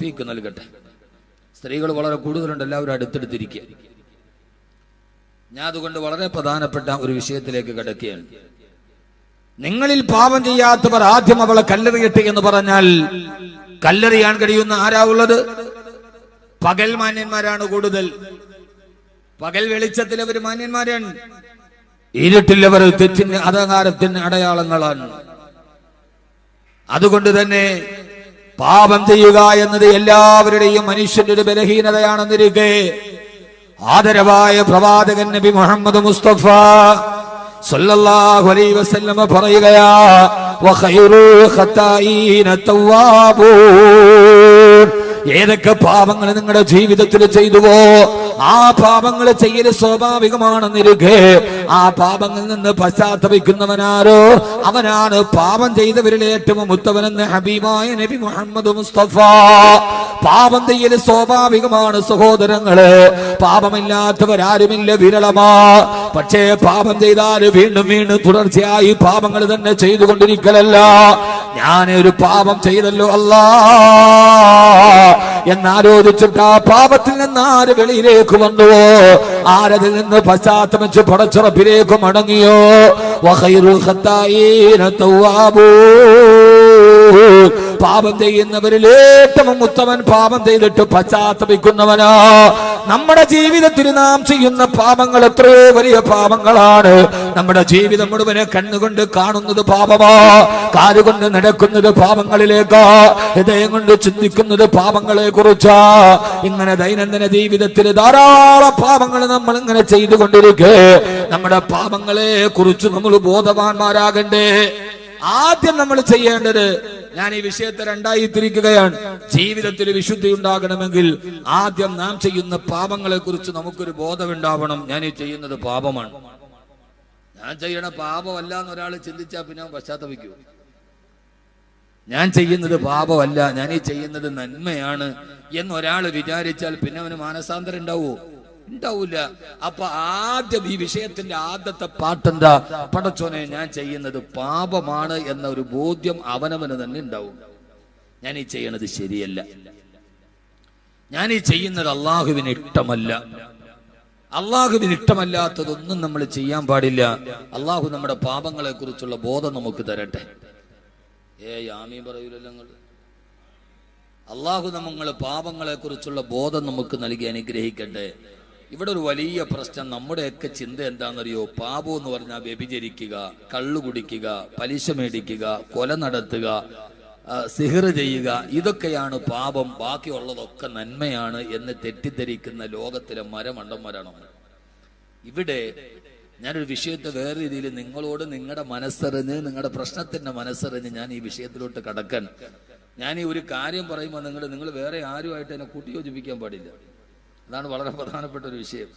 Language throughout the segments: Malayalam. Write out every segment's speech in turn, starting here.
തൗഫീഖ് നൽകട്ടെ. സ്ത്രീകൾ വളരെ കൂടുതലുണ്ട്, എല്ലാവരും അടുത്തെടുത്തിരിക്കുക. ഞാൻ അതുകൊണ്ട് വളരെ പ്രധാനപ്പെട്ട ഒരു വിഷയത്തിലേക്ക് കിടക്കുകയാണ്. നിങ്ങളിൽ പാപം ചെയ്യാത്തവർ ആദ്യം അവളെ കല്ലെറിയട്ടെ എന്ന് പറഞ്ഞാൽ കല്ലെറിയാൻ കഴിയുന്ന ആരാ ഉള്ളത്? പകൽ മാന്യന്മാരാണ് കൂടുതൽ. പകൽ വെളിച്ചത്തിൽ അവർ മാന്യന്മാരാണ്, ഇരുട്ടിൽ അവർ തെറ്റിന് അധകാരത്തിന് അടയാളങ്ങളാണ്. അതുകൊണ്ട് തന്നെ പാപം ചെയ്യുക എന്നത് എല്ലാവരുടെയും മനുഷ്യന്റെ ഒരു ബലഹീനതയാണെന്നിരിക്കെ ആദരവായ പ്രവാചകൻ നബി മുഹമ്മദ് മുസ്തഫ സല്ലല്ലാഹു അലൈഹി വസല്ലം പറയുകയാ, വഖൈറുൽ ഖതാഈന തവ്വാബൂൻ. ഏതൊക്കെ പാപങ്ങൾ നിങ്ങളുടെ ജീവിതത്തിൽ ചെയ്തുവോ ആ പാപങ്ങൾ ചെയ്യൽ സ്വാഭാവികമാണെന്നിരിക്കെ ആ പാപങ്ങളിൽ നിന്ന് പശ്ചാത്തപിക്കുന്നവനാരോ അവനാണ് പാപം ചെയ്തവരിൽ ഏറ്റവും ഉത്തമനെന്ന് ഹബീബായ നബി മുഹമ്മദ് മുസ്തഫ. പാപം ചെയ്യൽ സ്വാഭാവികമാണ് സഹോദരങ്ങളെ. പാപമില്ലാത്തവരാരുമില്ല, വിരളമാ. പക്ഷേ പാപം ചെയ്താൽ വീണ്ടും വീണ്ടും തുടർച്ചയായി പാപങ്ങൾ തന്നെ ചെയ്തുകൊണ്ടിരിക്കലല്ല. ഞാനൊരു പാപം ചെയ്തല്ലോ അല്ലാ എന്നാലോചിച്ചിട്ട് ആ പാപത്തിൽ നിന്ന് ആര് വെളിയിലേക്ക് വന്നുവോ, ആരതിൽ നിന്ന് പശ്ചാത്തപിച്ച് പടച്ചുറപ്പിലേക്ക് മടങ്ങിയോ, വഖൈറുൽ ഖതാഈന തവ്വാബൂൻ. പാപം ചെയ്യുന്നവരിൽ ഏറ്റവും ഉത്തമൻ പാപം ചെയ്തിട്ട് പശ്ചാത്തപിക്കുന്നവനാ. നമ്മുടെ ജീവിതത്തിൽ നാം ചെയ്യുന്ന പാപങ്ങൾ എത്രയോ വലിയ പാപങ്ങളാണ്. നമ്മുടെ ജീവിതം മുഴുവനെ കണ്ണുകൊണ്ട് കാണുന്നത് പാപമാ, കാലുകൊണ്ട് നടക്കുന്നത് പാപങ്ങളിലേക്കാ, ഹൃദയം കൊണ്ട് ചിന്തിക്കുന്നത് പാപങ്ങളെ കുറിച്ചാ. ഇങ്ങനെ ദൈനംദിന ജീവിതത്തിൽ ധാരാളം പാപങ്ങൾ നമ്മൾ ഇങ്ങനെ ചെയ്തുകൊണ്ടിരിക്കെ നമ്മുടെ പാപങ്ങളെ കുറിച്ച് നമ്മൾ ബോധവാന്മാരാകണ്ടേ. ആദ്യം നമ്മൾ ചെയ്യേണ്ടത്, ഞാൻ ഈ വിഷയത്തെ രണ്ടായി തിരിക്കുകയാണ്. ജീവിതത്തിൽ വിശുദ്ധി ഉണ്ടാകണമെങ്കിൽ ആദ്യം നാം ചെയ്യുന്ന പാപങ്ങളെ കുറിച്ച് നമുക്കൊരു ബോധമുണ്ടാവണം. ഞാൻ ഈ ചെയ്യുന്നത് പാപമാണ്, ഞാൻ ചെയ്യണ പാപമല്ല എന്നൊരാൾ ചിന്തിച്ചാൽ പിന്നെ പശ്ചാത്തപിക്കൂ. ഞാൻ ചെയ്യുന്നത് പാപമല്ല, ഞാൻ ഈ ചെയ്യുന്നത് നന്മയാണ് എന്നൊരാൾ വിചാരിച്ചാൽ പിന്നെ അവന് മാനസാന്തരം ഉണ്ടാവോ? ഉണ്ടാവൂല. അപ്പൊ ആദ്യം ഈ വിഷയത്തിന്റെ ആദ്യത്തെ പാട്ടെന്താ? പടച്ചോനെ, ഞാൻ ചെയ്യുന്നത് പാപമാണ് എന്ന ഒരു ബോധ്യം അവനവന് തന്നെ ഉണ്ടാവും. ഞാൻ ഈ ചെയ്യണത് ശരിയല്ല, ഞാൻ ഈ ചെയ്യുന്നത് അള്ളാഹുവിന് ഇഷ്ടമല്ല. അള്ളാഹുവിന് ഇഷ്ടമല്ലാത്തതൊന്നും നമ്മൾ ചെയ്യാൻ പാടില്ല. അള്ളാഹു നമ്മുടെ പാപങ്ങളെ കുറിച്ചുള്ള ബോധം നമുക്ക് തരട്ടെ. ആമീൻ പറയൂലല്ലോ നിങ്ങൾ. അള്ളാഹു നമ്മളെ പാപങ്ങളെ കുറിച്ചുള്ള ബോധം നമുക്ക് നൽകി അനുഗ്രഹിക്കട്ടെ. ഇവിടെ ഒരു വലിയ പ്രശ്നം, നമ്മുടെയൊക്കെ ചിന്ത എന്താണെന്നറിയോ? പാപം എന്ന് പറഞ്ഞാൽ വ്യഭിചരിക്കുക, കള്ളു കുടിക്കുക, പലിശ മേടിക്കുക, കൊല നടത്തുക, സിഹർ ചെയ്യുക, ഇതൊക്കെയാണ് പാപം. ബാക്കിയുള്ളതൊക്കെ നന്മയാണ് എന്ന് തെറ്റിദ്ധരിക്കുന്ന ലോകത്തിലെ മരമണ്ടന്മാരാണ്. ഇവിടെ ഞാനൊരു വിഷയത്തെ വേറെ രീതിയിൽ നിങ്ങളോട് നിങ്ങളുടെ മനസ്സറിഞ്ഞ്, നിങ്ങളുടെ പ്രശ്നത്തിന്റെ മനസ്സറിഞ്ഞ് ഞാൻ ഈ വിഷയത്തിലോട്ട് കടക്കാൻ. ഞാൻ ഈ ഒരു കാര്യം പറയുമ്പോൾ നിങ്ങൾ വേറെ ആരുമായിട്ട് എന്നെ കൂട്ടിയോജിപ്പിക്കാൻ പാടില്ല. അതാണ് വളരെ പ്രധാനപ്പെട്ട ഒരു വിഷയം.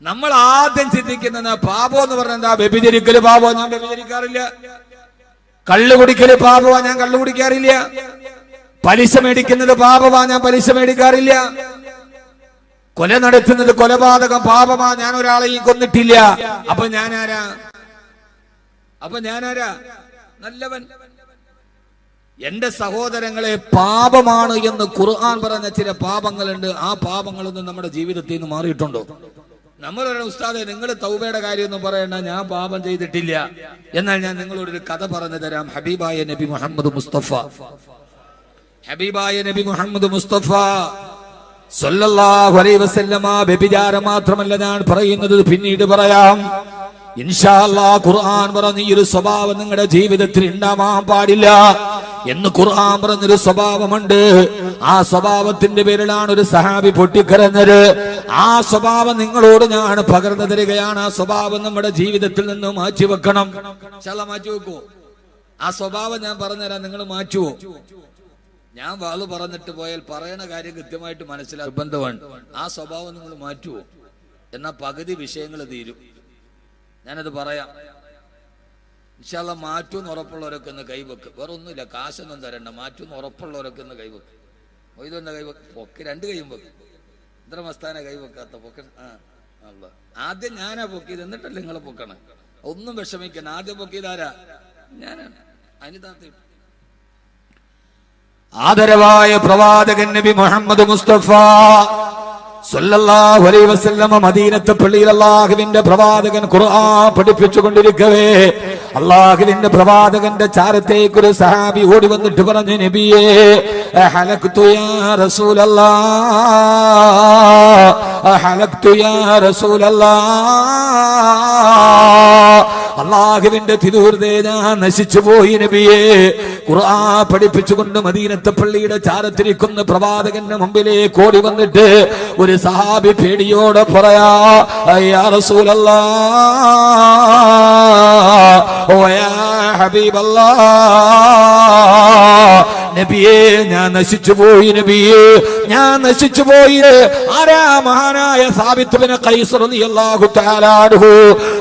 നമ്മൾ ആദ്യം ചിന്തിക്കുന്ന പാപം എന്ന് പറഞ്ഞാൽ എന്താ? വ്യഭിചരിക്കല് പാപം, ഞാൻ വ്യഭിചരിക്കാറില്ല. കള്ളു കുടിക്കല് പാപമാ, ഞാൻ കള്ളു കുടിക്കാറില്ല. പലിശ മേടിക്കുന്നത് പാപമാ, ഞാൻ പലിശ മേടിക്കാറില്ല. കൊല നടത്തുന്നത് കൊലപാതകം പാപമാ, ഞാൻ ഒരാളെയും കൊന്നിട്ടില്ല. അപ്പൊ ഞാനാരാ? നല്ലവൻ. എന്റെ സഹോദരങ്ങളെ, പാപമാണ് എന്ന് ഖുർആൻ പറഞ്ഞ ചില പാപങ്ങളുണ്ട്. ആ പാപങ്ങളൊന്നും നമ്മുടെ ജീവിതത്തിൽ നിന്ന് മാറിയിട്ടുണ്ടോ? നമ്മൾ പറയുന്ന ഉസ്താദെ, നിങ്ങൾ തൗബയുടെ കാര്യമൊന്നും പറയണ്ട, ഞാൻ പാപം ചെയ്തിട്ടില്ല. എന്നാൽ ഞാൻ നിങ്ങളോടൊരു കഥ പറഞ്ഞു തരാം. ഹബീബായ നബി മുഹമ്മദ് മുസ്തഫ സല്ലല്ലാഹു അലൈഹി വസല്ലമ വ്യഭിചാരം മാത്രമല്ല ഞാൻ പറയുന്നത്, പിന്നീട് പറയാം ഇൻഷാ അല്ലാഹ്. ഖുർആൻ പറഞ്ഞ ഈ ഒരു സ്വഭാവം നിങ്ങളുടെ ജീവിതത്തിൽ ഉണ്ടാവാൻ പാടില്ല എന്ന് ഖുർആൻ പറഞ്ഞൊരു സ്വഭാവമുണ്ട്. ആ സ്വഭാവത്തിന്റെ പേരിലാണ് ഒരു സഹാബി പൊട്ടിക്കരഞ്ഞത്. ആ സ്വഭാവം നിങ്ങളോട് ഞാൻ പകർന്നു തരികയാണ്. ആ സ്വഭാവം നമ്മുടെ ജീവിതത്തിൽ നിന്ന് മാറ്റിവെക്കണം. മാറ്റി വെക്കൂ. ആ സ്വഭാവം ഞാൻ പറഞ്ഞുതരാം, നിങ്ങൾ മാറ്റുവോ? ഞാൻ വാള് പറഞ്ഞിട്ട് പോയാൽ പറയണ കാര്യം കൃത്യമായിട്ട് മനസ്സിലാക്കും, ബന്ധമാണ്. ആ സ്വഭാവം നിങ്ങൾ മാറ്റുവോ? എന്നാ പകുതി വിഷയങ്ങൾ തീരും. ഞാനത് പറയാം. ഇൻഷാ അല്ലാഹ് മാറ്റൂന്ന് ഉറപ്പുള്ളവരൊക്കെ ഒന്ന് കൈവെക്ക്. വേറെ ഒന്നുമില്ല, കാശൊന്നും തരണ്ട. മാറ്റൂന്ന് ഉറപ്പുള്ളവരൊക്കെ ഒന്ന് കൈവെക്ക്. മൊയ്തൊന്ന കൈവെക്ക്. പൊക്ക് രണ്ട് കൈയും വെക്ക്. ഇത്ര മസ്താന കൈവെക്കാത്ത പൊക്ക. ആദ്യം ഞാനാ പൊക്കിയത്, എന്നിട്ടല്ലേ നിങ്ങളെ പൊക്കണം. ഒന്നും വിഷമിക്കണം. ആദ്യം പൊക്കിയതാരാ? ഞാനാണ്. അനിതാത്ത. ആദരവായ പ്രവാചകൻ നബി മുഹമ്മദ് മുസ്തഫ സല്ലല്ലാഹു അലൈഹി വസല്ലം മദീനത്തെ പള്ളിയിൽ അല്ലാഹുവിന്റെ പ്രവാചകൻ ഖുർആൻ പഠിപ്പിച്ചുകൊണ്ടിരിക്കവേ അല്ലാഹുവിന്റെ പ്രവാചകന്റെ ചാരത്തേക്ക് ഒരു സഹാബി ഓടി വന്നിട്ട് പറഞ്ഞു, നബിയേ ഹലക്തു യാ റസൂലല്ലാഹ്, ഹലക്തു യാ റസൂലല്ലാഹ്, അല്ലാഹുവിന്റെ തിരുഹൃദയ ഞാൻ നശിച്ചു പോയി നബിയേ. ഖുർആൻ പഠിപ്പിച്ചുകൊണ്ട് മദീനത്തെ പള്ളിയുടെ ചാരത്തിരിക്കുന്ന പ്രവാചകന്റെ മുമ്പിലേക്ക് ഓടി വന്നിട്ട് ഒരു സഹാബി പേടിയോടെ പറയാ, യാ റസൂലല്ലാഹ്, ഓ യാ ഹബീബല്ലാഹ്, നബിയേ ഞാൻ നശിച്ചു പോയി, നബിയേ ഞാൻ നശിച്ചു പോയി. ആരാ? മഹാനായ സാബിത്ത് ബിൻ ഖൈസ് റളിയല്ലാഹു തആല അൻഹു.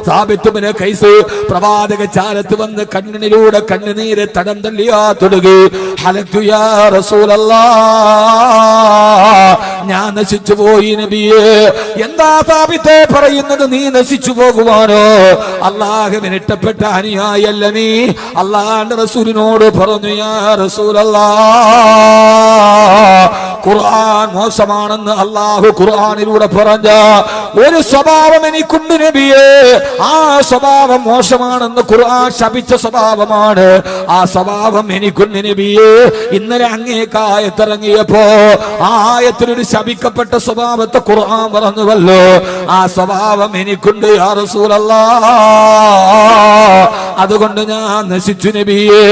സാബിത്ത് ബിൻ ഖൈസ് പ്രവാചക ചാരത്ത് വന്ന് കണ്ണിലൂടെ കണ്ണുനീര് തടം തള്ളിയാ തുടങ്ങി. ഹലക്തു യാ റസൂലല്ലാഹ്, ഞാൻ നശിച്ചു പോയി നബിയേ. എന്താ സാബിത്തെ പറയുന്നത്? നീ നശിച്ചു പോകുവാനോ? അല്ലാഹുവിന് ഇഷ്ടപ്പെട്ട അനുയായിയല്ല നീ? അല്ലാഹുവിന്റെ റസൂലിനോട് പറഞ്ഞു, യാ റസൂലല്ലാഹ്, ഖുർആൻ മോശമാണെന്ന് അല്ലാഹു ഖുർആനിലൂടെ പറഞ്ഞ ഒരു സ്വഭാവം എനിക്കുണ്ട് നബിയേ. ആ സ്വഭാവം മോശമാണെന്ന് ഖുർആൻ ശപിച്ച സ്വഭാവമാണ്. ആ സ്വഭാവം എനിക്കുണ്ട് നബിയേ. ഇന്നലെ അങ്ങേക്ക് ആയത്തിറങ്ങിയപ്പോ ആ ആയത്തിലൊരു ശപിക്കപ്പെട്ട സ്വഭാവത്തെ ഖുർആൻ പറഞ്ഞുവല്ലോ. ആ സ്വഭാവം എനിക്കുണ്ട് യാ റസൂലല്ലാഹ്, അതുകൊണ്ട് ഞാൻ നശിച്ചു നബിയേ.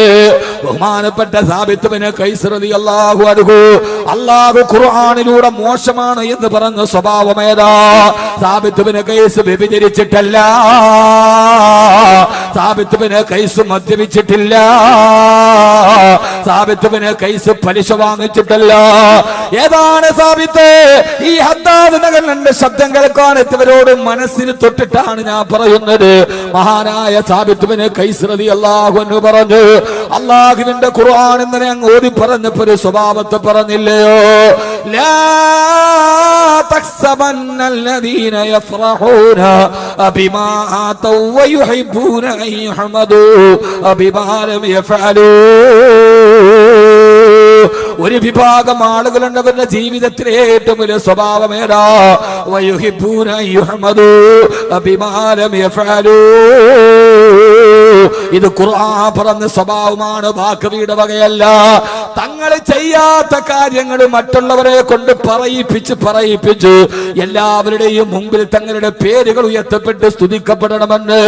ബഹുമാനപ്പെട്ട സാബിത്ത് ബിൻ ഖൈസ് റളിയല്ലാഹു അൻഹു, അല്ലാഹു ഖുർആനിലൂടെ മോശമാണ് എന്ന് പറഞ്ഞ സ്വഭാവം ഏതാ? സാബിത്ത് ബിൻ ഖൈസ് വ്യഭിചരിച്ചിട്ടല്ല, സാബിത്ത് ബിൻ ഖൈസ് മദ്യപിച്ചിട്ടില്ല, സാബിത്ത് ബിൻ ഖൈസ് പലിശ വാങ്ങിച്ചിട്ടല്ല. ഏതാണ് സാബിത്ത്? ഈ ഹദ്ദാദ് നഗറിന്റെ ശബ്ദം കേൾക്കാൻ എത്തിയവരോട് മനസ്സിൽ തൊട്ടിട്ടാണ് ഞാൻ പറയുന്നത്. മഹാനായ സാബിത്ത് ബിൻ ഖൈസ് റളിയല്ലാഹു അൻഹു പറഞ്ഞു, അല്ലാഹുവിന്റെ ഖുർആൻ ഇന്നലെ അങ്ങ് ഓതി പറഞ്ഞപ്പോൾ ഒരു സ്വഭാവത്തെ പറഞ്ഞില്ലയോ? ലാ തഖ്സബന്നല്ലദീന യഫ്റഹൂന ബിമാ ആതൗ വയുഹിബ്ബൂന അൻ യഹ്മദൂ ബിമാ ലം യഫഅലൂ. ഒരു വിഭാഗം ആളുകളുണ്ട്, അവരുടെ ജീവിതത്തിലെ ഏറ്റവും വലിയ സ്വഭാവം ഏതാ? വയുഹിബ്ബൂന അൻ യഹ്മദൂ ബിമാ ലം യഫഅലൂ. ഇത് ഖുർആൻ പറഞ്ഞ സ്വഭാവമാണ്, വാക്കവിയുടെ വകയല്ല. തങ്ങൾ ചെയ്യാത്ത കാര്യങ്ങൾ മറ്റുള്ളവരെ കൊണ്ട് പറയിപ്പിച്ച് എല്ലാവരുടെയും മുമ്പിൽ തങ്ങളുടെ പേരുകൾ ഉയർത്തപ്പെട്ട് സ്തുതിക്കപ്പെടണമെന്ന്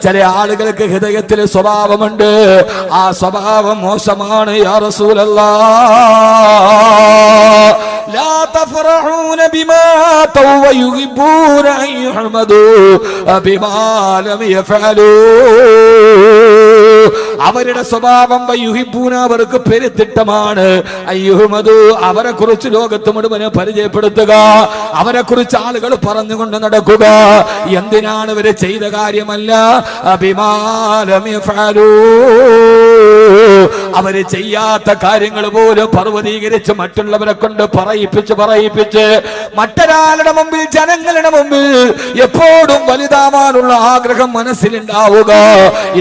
ചില ആളുകൾക്ക് ഹൃദയത്തിലെ സ്വഭാവമുണ്ട്. ആ സ്വഭാവം മോശമാണ് യാ റസൂലല്ലാഹ്. ലാ തഫറഹൂന ബിമാ തൗ വയുഹിബ്ബൂന അൻ യഹ്മദൂ ബിമാ ലം യഫഅലൂ. അവരുടെ സ്വഭാവം വയുഹിബ്ബൂന, അവർക്ക് പെരുത്തിട്ടമാണ്. അയ്യുഹ്മദൂ, അവരെ കുറിച്ച് ലോകത്ത് മുഴുവന് പരിചയപ്പെടുത്തുക, അവരെ കുറിച്ച് ആളുകൾ പറഞ്ഞുകൊണ്ട് നടക്കുക. എന്തിനാണ് ഇവര് ചെയ്ത കാര്യമല്ല. ബിമാ ലം യഫഅലൂ, അവര് ചെയ്യാത്ത കാര്യങ്ങൾ പോലും പർവ്വതീകരിച്ച് മറ്റുള്ളവരെ കൊണ്ട് പറയിപ്പിച്ച് മറ്റൊരാളുടെ മുമ്പിൽ, ജനങ്ങളുടെ മുമ്പിൽ എപ്പോഴും വലുതാവാനുള്ള ആഗ്രഹം മനസ്സിലുണ്ടാവുക.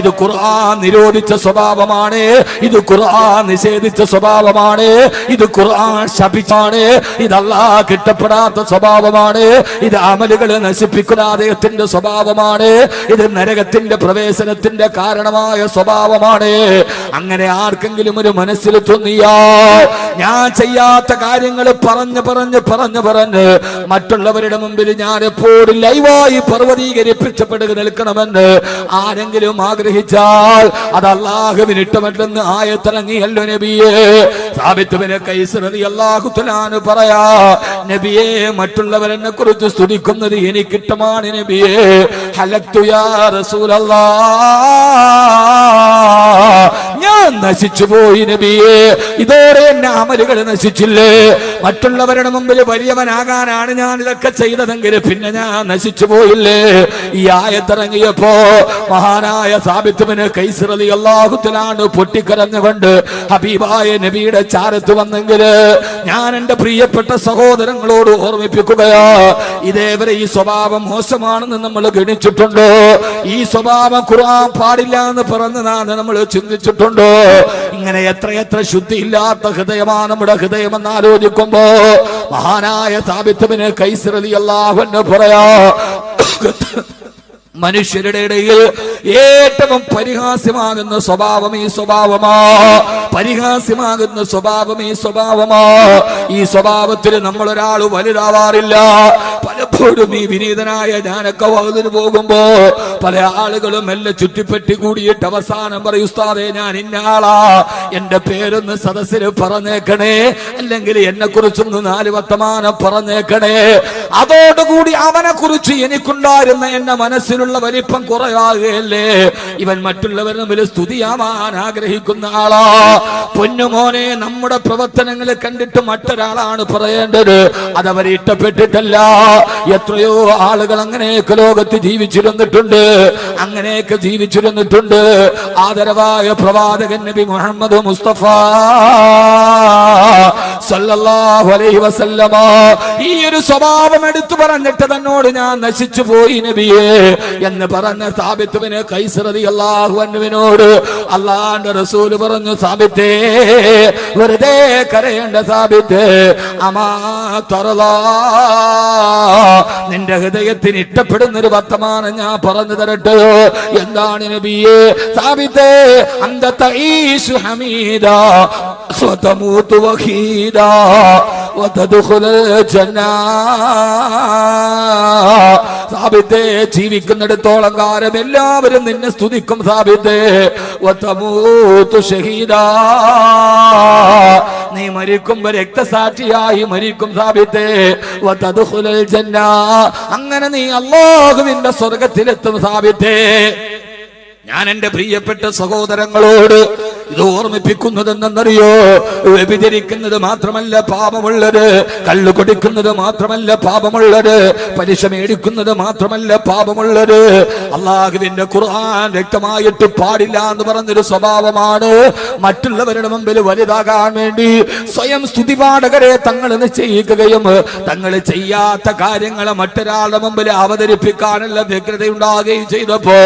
ഇത് ഖുർആൻ നിരോധിച്ച സ്വഭാവമാണ്, ഇത് ഖുർആൻ നിഷേധിച്ച സ്വഭാവമാണ്, ഇത് ഖുർആൻ ശപിച്ചാണ്, ഇത് അല്ലാഹ് ഇഷ്ടപ്പെടാത്ത സ്വഭാവമാണ്, ഇത് അമലുകളെ നശിപ്പിക്കുന്ന അദ്ദേഹത്തിന്റെ സ്വഭാവമാണ്, ഇത് നരകത്തിന്റെ പ്രവേശനത്തിന്റെ കാരണമായ സ്വഭാവമാണ്. അങ്ങനെ ആർക്കെങ്കിലും ഒരു മനസ്സിൽ തോന്നിയാ ഞാൻ ചെയ്യാത്ത കാര്യങ്ങൾ പറഞ്ഞ് മറ്റുള്ളവരുടെ മുമ്പിൽ ഞാൻ എപ്പോഴും ലൈവായി പർവ്വതീകരിപ്പിച്ചപ്പെടുക നിൽക്കണമെന്ന് ആരെങ്കിലും ആഗ്രഹിച്ചാൽ അത് അല്ലാഹുവിന് ഇഷ്ടമല്ലെന്ന് ആയത്തിറങ്ങിയല്ലോ നബിയേ. സാബിത്ത് ബിൻ ഖൈസ് റളിയല്ലാഹു തആല അൻഹു പറയാ, നബിയേ മറ്റുള്ളവരെന്നെ കുറിച്ച് സ്തുതിക്കുന്നത് എനിക്കിഷ്ടമാണ് നബിയേ. ഹലക്തു യാ റസൂലല്ലാഹ്, ഞാൻ നശിച്ചു പോയി നബിയേ. ഇതോടെ എന്നെ അമലുകൾ നശിച്ചില്ലേ? മറ്റുള്ളവരുടെ മുമ്പിൽ വലിയവനാകാനാണ് ഞാൻ ഇതൊക്കെ ചെയ്തതെങ്കിൽ പിന്നെ ഞാൻ നശിച്ചു പോയില്ലേ? ഈ ആയത്തിറങ്ങിയപ്പോ മഹാനായ സാബിത്ത് ബിൻ ഖൈസ് റളിയല്ലാഹു തആല അൻഹു പൊട്ടിക്കരഞ്ഞുകൊണ്ട് ഹബീബായ നബിയുടെ ചാരത്ത് വന്നെങ്കിൽ ഞാൻ എന്റെ പ്രിയപ്പെട്ട സഹോദരങ്ങളോട് ഓർമ്മിപ്പിക്കുകയാ, ഇതേവരെ ഈ സ്വഭാവം മോശമാണെന്ന് നമ്മൾ ഗണിച്ചിട്ടുണ്ടോ? ഈ സ്വഭാവം ഖുർആൻ പാടില്ല എന്ന് പറഞ്ഞതാണ് നമ്മൾ ചിന്തിച്ചിട്ടുണ്ടോ? ഹൃദയമുണ്ടോ? ഇങ്ങനെ എത്രയെത്ര ശുദ്ധിയില്ലാത്ത ഹൃദയമാണ് നമ്മുടെ ഹൃദയമെന്ന് ആലോചിക്കുമ്പോ മഹാനായ സാബിത്ത് ബിൻ ഖൈസ് റളിയല്ലാഹു അൻഹു പറയാ, മനുഷ്യരുടെ ഇടയിൽ ഏറ്റവും പരിഹാസ്യമാകുന്ന സ്വഭാവം ഈ സ്വഭാവമാ. പരിഹാസ്യമാകുന്ന സ്വഭാവം ഈ സ്വഭാവമാ. ഈ സ്വഭാവത്തിൽ നമ്മളൊരാൾ വലുതാവാറില്ല. പലപ്പോഴും ഈ വിനീതനായ ഞാനൊക്കെ വകുതിന് പോകുമ്പോ പല ആളുകളും എല്ലാം ചുറ്റിപ്പറ്റി കൂടിയിട്ട് അവസാനം പറയും, ഉസ്താദേ ഞാൻ ഇന്ന ആളാ, എന്റെ പേരൊന്ന് സദസ്സിൽ പറഞ്ഞേക്കണേ, അല്ലെങ്കിൽ എന്നെ കുറിച്ചൊന്ന് 4 വർത്തമാനം പറഞ്ഞേക്കണേ. അതോടുകൂടി അവനെ കുറിച്ച് എനിക്കുണ്ടായിരുന്ന എന്റെ മനസ്സിലുള്ള വലിപ്പം കുറയാകുകയല്ലേ. ഇവൻ മറ്റുള്ളവരുടെ മുമ്പിൽ സ്തുതിയാവാൻ ആഗ്രഹിക്കുന്ന ആളാ. പൊന്നുമോനെ, നമ്മുടെ പ്രവർത്തനങ്ങളെ കണ്ടിട്ട് മറ്റൊരാളാണ് പറയേണ്ടത്, അതവരെ ഇഷ്ടപ്പെട്ടിട്ടല്ല. എത്രയോ ആളുകൾ അങ്ങനെയൊക്കെ ലോകത്ത് ജീവിച്ചിരുന്നിട്ടുണ്ട്, അങ്ങനെയൊക്കെ ജീവിച്ചിരുന്നിട്ടുണ്ട്. ആദരവായ പ്രവാചകൻ നബി മുഹമ്മദ് മുസ്തഫ സല്ലല്ലാഹു അലൈഹി വസല്ലമ ഈ ഒരു സ്വഭാവം എടുത്തു പറഞ്ഞിട്ട് തന്നോട് ഞാൻ നശിച്ചു പോയി നബിയേ എന്ന് പറഞ്ഞ സാബിത്ത് ബിൻ ഖൈസ് റളിയല്ലാഹു അൻഹുവിനോട് അല്ലാഹുവിന്റെ റസൂൽ പറഞ്ഞു, സാബിത്തേ, വെറുതെ കരയേണ്ട സാബിത്തേ, അമാ തറലാ, നിന്റെ ഹൃദയത്തിന് ഇഷ്ടപ്പെടുന്ന ഒരു വർത്തമാനം ഞാൻ പറഞ്ഞു തരട്ടെയോ? എന്താണ് നബിയേ? സാബിത്തേ, അന്ത തഈശു ഹമീദാ വതമൂതു വഹീദാ വതദ്ഖുലുൽ ജന്നാ. സാബിത്തേ, ജീവിക്കുന്നിടത്തോളം കാലം എല്ലാവരും നിന്നെ സ്തുതിക്കും സാബിത്തേ. വതമൂതു ഷഹീദാ, നീ മരിക്കുമ്പോ രക്തസാക്ഷിയായി മരിക്കും സാബിത്തേ. വതദ്ഖുലുൽ ജന്നാ, അങ്ങനെ നീ അല്ലാഹുവിന്റെ സ്വർഗ്ഗത്തിലെത്തും സാബിത്തേ. ഞാൻ എന്റെ പ്രിയപ്പെട്ട സഹോദരങ്ങളോട് ഇത് ഓർമ്മിപ്പിക്കുന്നതെന്നറിയോ? വ്യഭിചരിക്കുന്നത് മാത്രമല്ല പാപമുള്ളത്, കള്ളു കുടിക്കുന്നത് മാത്രമല്ല പാപമുള്ളത്, പലിശ മേടിക്കുന്നത് മാത്രമല്ല പാപമുള്ളത്. അല്ലാഹുവിന്റെ ഖുർആൻ വ്യക്തമായിട്ട് പാടില്ല എന്ന് പറഞ്ഞൊരു സ്വഭാവമാണ്. മറ്റുള്ളവരുടെ മുമ്പിൽ വലുതാകാൻ വേണ്ടി സ്വയം സ്തുതിപാഠകരെ തങ്ങൾ നിശ്ചയിക്കുകയും തങ്ങൾ ചെയ്യാത്ത കാര്യങ്ങളെ മറ്റൊരാളുടെ മുമ്പിൽ അവതരിപ്പിക്കാനുള്ള വ്യഗ്രതയുണ്ടാകുകയും ചെയ്തപ്പോ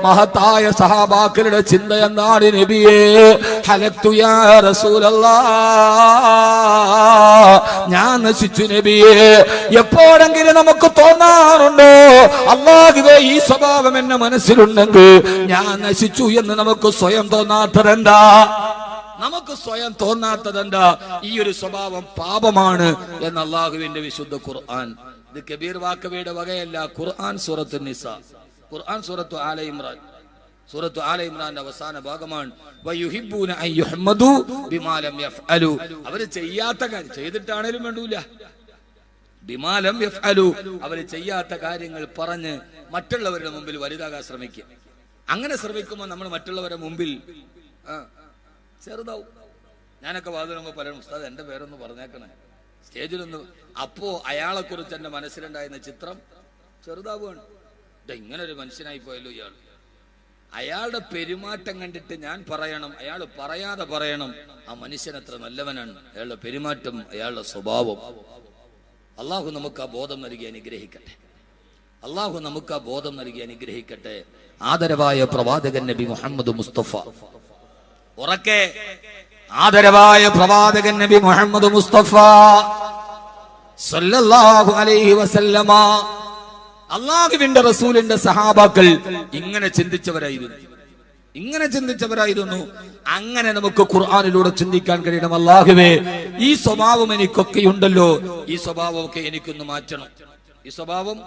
മഹത്തായ സഹാബാക്കളുടെ ചിന്ത എന്താണ്? നബിയേ, ഹലക്തു യാ റസൂലല്ലാഹ്, ഞാൻ നശിച്ചു നബിയേ. എപ്പോഴെങ്കിലും നമുക്ക് തോന്നാറുണ്ടോ, അല്ലാഹുവേ ഈ സ്വഭാവം എന്റെ മനസ്സിലുണ്ടെങ്കിൽ ഞാൻ നശിച്ചു എന്ന് നമുക്ക് സ്വയം തോന്നാത്തതെന്താ? നമുക്ക് സ്വയം തോന്നാത്തതെന്താ? ഈ ഒരു സ്വഭാവം പാപമാണ് എന്ന് അല്ലാഹുവിന്റെ വിശുദ്ധ ഖുർആൻ. ഇത് കബീർ വാക്കവയുടെ വകയല്ല. ഖുർആൻ സൂറത്തു നിസാ, ഖുർആൻ സൂറത്തു ആല ഇമ്രാൻ, സൂറത്തു ആല ഇമ്രാന്റെ അവസാന ഭാഗമാണ്. വയുഹിബ്ബൂന അൻ യുഹമ്മദു ബിമാ ലം യഫ്അലു, അവര് ചെയ്യാത്ത കാര്യം ചെയ്തിട്ടാണേലും വേണ്ടൂല. ബിമാ ലം യഫ്അലു, അവര് ചെയ്യാത്ത കാര്യങ്ങൾ പറഞ്ഞ് മറ്റുള്ളവരുടെ മുമ്പിൽ വലുതാകാൻ ശ്രമിക്കുക. അങ്ങനെ ശ്രമിക്കുമ്പോൾ നമ്മൾ മറ്റുള്ളവരുടെ മുമ്പിൽ ചെറുതാവും. ഞാനൊക്കെ വാതിലുമ്പോ പറയണം, ഉസ്താദ് എന്റെ പേരൊന്ന് പറഞ്ഞേക്കണേ, സ്റ്റേജിലൊന്ന്. അപ്പോ അയാളെ കുറിച്ച് എന്റെ മനസ്സിലുണ്ടായിരുന്ന ചിത്രം ചെറുതാവുകയാണ്. ഇങ്ങനെ ഒരു മനുഷ്യനായി പോയല്ലോ ഇയാൾ. അയാളുടെ പെരുമാറ്റം കണ്ടിട്ട് ഞാൻ പറയണം, അയാൾ പറയാതെ പറയണം, ആ മനുഷ്യൻ എത്ര നല്ലവനാണ്, അയാളുടെ പെരുമാറ്റം, അയാളുടെ സ്വഭാവം. അള്ളാഹു നമുക്ക് ആ ബോധം നൽകി അനുഗ്രഹിക്കട്ടെ. അള്ളാഹു നമുക്ക് ആ ബോധം നൽകി അനുഗ്രഹിക്കട്ടെ. ആദരവായ പ്രവാചകൻ നബി മുഹമ്മദ് മുസ്തഫ, ഉറക്കെ ആദരവായ പ്രവാചകൻ നബി മുഹമ്മദ് മുസ്തഫ സല്ലല്ലാഹു അലൈഹി വസല്ലമ, അല്ലാഹുവിന്റെ റസൂലിന്റെ സഹാബാക്കൾ ഇങ്ങനെ ചിന്തിച്ചവരായിരുന്നു, ഇങ്ങനെ ചിന്തിച്ചവരായിരുന്നു. അങ്ങനെ നമുക്ക് ഖുർആനിലൂടെ ചിന്തിക്കാൻ കഴിയണം. അല്ലാഹുവേ, ഈ സ്വഭാവം എനിക്കൊക്കെ ഉണ്ടല്ലോ, ഈ സ്വഭാവമൊക്കെ എനിക്കൊന്ന് മാറ്റണം, ഈ സ്വഭാവം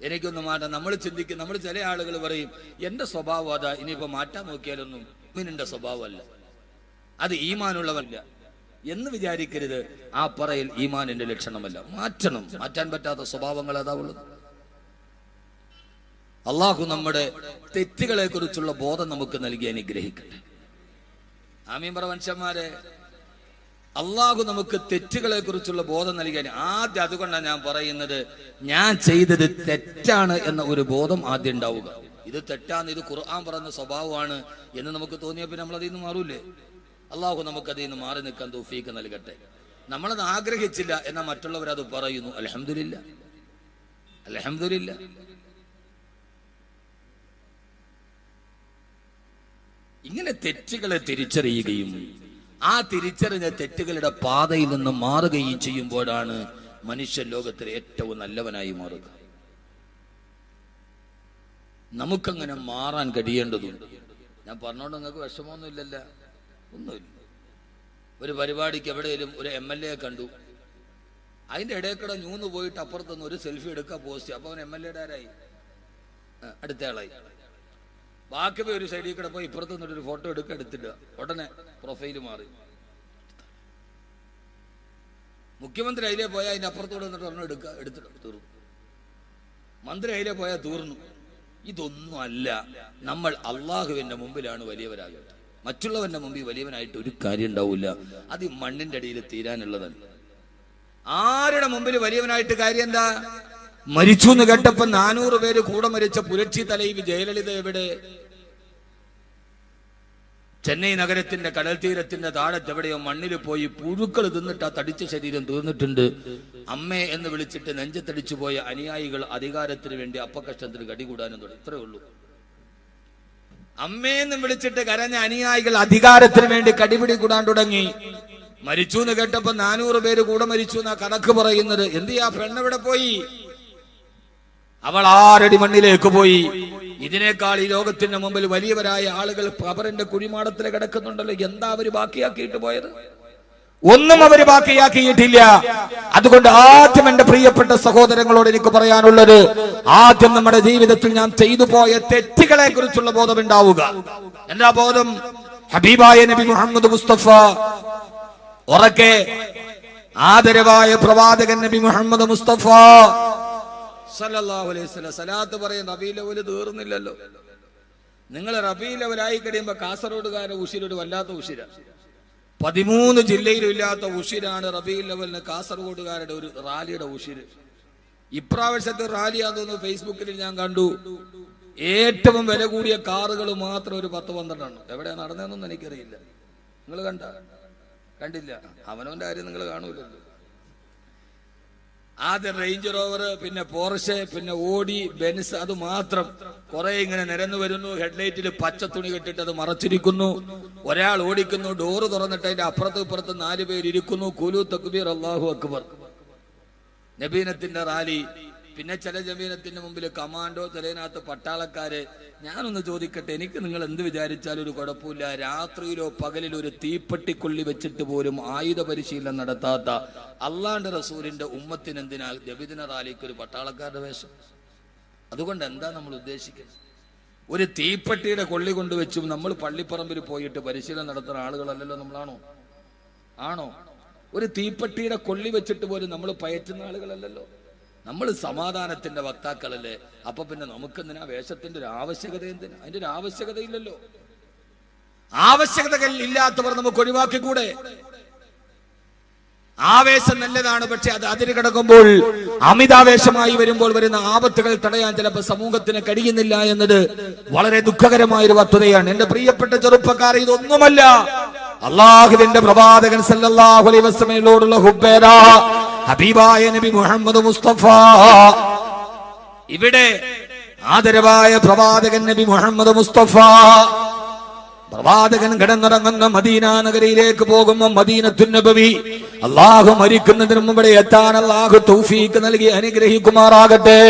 എനിക്കൊന്ന് മാറ്റാം. നമ്മൾ ചിന്തിക്കും, നമ്മൾ ചില ആളുകൾ പറയും എന്റെ സ്വഭാവം അതാ, ഇനിയിപ്പോ മാറ്റാൻ നോക്കിയാലൊന്നും മുഅ്മിനിന്റെ സ്വഭാവമല്ല, അത് ഈമാനുള്ളവല്ല എന്ന് വിചാരിക്കരുത്. ആ പറയൽ ഈമാനിന്റെ ലക്ഷണമല്ല. മാറ്റണം, മാറ്റാൻ പറ്റാത്ത സ്വഭാവങ്ങൾ അതാ ഉള്ളത്. അള്ളാഹു നമ്മുടെ തെറ്റുകളെ കുറിച്ചുള്ള ബോധം നമുക്ക് നൽകി അനുഗ്രഹിക്കട്ടെ. ആമീൻ പറ മനുഷ്യന്മാരെ. അള്ളാഹു നമുക്ക് തെറ്റുകളെ കുറിച്ചുള്ള ബോധം നൽകാൻ ആദ്യം, അതുകൊണ്ടാണ് ഞാൻ പറയുന്നത്, ഞാൻ ചെയ്തത് തെറ്റാണ് എന്ന ഒരു ബോധം ആദ്യം ഉണ്ടാവുക. ഇത് തെറ്റാണ്, ഇത് ഖുർആൻ പറയുന്ന സ്വഭാവമാണ് എന്ന് നമുക്ക് തോന്നിയ പിന്നെ നമ്മളതിൽ നിന്ന് മാറൂലേ? അള്ളാഹു നമുക്കതിൽ നിന്ന് മാറി നിൽക്കാൻ തൗഫീഖ് നൽകട്ടെ. നമ്മളത് ആഗ്രഹിച്ചില്ല എന്നാൽ മറ്റുള്ളവരത് പറയുന്നു. അൽഹംദുലില്ലാ, അൽഹംദുലില്ലാ. ഇങ്ങനെ തെറ്റുകളെ തിരിച്ചറിയുകയും ആ തിരിച്ചറിഞ്ഞ തെറ്റുകളുടെ പാതയിൽ നിന്ന് മാറുകയും ചെയ്യുമ്പോഴാണ് മനുഷ്യ ലോകത്തിലെ ഏറ്റവും നല്ലവനായി മാറുക. നമുക്കങ്ങനെ മാറാൻ കഴിയേണ്ടതുണ്ട്. ഞാൻ പറഞ്ഞോണ്ട് നിങ്ങൾക്ക് വിഷമമൊന്നും ഇല്ലല്ല, ഒന്നുമില്ല. ഒരു പരിപാടിക്ക് എവിടെയെങ്കിലും ഒരു MLA കണ്ടു, അതിന്റെ ഇടയ്ക്കിടെ ഞൂന്ന് പോയിട്ട് അപ്പുറത്തുനിന്ന് ഒരു സെൽഫി എടുക്കുക, പോസ്റ്റ്. അപ്പൊ അവൻ MLA ആരായി, അടുത്ത ആളായി. ബാക്കി പോയി ഒരു സൈഡിൽ കൂടെ പോയി ഇപ്പുറത്ത് നിന്നൊരു ഫോട്ടോ എടുത്തിടുക, ഉടനെ പ്രൊഫൈല് മാറി. മുഖ്യമന്ത്രി അതിലേ പോയാൽ അതിന്റെ അപ്പുറത്തോടെ നിന്നിട്ട് ഒരെണ്ണം എടുത്തിട്ട് തീർന്നു. മന്ത്രി അതിലേ പോയാൽ തീർന്നു. ഇതൊന്നും അല്ല. നമ്മൾ അള്ളാഹുവിന്റെ മുമ്പിലാണ് വലിയവരാകട്ടെ. മറ്റുള്ളവന്റെ മുമ്പിൽ വലിയവനായിട്ട് ഒരു കാര്യം ഉണ്ടാവില്ല. അത് ഈ മണ്ണിന്റെ അടിയിൽ തീരാനുള്ളതാണ്. ആരുടെ മുമ്പിൽ വലിയവനായിട്ട് കാര്യം എന്താ? മരിച്ചു എന്ന് കേട്ടപ്പോ 400 പേര് കൂടെ മരിച്ച പുരക്ഷി തലൈവി ജയലളിത എവിടെ? ചെന്നൈ നഗരത്തിന്റെ കടൽ തീരത്തിന്റെ താഴത്ത് എവിടെയോ മണ്ണിൽ പോയി പുഴുക്കൾ തിന്നിട്ട് ആ തടിച്ച ശരീരം തീർന്നിട്ടുണ്ട്. അമ്മേ എന്ന് വിളിച്ചിട്ട് നെഞ്ചത്തടിച്ചു പോയ അനുയായികൾ അധികാരത്തിന് വേണ്ടി അപ്പകഷ്ടത്തിന് കടികൂടാനും തുടങ്ങി. ഇത്രേ ഉള്ളൂ. അമ്മേന്ന് വിളിച്ചിട്ട് കരഞ്ഞ അനുയായികൾ അധികാരത്തിന് വേണ്ടി കടിപിടി കൂടാൻ തുടങ്ങി. മരിച്ചു എന്ന് കേട്ടപ്പോ 400 പേര് കൂടെ മരിച്ചു എന്നാ കണക്ക് പറയുന്നത്. എന്തിയാ പെണ്ണെവിടെ പോയി? അവൾ 6 അടി മണ്ണിലേക്ക് പോയി. ഇതിനേക്കാൾ ഈ ലോകത്തിന്റെ മുമ്പിൽ വലിയവരായ ആളുകൾ ഖബറിന്റെ കുഴിമാടത്തിൽ കിടക്കുന്നുണ്ടല്ലോ. എന്താ അവര് ബാക്കിയാക്കിയിട്ട് പോയത്? ഒന്നും അവര് ബാക്കിയാക്കിയിട്ടില്ല. അതുകൊണ്ട് ആദ്യം എന്റെ പ്രിയപ്പെട്ട സഹോദരങ്ങളോട് എനിക്ക് പറയാനുള്ളത്, ആദ്യം നമ്മുടെ ജീവിതത്തിൽ ഞാൻ ചെയ്തു പോയ തെറ്റുകളെ കുറിച്ചുള്ള ബോധം ഉണ്ടാവുക. എന്താ ബോധം? ഹബീബായ നബി മുഹമ്മദ് മുസ്തഫ, ഉറക്കെ ആദരവായ പ്രവാചകൻ നബി മുഹമ്മദ് മുസ്തഫ സല്ലല്ലാഹു അലൈഹി വസല്ലം സലാത്ത് പറയും. റബീഉൽ അവ്വൽ തീർന്നില്ലല്ലോ. നിങ്ങൾ റബീഉൽ അവ്വലായി കഴിയുമ്പോ കാസർഗോഡുകാരുടെ ഉശിരൊരു വല്ലാത്ത ഉശിര. 13 ജില്ലയിലും ഇല്ലാത്ത ഉശിരാണ് റബീഉൽ അവ്വലിന് കാസർഗോഡുകാരുടെ ഒരു റാലിയുടെ ഉശിര്. ഇപ്രാവശ്യത്തെ റാലിയാന്ന് തോന്നുന്നു ഫേസ്ബുക്കിൽ ഞാൻ കണ്ടു. ഏറ്റവും വില കൂടിയ കാറുകൾ മാത്രം ഒരു 10-12 എവിടെയാ നടന്നതെന്നൊന്നും എനിക്കറിയില്ല. നിങ്ങൾ കണ്ടില്ല? അവനവന്റെ കാര്യം നിങ്ങൾ കാണൂലല്ലോ. ആദ്യം റേഞ്ച് റോവർ, പിന്നെ പോർഷെ, പിന്നെ ഓഡി, ബെൻസ്, അത് മാത്രം കുറെ ഇങ്ങനെ നിരന്നു വരുന്നു. ഹെഡ്ലൈറ്റിൽ പച്ച തുണി കെട്ടിട്ട് അത് മറച്ചിരിക്കുന്നു. ഒരാൾ ഓടിക്കുന്നു, ഡോറ് തുറന്നിട്ട് അതിന്റെ അപ്പുറത്തും ഇപ്പുറത്തും 4 പേര് ഇരിക്കുന്നു. കുലു തക്ബീർ അല്ലാഹു അക്ബർ. നബീനത്തിന്റെ റാലി. പിന്നെ ചില ജമീനത്തിന്റെ മുമ്പിൽ കമാൻഡോ, ചിലതിനകത്ത് പട്ടാളക്കാര്. ഞാനൊന്ന് ചോദിക്കട്ടെ, എനിക്ക് നിങ്ങൾ എന്ത് വിചാരിച്ചാലും ഒരു കുഴപ്പമില്ല. രാത്രിയിലോ പകലിലോ ഒരു തീപ്പെട്ടിക്കൊള്ളി വെച്ചിട്ട് പോലും ആയുധ പരിശീലനം നടത്താത്ത അള്ളാന്റെ റസൂലിന്റെ ഉമ്മത്തിന് എന്തിനാ നബിദിന റാലിക്ക് ഒരു പട്ടാളക്കാരുടെ വേഷം? അതുകൊണ്ട് എന്താ നമ്മൾ ഉദ്ദേശിക്കുന്നത്? ഒരു തീപ്പെട്ടിയുടെ കൊള്ളി കൊണ്ടുവച്ചും നമ്മൾ പള്ളിപ്പറമ്പിൽ പോയിട്ട് പരിശീലനം നടത്തുന്ന ആളുകളല്ലല്ലോ നമ്മളാണോ? ആണോ? ഒരു തീപ്പെട്ടിയുടെ കൊള്ളി വെച്ചിട്ട് പോലും നമ്മൾ പയറ്റുന്ന ആളുകളല്ലല്ലോ. നമ്മൾ സമാധാനത്തിന്റെ വക്താക്കളല്ലേ. അപ്പൊ പിന്നെ നമുക്കെന്തിനാ വേഷത്തിന്റെ ഒരു ആവശ്യകത? എന്തിനാ? അതിന്റെ ഒരു ആവശ്യകത ഇല്ലല്ലോ. ആവശ്യകതകൾ ഇല്ലാത്തവർ നമുക്ക് ഒഴിവാക്കിക്കൂടെ? ആവേശം നല്ലതാണ്, പക്ഷെ അത് അതിര് കിടക്കുമ്പോൾ, അമിതാവേശമായി വരുമ്പോൾ വരുന്ന ആപത്തുകൾ തടയാൻ ചിലപ്പോൾ സമൂഹത്തിന് കഴിയുന്നില്ല എന്നത് വളരെ ദുഃഖകരമായൊരു വസ്തുതയാണ്. എന്റെ പ്രിയപ്പെട്ട ചെറുപ്പക്കാരെ, ഇതൊന്നുമല്ല അള്ളാഹുവിന്റെ പ്രവാചകൻ സല്ലല്ലാഹു അലൈഹി വസല്ലമയോടുള്ള ഹുബ്ബേരാ ഹബീബായ നബി മുഹമ്മദ് മുസ്തഫ. ഇവിടെ ആദരവായ പ്രവാചകൻ നബി മുഹമ്മദ് മുസ്തഫ പ്രവാചകൻ കിടന്നിറങ്ങുന്ന മദീന നഗരിയിലേക്ക് പോകുമ്പോൾ മദീനത്തുൻ നബവി, അള്ളാഹു മരിക്കുന്നതിന് മുമ്പ് ഇവിടെ എത്താൻ അള്ളാഹു തൗഫീഖ് നൽകി അനുഗ്രഹിക്കുമാറാകട്ടെ.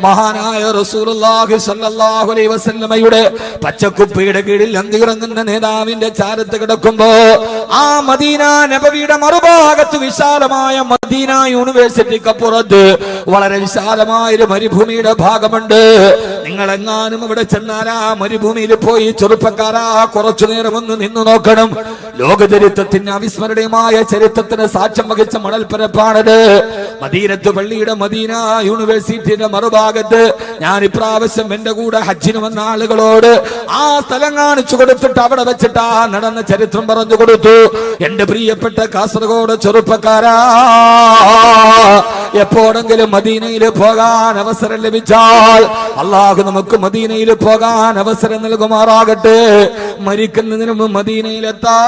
മഹാനായ റസൂലുള്ളാഹി സ്വല്ലല്ലാഹു അലൈഹി വസല്ലമയുടെ പച്ചക്കുപ്പയുടെ കീഴിൽ അന്തിയിറങ്ങുന്ന നേതാവിന്റെ ചാരത്ത് കിടക്കുമ്പോ ആ മദീന നബവിയുടെ മറുഭാഗത്ത് വിശാലമായ മദീന യൂണിവേഴ്സിറ്റിക്കപ്പുറത്ത് വളരെ വിശാലമായൊരു മരുഭൂമിയുടെ ഭാഗമുണ്ട്. നിങ്ങൾ എങ്ങാനും ഇവിടെ ചെന്നാൽ ആ മരുഭൂമിയിൽ പോയി ചെറുപ്പക്കാരാ കുറച്ചു നേരം ഒന്ന് നിന്നു നോക്കണം. ലോക ചരിത്രത്തിന് അവിസ്മരണീയമായ ചരിത്രത്തിന് സാക്ഷ്യം വഹിച്ച മണൽപ്പരപ്പാണത്. മദീനത്ത് പള്ളിയുടെ മദീന യൂണിവേഴ്സിറ്റിയുടെ മറുഭാഗത്ത് ഞാൻ ഇപ്രാവശ്യം എന്റെ കൂടെ ഹജ്ജിന് വന്ന ആളുകളോട് ആ സ്ഥലം കാണിച്ചു കൊടുത്തിട്ട് അവിടെ വെച്ചിട്ട് ആ നടന്ന ചരിത്രം പറഞ്ഞു കൊടുത്തു. എന്റെ പ്രിയപ്പെട്ട കാസർഗോഡ് ചെറുപ്പക്കാരാ, എപ്പോഴെങ്കിലും മദീനയിൽ പോകാൻ അവസരം ലഭിച്ചാൽ അള്ളാഹു നമുക്ക് മദീനയിൽ പോകാൻ അവസരം നൽകുമാറാകട്ടെ. മരിക്കുന്നതിന് മുമ്പ് മദീനയിലെത്താ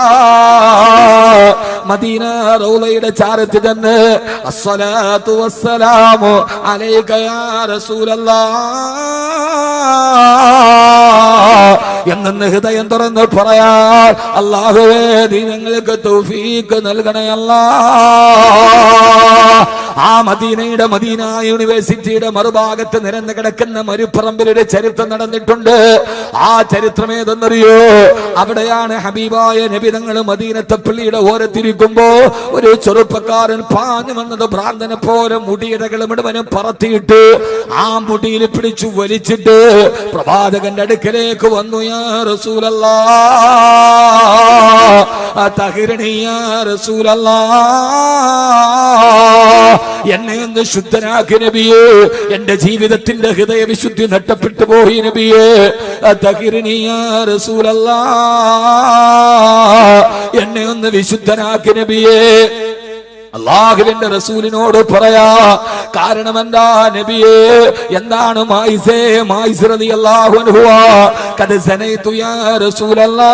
മദീന റൗളയുടെ ചാരത്ത് ചെന്ന് അസ്സലാത്തു വസ്സലാമു അലൈക യാ റസൂലല്ലാഹ് എന്നു ഹൃദയം തുറന്ന് പറയാൻ അല്ലാഹുവേ നീ ഞങ്ങൾക്ക് തൗഫീഖ് നൽകണേ അല്ലാഹ്. ആ മദീനയുടെ മദീന യൂണിവേഴ്സിറ്റിയുടെ മറുഭാഗത്ത് നിരന്ന് കിടക്കുന്ന മരുപ്പറമ്പിലൊരു ചരിത്രം നടന്നിട്ടുണ്ട്. ആ ചരിത്രം ഏതെന്നറിയോ? അവിടെയാണ് ഹബീബായ നബി തങ്ങൾ മദീനത്തെ പള്ളിയുടെ ഓരത്തിരിക്കുമ്പോ ഒരു ചെറുപ്പക്കാരൻ പാഞ്ഞു വന്നത് ഭ്രാന്തനെ പോലെ മുടിയിടകൾ മുഴുവനും പറത്തിയിട്ട് ആ മുടിയിൽ പിടിച്ചു വലിച്ചിട്ട് പ്രവാചകന്റെ അടുക്കലേക്ക് വന്നു. യാ റസൂലല്ലാഹ് തഹിറണി യാ റസൂലല്ലാഹ്, എന്നെ ഒന്ന് ശുദ്ധനാക്കി നബിയേ, എന്റെ ജീവിതത്തിന്റെ ഹൃദയ വിശുദ്ധി നഷ്ടപ്പെട്ടു പോയി നബിയേ. തഹിറണി യാ റസൂലല്ലാഹ്, എന്നെ ഒന്ന് വിശുദ്ധനാക്കി നബിയേ. അല്ലാഹുവിന്റെ റസൂലിനോട് പറയാ. കാരണം എന്താ നബിയേ? എന്താണ് മായിസേ? മായിസ് റളിയല്ലാഹു അൻഹു ഖദ സനൈതു യാ റസൂലല്ലാഹ്,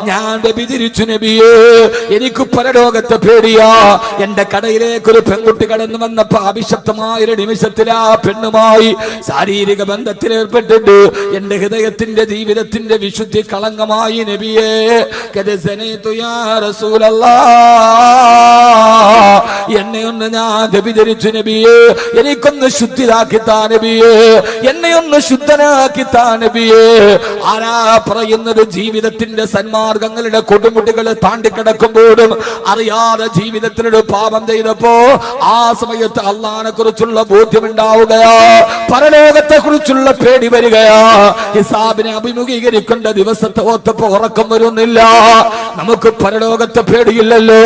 ഞാൻ വ്യഭിചരിച്ചു നബിയേ, എനിക്ക് പരലോകത്തെ പേടിയാ. എന്റെ കടയിലേക്ക് ഒരു പെൺകുട്ടി കടന്നു വന്നപ്പോ അഭിശപ്തമായൊരു നിമിഷത്തിൽ ആ പെണ്ണുമായി ശാരീരിക ബന്ധത്തിലേർപ്പെട്ടിട്ട് എന്റെ ഹൃദയത്തിന്റെ ജീവിതത്തിന്റെ വിശുദ്ധി കളങ്കമായി നബിയേ. ഖദ സനൈതു യാ റസൂലല്ലാഹ്, എന്നെ ഒന്ന് ഞാൻ വ്യഭിചരിച്ചു നബിയേ, എനിക്കൊന്ന് ശുദ്ധിതാക്കി താ നബിയേ, എന്നെ ഒന്ന് ശുദ്ധനാക്കി താ നബിയേ. ആരാ പറയുന്നത്? ജീവിതത്തിന്റെ സന്മാർഗങ്ങളുടെ കൊടുമുടികൾ താണ്ടിക്കിടക്കുമ്പോഴും അറിയാതെ ജീവിതത്തിലൊരു പാപം ചെയ്തപ്പോ ആ സമയത്ത് അള്ളാഹിനെ കുറിച്ചുള്ള ബോധ്യമുണ്ടാവുകയാ, പരലോകത്തെ കുറിച്ചുള്ള പേടി വരികയാ. ഹിസാബിനെ അഭിമുഖീകരിക്കേണ്ട ദിവസത്തെ ഓർത്തപ്പോ ഉറക്കം വരുന്നില്ല. നമുക്ക് പരലോകത്തെ പേടിയില്ലല്ലോ,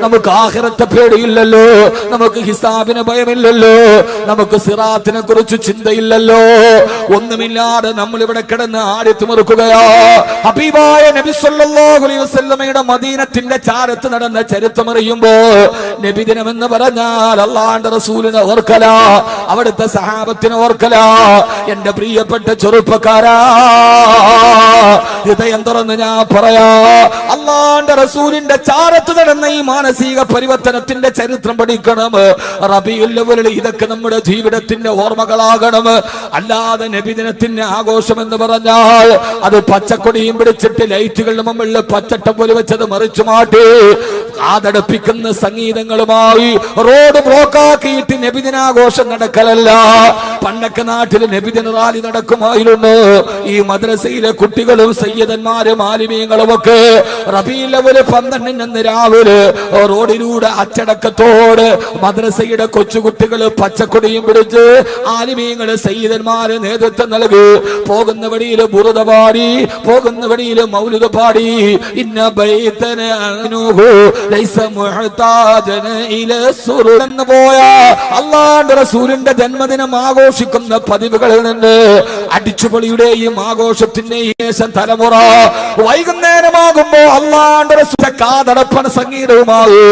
നമുക്ക് ആഖിറത്തെ പേടിയില്ലല്ലോ, നമുക്ക് ഹിസാബിന് ഭയമില്ലല്ലോ, നമുക്ക് സിറാത്തിനെ കുറിച്ച് ചിന്തയില്ലല്ലോ. ഒന്നുമില്ലാതെ നമ്മൾ ഇവിടെ കിടന്ന് ആടിത്തുമറുക്കുകയാ. ഹബീബായ നബി സല്ലല്ലാഹു അലൈഹി വസല്ലമയുടെ മദീനത്തിന്റെ ചാരത്ത് നടന്ന ചരിത്രം അറിയുമ്പോ നബിദിനം എന്ന് പറഞ്ഞാൽ അല്ലാഹുവിന്റെ റസൂലിനെ ഓർക്കല, അവിടുത്തെ സഹാബത്തിനെ ഓർക്കല. എന്റെ പ്രിയപ്പെട്ട ചെറുപ്പക്കാരാ, ഹൃദയം തുറന്ന് ഞാൻ പറയാ, അല്ലാഹുവിന്റെ റസൂലിന്റെ ചാരത്ത് നടന്ന ഈ മാനസിക പരിവർത്തനത്തിന്റെ ചരിത്രം പഠിക്കണം. റബീഉൽ അവ്വൽ ഇതൊക്കെ നമ്മുടെ ജീവിതത്തിന്റെ ഓർമ്മകളാകണം. അല്ലാതെ നബിദിനത്തിന്റെ ആഘോഷം എന്ന് പറഞ്ഞാൽ അത് പച്ചക്കൊടിയും പിടിച്ചിട്ട് ലൈറ്റുകളുടെ മുമ്പിൽ പച്ചട്ടം പോലെ വെച്ചത് മറിച്ചു മാറ്റി കാതടപ്പിക്കുന്ന സംഗീതങ്ങളുമായി റോഡ് ബ്ലോക്കാക്കിയിട്ട് നബിദിനാഘോഷം നടക്കലല്ല. പണ്ടൊക്കെ നാട്ടിൽ നബിദിന റാലി നടക്കുമായിരുന്നു. ഈ മദ്രസയിലെ കുട്ടികളും സയ്യിദന്മാരും ആലിമീങ്ങളും ഒക്കെ റബീഉൽ അവ്വൽ 12 രാവിലെ റോഡിലൂടെ അച്ചടക്കത്തോട് മദ്രസയുടെ കൊച്ചുകുട്ടികൾ പച്ചക്കൊടിയും പിടിച്ച് ആലിമീങ്ങള് സയ്യിദന്മാര് നേതൃത്വം നൽകി പോകുന്ന വഴിയിൽ ബുറുദ പാടി, പോകുന്ന വഴിയിൽ മൗലിദ് പാടി. ഇന്ന ബൈതന അൻഹു ലൈസ മുഹ്താജന ഇല സുറൂർ എന്ന് പോയ അല്ലാഹുവിന്റെ റസൂലിന്റെ ജന്മദിനം ആഘോഷിക്കുന്ന പതിവുകളിൽ നിന്ന് അടിച്ചുപൊളിയുടെയും ആഘോഷത്തിന്റെയും ശേഷം തലമുറ വൈകുന്നേരമാകുമ്പോ അല്ലാഹുവിന്റെ റസൂലിന്റെ കാതടപ്പന സംഗീതവുമായി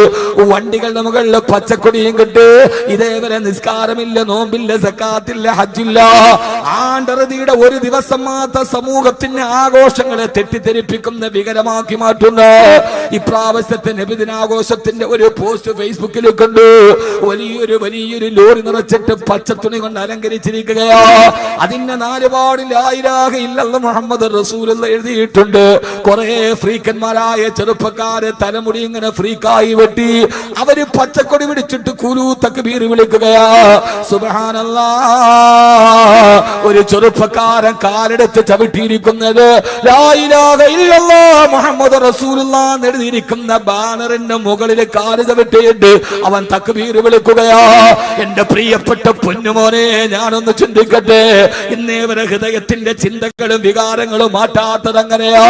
വണ്ടികളുടെ മുകളിൽ പച്ചക്കൊടിയും കിട്ട് ഇതേവരെ നിസ്കാരമില്ല, നോമ്പില്ല, സക്കാത്തില്ല, ഹജ്ജില്ല. ആണ്ടറുതിയുടെ ഒരു ദിവസം മാത്രം സമൂഹത്തിന്റെ ആഘോഷങ്ങളെ തെറ്റിദ്ധരിപ്പിക്കുന്ന വികരമാക്കി മാറ്റുന്ന ഇപ്രാവശ്യത്തെ നബിദിനാഘോഷത്തിന്റെ ഒരു പോസ്റ്റ് ഫേസ്ബുക്കിൽ കണ്ടു. വലിയൊരു ലോറി നിറച്ചിട്ട് പച്ചത്തുണി കൊണ്ട് അലങ്കരിച്ചിരിക്കുകയാ. അതിന്റെ നാലുപാടിൽ ലാ ഇലാഹ ഇല്ലല്ലാഹ് മുഹമ്മദ് റസൂലുള്ളാഹ് എഴുതിയിട്ടുണ്ട്. കുറെ ഫ്രീക്കന്മാരായ ചെറുപ്പക്കാരെ തലമുടി ഇങ്ങനെ ഫ്രീക്കായി വെട്ടി അവര് പച്ചക്കൊടി പിടിച്ചിട്ട് കുലു തക്ബീർ വിളിക്കുകയാ. സുബ്ഹാനല്ലാഹ്, ഒരു ചെറുപ്പക്കാരൻ കാലെടുത്ത് ചവിട്ടിയിരിക്കുന്നത് ലാ ഇലാഹ ഇല്ലല്ലാഹ് മുഹമ്മദ് റസൂലുള്ളാഹ് എഴുതിയിരിക്കുന്ന ബാനറിന്റെ മുകളിൽ കാല് ചവിട്ടിയിട്ട് അവൻ തക്ബീർ വിളിക്കുകയാ. എന്റെ പ്രിയപ്പെട്ട പൊന്നുമോനെ, ഞാനൊന്ന് ചിന്തിക്കട്ടെ, ഇന്നേവരെ ഹൃദയത്തിന്റെ ചിന്തകളും വികാരങ്ങളും മാറ്റാത്തത് എങ്ങനെയാ?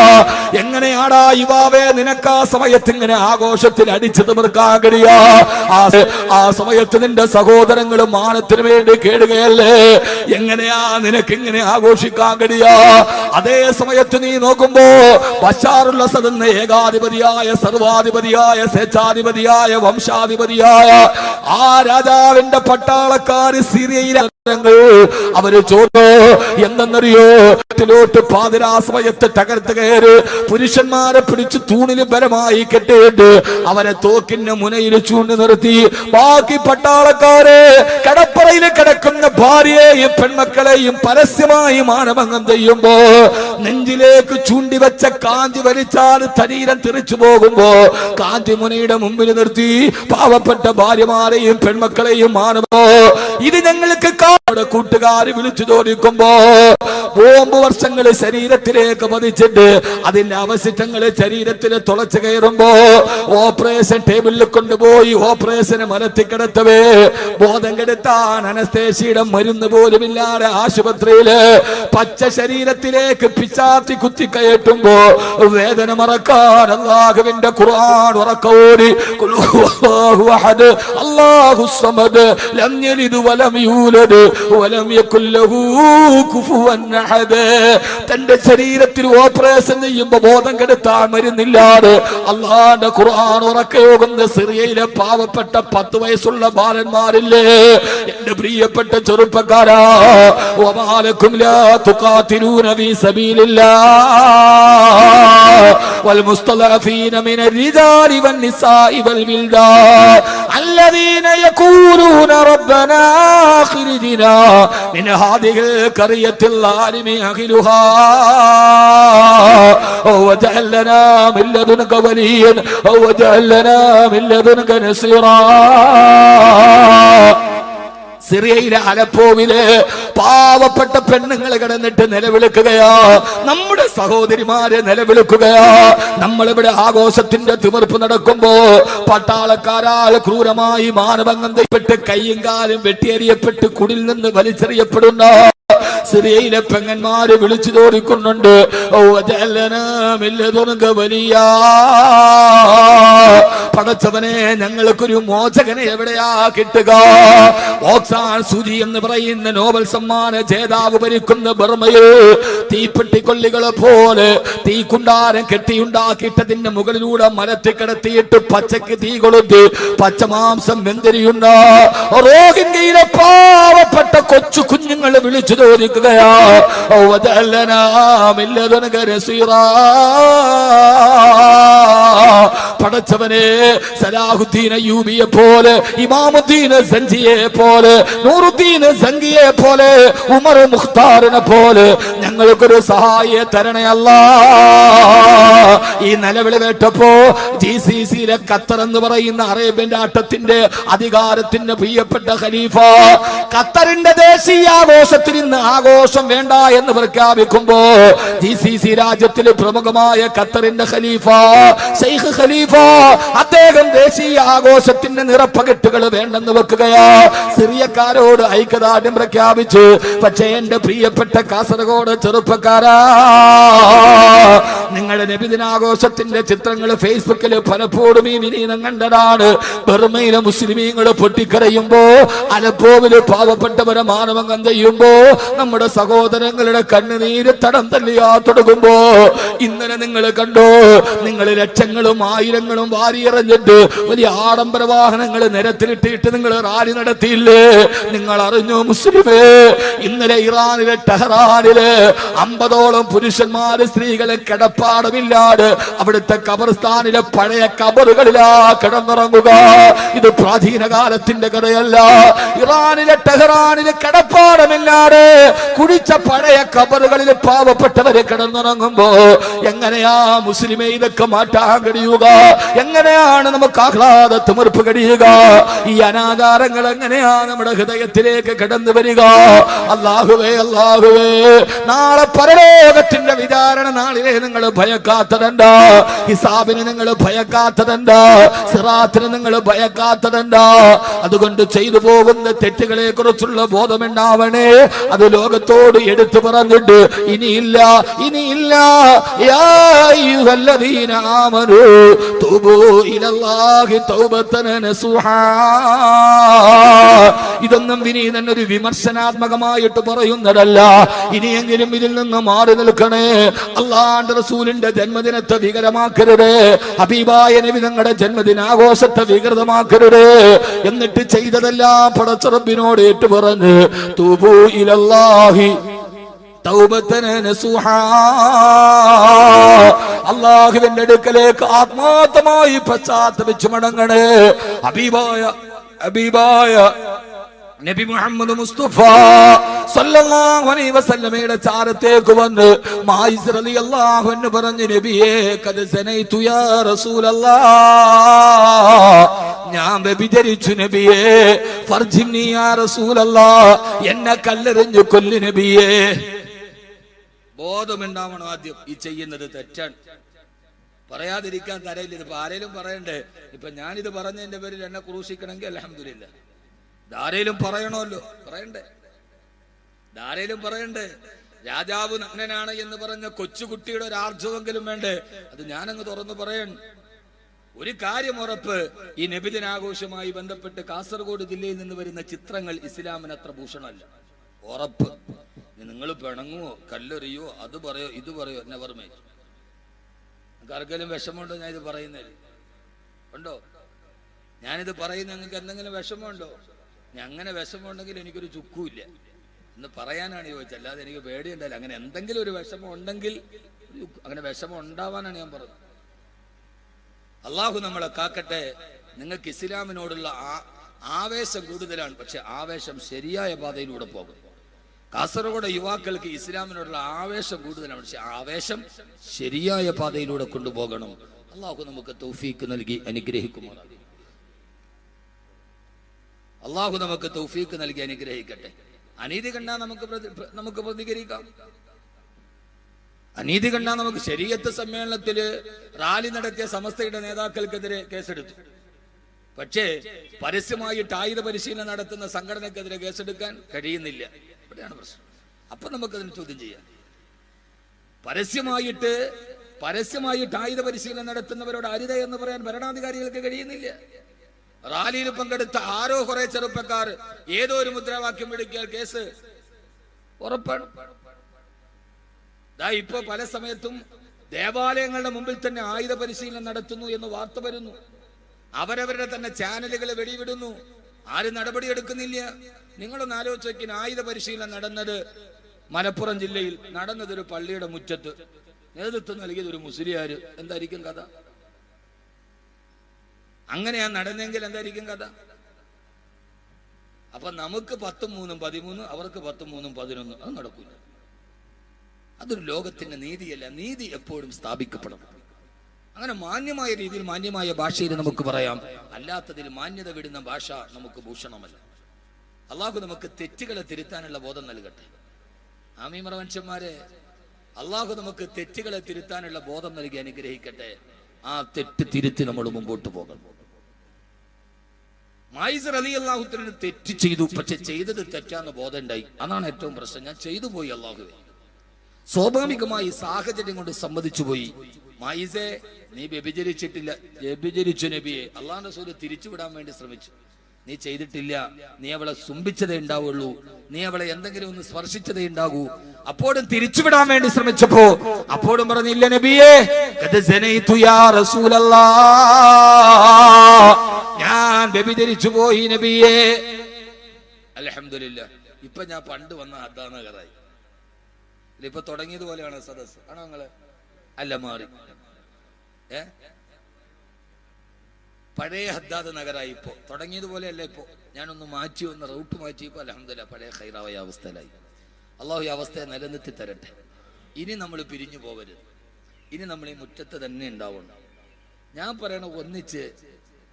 എങ്ങനെയാടാ യുവാവേ നിനക്ക് ആ സമയത്ത് ഇങ്ങനെ ആഘോഷത്തിൽ അടിച്ചു തീർക്കാൻ കഴിയാ? ആ സമയത്ത് നിന്റെ സഹോദരങ്ങളും മാനത്തിന് വേണ്ടി കേടുകയല്ലേ? എങ്ങനെയാ നിനക്ക് ഇങ്ങനെ ആഘോഷിക്കാൻ കഴിയാ? അതേ സമയത്ത് നീ നോക്കുമ്പോ ബശാറുൽ അസദ് എന്ന ഏകാധിപതിയായ സർവാധിപതിയായ സ്വേച്ഛാധിപതിയായ വംശാധിപതിയായ ആ രാജാവിന്റെ പട്ടാളക്കാര് സിറിയയിലെ അവര് ചോദിച്ചു എന്തെന്നറിയോ? പാതിരാ സമയത്ത് തകർത്ത് കയറി പുരുഷന്മാരെ പിടിച്ച് തൂണില് ബലമായി കെട്ടിയിട്ട് അവരെ തോക്കിന്റെ മുനയിൽ വിളിച്ചുകൊണ്ട് നിർത്തി. ബാക്കി പട്ടാളക്കാരെ കടപ്പറയിൽ കിടക്കുന്ന ഭാര്യയെയും പെൺമക്കളെയും പരസ്യമായി മാനഭംഗം ചെയ്യുമ്പോ നെഞ്ചിലേക്ക് ചൂണ്ടിവെച്ച കാഞ്ചി വലിച്ചാൽ ശരീരം തെറിച്ചു പോകുമ്പോ കാഞ്ചി മുനയുടെ മുമ്പിൽ നിർത്തി പാവപ്പെട്ട ഭാര്യമാരെയും പെൺമക്കളെയും മാനഭോ ഇത് ഞങ്ങൾക്ക് കൂട്ടുകാര് വിളിച്ചു ചോദിക്കുമ്പോ ബോംബ് വർഷങ്ങൾ ശരീരത്തിലേക്ക് പതിച്ചിട്ട് അതിന്റെ അവശിഷ്ടങ്ങൾ ശരീരത്തിൽ തുളച്ചു കയറുമ്പോ ഓപ്പറേഷൻ ടേബിളിൽ കൊണ്ടുപോയി ഓപ്പറേഷന് മലത്തി കിടത്തവേ ബോധം കെടുത്താൻ അനസ്തേഷ്യയുടെ മരുന്ന് പോലുമില്ലാതെ ആശുപത്രിയില് പച്ച ശരീരത്തിലേക്ക് പിച്ചാത്തി കുത്തി കയറ്റുമ്പോ വേദന മറക്കാൻ അല്ലാഹുവിന്റെ ഖുർആൻ ഉറക്കോടി അല്ലാഹു സമദ് ലം യലിദ് വലം യൂലദ് വലം യകുൽ ലഹു കുഫുവൻ അഹദ്. തന്റെ ശരീരത്തിൽ ഓപ്പറേഷൻ ചെയ്യുമ്പോ ബോധം കെടുത്താൻ മരുന്നില്ലാതെ അല്ലാഹുവിന്റെ ഖുർആൻ ഉറക്കയോകുന്ന സിറിയയിലെ പാവപ്പെട്ട 10 വയസ്സുള്ള ബാലന്മാരില്ലേ എന്റെ പ്രിയപ്പെട്ട ചെറുപ്പക്കാരാ, വമാലക്കും ലാ തുഖാതിലൂന ഫീ സബീലില്ലാഹ് വൽ മുസ്തലഫീന മിനർ റിജാലി വൻ നിസാഇ വൽ വിൽദാൻ الذين يقولون ربنا اخرجنا من هذه القرية الظالم أهلها واجعل لنا من لدنك وليا واجعل لنا من لدنك نصيرا. സിറിയയിലെ അലപ്പോവിലെ പാവപ്പെട്ട പെണ്ണുങ്ങൾ കിടന്നിട്ട് നിലവിളിക്കുകയാ, നമ്മുടെ സഹോദരിമാരെ നിലവിളിക്കുകയാ. നമ്മളിവിടെ ആഘോഷത്തിന്റെ തിമിർപ്പ് നടക്കുമ്പോ പട്ടാളക്കാരാൽ ക്രൂരമായി മാനഭംഗം ചെയ്യപ്പെട്ട് കയ്യും കാലും വെട്ടിയെറിയപ്പെട്ട് കുടിൽ നിന്ന് വലിച്ചെറിയപ്പെടുന്ന സിറിയയിലെ പെങ്ങന്മാര് വിളിച്ചു തോന്നിക്കുന്നുണ്ട്, പടച്ചവനെ ഞങ്ങൾക്കൊരു മോചകനെ എവിടെയാ കിട്ടുക? ഓക്സാൻ സൂചി എന്ന് പറയുന്ന നോബൽ സമ്മാന ജേതാവ് ഭരിക്കുന്ന ബർമയിൽ തീപ്പെട്ടിക്കൊള്ളികളെ പോലെ തീക്കുണ്ടാരം കെട്ടിയുണ്ടാക്കിയിട്ടതിന്റെ മുകളിലൂടെ മരത്തിൽ കിടത്തിയിട്ട് പച്ചക്ക് തീ കൊളുത്തി പച്ചമാംസം വെന്തിരിയുന്ന റോഹിംഗ്യയിലെ പാവപ്പെട്ട കൊച്ചു കുഞ്ഞുങ്ങളെ വിളിച്ചു ചോദിക്കുകയാ, പടച്ചവനെ സലാഹുദ്ദീൻ അയ്യൂബിയെ പോലെ, ഇമാമുദ്ദീൻ സഞ്ജിയെ പോലെ, നൂറുദ്ദീൻ സംഗിയെ പോലെ, ഉമർ മുഖ്താറിനെ പോലെ ഞങ്ങൾക്കൊരു സഹായിയെ തരണേ അല്ലാ. ഈ നിലവിളി കേട്ടപ്പോ GCCയിലെ ഖത്തർ എന്ന് പറയുന്ന അറേബ്യൻ രാഷ്ട്രത്തിന്റെ അധികാരത്തിന്റെ പ്രിയപ്പെട്ട ഖലീഫ ഖത്തറിന്റെ ദേശീയ ആഘോഷത്തിൽ ഇന്ന് ആഘോഷം വേണ്ട എന്ന് പ്രഖ്യാപിക്കുമ്പോ GCC രാജ്യത്തിലെ പ്രമുഖമായ ഖത്തറിന്റെ ഖലീഫ ഷെയ്ഖ് ഖലീഫ അദ്ദേഹം ദേശീയ ആഘോഷത്തിന്റെ നിറപ്പകട്ടുകൾ വേണ്ടെന്ന് വെക്കുകയാ. സിറിയക്കാരോട് ഐക്യദാർഢ്യം പ്രഖ്യാപിച്ചു. പക്ഷേ എന്റെ പ്രിയപ്പെട്ട കാസർഗോഡ് ചെറുപ്പക്കാരാ, നിങ്ങളുടെ നബിദിനാഘോഷത്തിന്റെ ചിത്രങ്ങൾ ഫേസ്ബുക്കിൽ പലപ്പോഴും ഈ വിനീതം കണ്ടതാണ്. ബർമയിലെ മുസ്ലിമീങ്ങള് പൊട്ടിക്കരയുമ്പോ, അലപ്പോവില് പാവപ്പെട്ടവരെ മാനഭംഗം ചെയ്യുമ്പോ, നമ്മുടെ സഹോദരങ്ങളുടെ കണ്ണുനീര് തടം തല്ലിയാ തുടങ്ങുമ്പോ, ഇന്നലെ നിങ്ങൾ കണ്ടോ, നിങ്ങൾ ലക്ഷങ്ങളും ആയിരങ്ങളും വാരിയെറിഞ്ഞിട്ട് വലിയ ആഡംബര വാഹനങ്ങൾ നിരത്തിലിട്ടിട്ട് നിങ്ങൾ റാലി നടത്തിയില്ലേ? നിങ്ങൾ അറിഞ്ഞോ മുസ്ലിമേ, ഇന്നലെ ഇറാനിലെ ടെഹ്റാനിലെ 50ഓളം പുരുഷന്മാര് സ്ത്രീകളെ കിടപ്പാടമില്ലാതെ അവിടുത്തെ ഖബർസ്ഥാനിലെ പഴയ ഖബറുകളിലാ കിടന്നിറങ്ങുക. ഇത് പ്രാചീന കാലത്തിന്റെ കഥയല്ല. ഇറാനിലെ ടെഹ്റാനിലെ കിടപ്പാടമില്ലാതെ കുടിച്ച പഴയ ഖബറുകളിൽ പാവപ്പെട്ടവരെ കിടന്നിറങ്ങുമ്പോ എങ്ങനെയാ മുസ്ലിമേ ഇതൊക്കെ മാറ്റാൻ കഴിയുക? എങ്ങനെയാണ് നമുക്ക് ആഹ്ലാദ തിമിർപ്പ് കഴിയുക? ഈ അനാചാരങ്ങൾ എങ്ങനെയാ നമ്മുടെ ഹൃദയത്തിലേക്ക് കടന്നു വരിക? അല്ലാഹുവേ, അല്ലാഹുവേ, നാളെ പരലോകത്തിന്റെ വിചാരണ നാളിലെ നിങ്ങൾ ഭയക്കാത്തതെന്താ? ഹിസാബിന് നിങ്ങൾ ഭയക്കാത്തതെന്താ? സിറാത്തിന് നിങ്ങൾ ഭയക്കാത്തതെന്താ? അതുകൊണ്ട് ചെയ്തു പോകുന്ന തെറ്റുകളെ കുറിച്ചുള്ള ബോധമുണ്ടാവണേ. അത് ലോകത്തോട് എടുത്തു പറഞ്ഞിട്ട് ഇനിയില്ല, ഇനിയില്ല. യാ അയ്യുഹല്ലദീന ആമനൂ തൂബൂ ഇലല്ലാഹി തൗബതൻ നസൂഹാ. ഇതൊന്നും വിനീതൻ ഒരു വിമർശനാത്മകമായിട്ട് പറയുന്നതല്ല. ഇനിയെങ്കിലും ഇതിൽ നിന്ന് മാറി നിൽക്കണേ. അല്ലാഹുവിന്റെ റസൂലിന്റെ ജന്മദിനത്തെ വികരമാക്കരുത്. ഹബീബായ നബി തങ്ങളുടെ ജന്മദിനാഘോഷത്തെ വികൃതമാക്കരുത്. എന്നിട്ട് ചെയ്തതെല്ലാം പടച്ച റബ്ബിനോട് ഏറ്റു പറഞ്ഞ് തൂബൂ ഇലല്ലാഹി തൗബതൻ നസൂഹാ. അല്ലാഹുവിന്റെ അടുക്കലേക്ക് ആത്മാർത്ഥമായി പശ്ചാത്തപിച്ചു മടങ്ങണേ. ഹബീബായ നബി മുഹമ്മദ് മുസ്തഫ സല്ലല്ലാഹു അലൈഹി വസല്ലമയുടെ ചാരത്തേക്ക് വന്ന് മായിസ് റളിയല്ലാഹു അൻഹു പറഞ്ഞു, നബിയേ ഖദ് സനൈതു യാ റസൂലല്ലാഹ്, ഞാൻ വ്യഭിചരിച്ചു നബിയേ, ഫർജിനി യാ റസൂലല്ലാഹ്, എന്നെ കല്ലെറിഞ്ഞു കൊല്ലു നബിയേ. ബോധമുണ്ടാവണം ആദ്യം ഈ ചെയ്യുന്നത് തെറ്റാണ്. പറയാതിരിക്കാൻ തരയില്ല. ഇതിപ്പോ ആരേലും പറയണ്ടേ? ഇപ്പൊ ഞാനിത് പറഞ്ഞതിന്റെ പേരിൽ എന്നെ ക്രൂശിക്കണമെങ്കിൽ അൽഹംദുലില്ലാ, ധാരയിലും പറയണമല്ലോ, പറയണ്ടേ. രാജാവ് നഗ്നനാണ് എന്ന് പറഞ്ഞ കൊച്ചുകുട്ടിയുടെ ഒരു ആർജവെങ്കിലും വേണ്ടേ? അത് ഞാനങ്ങ് തുറന്നു പറയണം. ഒരു കാര്യം ഉറപ്പ്, ഈ നബിദിനാഘോഷവുമായി ബന്ധപ്പെട്ട് കാസർഗോഡ് ജില്ലയിൽ നിന്ന് വരുന്ന ചിത്രങ്ങൾ ഇസ്ലാമിന് അത്ര ഭൂഷണമല്ല. ഉറപ്പ്. നിങ്ങൾ പിണങ്ങുവോ, കല്ലെറിയോ, അത് പറയോ, ഇത് പറയോ, നെവർ മൈൻഡ്. നിങ്ങൾക്ക് ആർക്കെങ്കിലും വിഷമമുണ്ടോ ഞാൻ ഇത് പറയുന്നതിൽ? ഉണ്ടോ? ഞാനിത് പറയുന്ന നിങ്ങൾക്ക് എന്തെങ്കിലും വിഷമമുണ്ടോ? അങ്ങനെ വിഷമമുണ്ടെങ്കിൽ എനിക്കൊരു ചുക്കുമില്ല എന്ന് പറയാനാണ് ചോദിച്ചത്, അല്ലാതെ എനിക്ക് പേടിയുണ്ടല്ലോ. അങ്ങനെ എന്തെങ്കിലും ഒരു വിഷമം ഉണ്ടെങ്കിൽ, അങ്ങനെ വിഷമം ഉണ്ടാവാനാണ് ഞാൻ പറഞ്ഞത്. അള്ളാഹു നമ്മളെ കാക്കട്ടെ. നിങ്ങൾക്ക് ഇസ്ലാമിനോടുള്ള ആവേശം കൂടുതലാണ്, പക്ഷെ ആവേശം ശരിയായ പാതയിലൂടെ പോകും. കാസർഗോഡ് യുവാക്കൾക്ക് ഇസ്ലാമിനോടുള്ള ആവേശം കൂടുതലാണ്, പക്ഷെ ആവേശം ശരിയായ പാതയിലൂടെ കൊണ്ടുപോകണം. അള്ളാഹു നമുക്ക് തൗഫീക്ക് നൽകി അനുഗ്രഹിക്കുമാറാകട്ടെ. അള്ളാഹു നമുക്ക് തൗഫീക്ക് നൽകി അനുഗ്രഹിക്കട്ടെ. അനീതി കണ്ടാൽ നമുക്ക് പ്രതികരിക്കാം. അനീതി കണ്ടാൽ നമുക്ക് ശരീഅത്ത് സമ്മേളനത്തില് റാലി നടത്തിയ സമസ്തയുടെ നേതാക്കൾക്കെതിരെ കേസെടുത്തു. പക്ഷേ പരസ്യമായിട്ട് ആയുധ പരിശീലനം നടത്തുന്ന സംഘടനക്കെതിരെ കേസെടുക്കാൻ കഴിയുന്നില്ല. ഇവിടെയാണ് പ്രശ്നം. അപ്പൊ നമുക്കതിന് ചോദ്യം ചെയ്യാം. പരസ്യമായിട്ട് ആയുധ പരിശീലനം നടത്തുന്നവരോട് അരുത എന്ന് പറയാൻ ഭരണാധികാരികൾക്ക് കഴിയുന്നില്ല. റാലിയിൽ പങ്കെടുത്ത ആരോ കുറെ ചെറുപ്പക്കാർ ഏതോ ഒരു മുദ്രാവാക്യം വിളിക്കാൻ കേസ് ഉറപ്പാണ്. ഇപ്പൊ പല സമയത്തും ദേവാലയങ്ങളുടെ മുമ്പിൽ തന്നെ ആയുധ പരിശീലനം നടത്തുന്നു എന്ന് വാർത്ത വരുന്നു. അവരവരുടെ തന്നെ ചാനലുകളെ വെടിവിടുന്നു. ആരും നടപടിയെടുക്കുന്നില്ല. നിങ്ങളൊന്ന് ആലോചിച്ച് നോക്കിന്, ആയുധ പരിശീലനം നടന്നത് മലപ്പുറം ജില്ലയിൽ നടന്നതൊരു പള്ളിയുടെ മുറ്റത്ത്, നേതൃത്വം നൽകിയത് ഒരു മുസ്ലിയാര്. എന്തായിരിക്കും കഥ? അങ്ങനെയാ നടന്നെങ്കിൽ എന്തായിരിക്കും കഥ? അപ്പൊ നമുക്ക് 10, 3, 13, അവർക്ക് 10, 3, 11. അത് നടക്കൂല. അതൊരു ലോകത്തിന്റെ നീതിയല്ല. നീതി എപ്പോഴും സ്ഥാപിക്കപ്പെടണം. അങ്ങനെ മാന്യമായ രീതിയിൽ മാന്യമായ ഭാഷയിൽ നമുക്ക് പറയാം. അല്ലാത്തതിൽ മാന്യത വിടുന്ന ഭാഷ നമുക്ക് ഭൂഷണമല്ല. അള്ളാഹു നമുക്ക് തെറ്റുകളെ തിരുത്താനുള്ള ബോധം നൽകട്ടെ. ആമീൻ മനുഷ്യന്മാരെ, അള്ളാഹു നമുക്ക് തെറ്റുകളെ തിരുത്താനുള്ള ബോധം നൽകി അനുഗ്രഹിക്കട്ടെ. ആ തെറ്റ് തിരുത്തി നമ്മൾ മുമ്പോട്ട് പോകണം. മായിസ് റളിയല്ലാഹു തആല തെറ്റ് ചെയ്തു, പക്ഷെ ചെയ്തത് തെറ്റാന്ന് ബോധം ഉണ്ടായി. അതാണ് ഏറ്റവും പ്രശ്നം. ഞാൻ ചെയ്തു പോയി അള്ളാഹുവേ. സ്വാഭാവികമായി സാഹചര്യം കൊണ്ട് സമ്മതിച്ചു പോയി. മായിസേ, നീ വ്യഭിചരിച്ചിട്ടില്ല. വ്യഭിചരിച്ചു നബിയെ. അള്ളാഹുവിന്റെ റസൂൽ തിരിച്ചുവിടാൻ വേണ്ടി ശ്രമിച്ചു. നീ ചെയ്തിട്ടില്ല. നീ അവളെ ചുംബിച്ചതേ ഉണ്ടാവുള്ളൂ. നീ അവളെ എന്തെങ്കിലും ഒന്ന് സ്പർശിച്ചതേ ഉണ്ടാകൂ. അപ്പോഴും തിരിച്ചുവിടാൻ വേണ്ടി ശ്രമിച്ചപ്പോ അപ്പോഴും പറഞ്ഞില്ല നബിയേ, ഖദ് സനൈതു യാ റസൂലല്ലാഹ്, ഞാൻ വ്യഭിചരിച്ചു പോയി നബിയേ. അൽഹംദുലില്ലാ. ഇപ്പൊ ഞാൻ പണ്ട് വന്ന അദ്ദാനഗറായി. ഇപ്പൊ തുടങ്ങിയത് പോലെയാണ് സദസ്. ആണോ നിങ്ങള്? അല്ല, മാറി. പഴയ ഹദ്ദാദ് നഗരായി. ഇപ്പോ തുടങ്ങിയതുപോലെയല്ല. ഇപ്പോ ഞാനൊന്ന് മാറ്റി, ഒന്ന് റൂട്ട് മാറ്റിയപ്പോ അൽഹംദുലില്ലാ പഴയ ഖൈറായ അവസ്ഥയിലായി. അള്ളാഹു ഈ അവസ്ഥയെ നിലനിർത്തി തരട്ടെ. ഇനി നമ്മൾ പിരിഞ്ഞു പോകരുത്. ഇനി നമ്മൾ ഈ മുറ്റത്ത് തന്നെ ഉണ്ടാവണം. ഞാൻ പറയണ, ഒന്നിച്ച്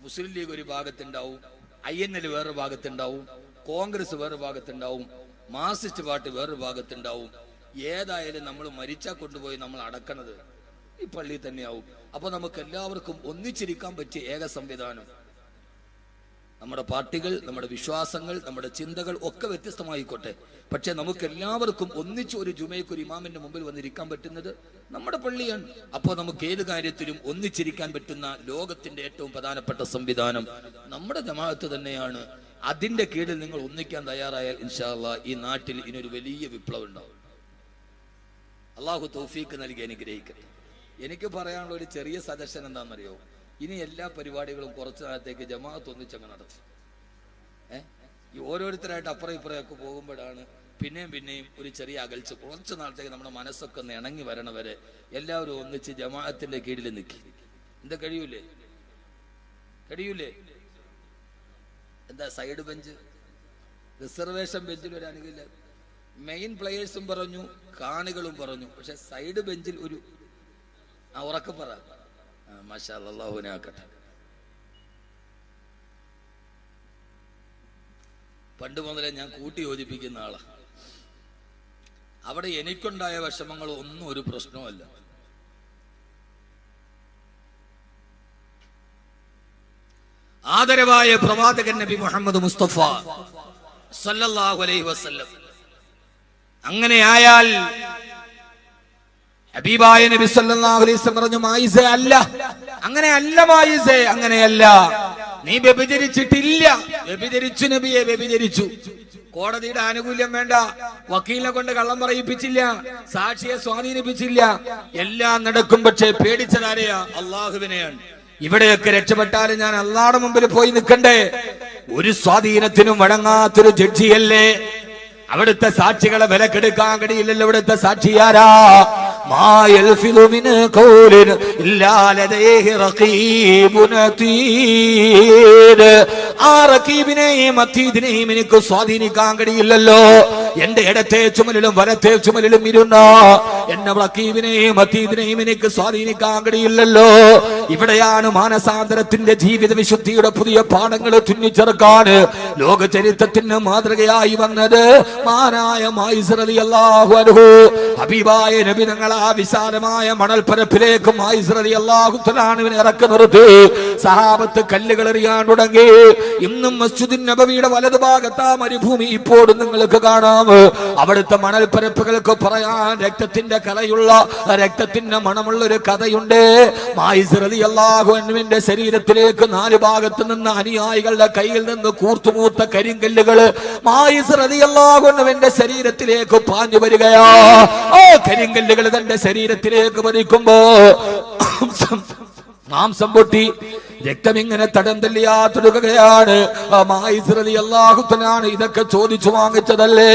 മുസ്ലിം ലീഗ് ഒരു ഭാഗത്തുണ്ടാവും, INL വേറൊരു ഭാഗത്തുണ്ടാവും, കോൺഗ്രസ് വേറൊരു ഭാഗത്തുണ്ടാവും, മാർക്സിസ്റ്റ് പാർട്ടി വേറൊരു ഭാഗത്തുണ്ടാവും. ഏതായാലും നമ്മൾ മരിച്ചാൽ കൊണ്ടുപോയി നമ്മൾ അടക്കണത് ഈ പള്ളിയിൽ തന്നെയാവും. അപ്പൊ നമുക്ക് എല്ലാവർക്കും ഒന്നിച്ചിരിക്കാൻ പറ്റിയ ഏക സംവിധാനം, നമ്മുടെ പാർട്ടികൾ, നമ്മുടെ വിശ്വാസങ്ങൾ, നമ്മുടെ ചിന്തകൾ ഒക്കെ വ്യത്യസ്തമായിക്കോട്ടെ, പക്ഷെ നമുക്ക് എല്ലാവർക്കും ഒന്നിച്ച് ഒരു ജുമയ്ക്ക് ഒരു ഇമാമിന്റെ മുമ്പിൽ വന്നിരിക്കാൻ പറ്റുന്നത് നമ്മുടെ പള്ളിയാണ്. അപ്പോൾ നമുക്ക് ഏത് കാര്യത്തിലും ഒന്നിച്ചിരിക്കാൻ പറ്റുന്ന ലോകത്തിന്റെ ഏറ്റവും പ്രധാനപ്പെട്ട സംവിധാനം നമ്മുടെ ജമാഅത്ത് തന്നെയാണ്. അതിന്റെ കീഴിൽ നിങ്ങൾ ഒന്നിക്കാൻ തയ്യാറായാൽ ഇൻഷാ അല്ലാഹ് ഈ നാട്ടിൽ ഇനിയൊരു വലിയ വിപ്ലവം ഉണ്ടാവും. അള്ളാഹു തൗഫീക്ക് നൽകി അനുഗ്രഹിക്കട്ടെ. എനിക്ക് പറയാനുള്ള ഒരു ചെറിയ സജഷൻ എന്താണെന്നറിയോ? ഇനി എല്ലാ പരിപാടികളും കുറച്ചു നാളത്തേക്ക് ജമാഅത്ത് ഒന്നിച്ചങ്ങ് നടത്തും. ഈ ഓരോരുത്തരായിട്ട് അപ്പുറം ഇപ്പുറമൊക്കെ പോകുമ്പോഴാണ് പിന്നെയും ഒരു ചെറിയ അകൽച്ച. കുറച്ചു നാളത്തേക്ക് നമ്മുടെ മനസ്സൊക്കെ ഒന്ന് ഇണങ്ങി വരണവരെ എല്ലാവരും ഒന്നിച്ച് ജമാഅത്തിന്റെ കീഴിൽ നിൽക്കി. എന്താ കഴിയൂലേ? എന്താ സൈഡ് ബെഞ്ച്? റിസർവേഷൻ ബെഞ്ചിൽ ഒരു അനുകൂല മെയിൻ പ്ലേയേഴ്സും പറഞ്ഞു, കാണികളും പറഞ്ഞു. പക്ഷെ സൈഡ് ബെഞ്ചിൽ ഒരു ഉറക്കെ പറ, മാഷാ അല്ലാഹ്, അല്ലാഹുവിനെ ആക്കട്ടെ. പണ്ട് മുതലേ ഞാൻ കൂട്ടി യോജിപ്പിക്കുന്ന ആളാണ്. അവിടെ എനിക്കുണ്ടായ വിഷമങ്ങൾ ഒന്നും ഒരു പ്രശ്നമല്ല. ആദരവായ പ്രവാചകൻ നബി മുഹമ്മദ് മുസ്തഫ സല്ലല്ലാഹു അലൈഹി വസല്ലം അങ്ങനെ ആയാൽ ഹബീബായ നബി സല്ലല്ലാഹു അലൈഹി വസല്ലം പറഞ്ഞു, മായിസ അല്ല, അങ്ങനെയല്ല മായിസേ, അങ്ങനെയല്ല, നീ വ്യഭിചരിച്ചിട്ടില്ല. വ്യഭിചരിച്ചു നബിയെ, വ്യഭിചരിച്ചു. കോടതിയുടെ ആനുകൂല്യം വേണ്ട, വക്കീലിനെ കൊണ്ട് കള്ളം പറയിപ്പിച്ചില്ല, സാക്ഷിയെ സ്വാധീനിപ്പിച്ചില്ല, എല്ലാം നടക്കും. പക്ഷേ പേടിച്ചതാരെയാ? അള്ളാഹുവിനെയാണ്. ഇവിടെയൊക്കെ രക്ഷപ്പെട്ടാലും ഞാൻ അള്ളാഹുടെ മുമ്പിൽ പോയി നിൽക്കണ്ടേ? ഒരു സ്വാധീനത്തിനും വഴങ്ങാത്തൊരു ജഡ്ജിയല്ലേ. അവിടുത്തെ സാക്ഷികളെ വിലക്കെടുക്കാൻ കഴിയില്ലല്ലോ. ഇവിടുത്തെ സാക്ഷിയാരാ? ആ റഖീബിനെയും അതീദിനെയും എനിക്ക് സ്വാധീനിക്കാൻ കഴിയില്ലല്ലോ. എന്റെ ഇടത്തെ ചുമലിലും വലത്തെ ചുമലിലും ഇരുന്ന എന്നെ റഖീബിനെയും അതീദിനെയും എനിക്ക് സ്വാധീനിക്കാൻ കഴിയില്ലല്ലോ. ഇവിടെയാണ് മാനസാന്തരത്തിന്റെ ജീവിത വിശുദ്ധിയുടെ പുതിയ പാഠങ്ങൾ തുന്നിച്ചേർക്കാൻ ലോക ചരിത്രത്തിന് മാതൃകയായി വന്നത് മാനായ മായിസ് റളിയല്ലാഹു അൻഹു. ഹബീബായ നബി തങ്ങൾ ആ വിശാലമായ മണൽപ്പരപ്പിലേക്ക് മായിസ് റളിയല്ലാഹു തആലാവിനെ ഇറക്കി നിർത്തി. സഹാബത്ത് കല്ലുകൾ എറിയാൻ തുടങ്ങി. ഇന്നും മസ്ജിദുൻ നബവിയുടെ വലതുഭാഗത്ത് മരുഭൂമി ഇപ്പോഴും നിങ്ങൾക്ക് കാണാം. അവിടുത്തെ മണൽപ്പരപ്പുകൾക്ക് പറയാൻ രക്തത്തിന്റെ കലയുള്ള, രക്തത്തിന്റെ മണമുള്ള ഒരു കഥയുണ്ട്. മായിസ് റളിയല്ലാഹു അൻഹുവിന്റെ ശരീരത്തിലേക്ക് നാല് ഭാഗത്ത് നിന്ന് അനുയായികളുടെ കയ്യിൽ നിന്ന് കൂർത്തുമൂത്ത കരിങ്കല്ലുകൾ മായിസ് റളിയല്ലാഹു അൻഹുവിന്റെ ശരീരത്തിലേക്ക് പാഞ്ഞു വരികയാ. ആ കരിങ്കല്ലുകൾ തന്റെ ശരീരത്തിലേക്ക് പതിക്കുമ്പോ മാംസം പൊട്ടി രക്തം ഇങ്ങനെ തടം തല്ലിയാത്തൊടുകയാണ്. ഇതൊക്കെ ചോദിച്ചു വാങ്ങിച്ചതല്ലേ?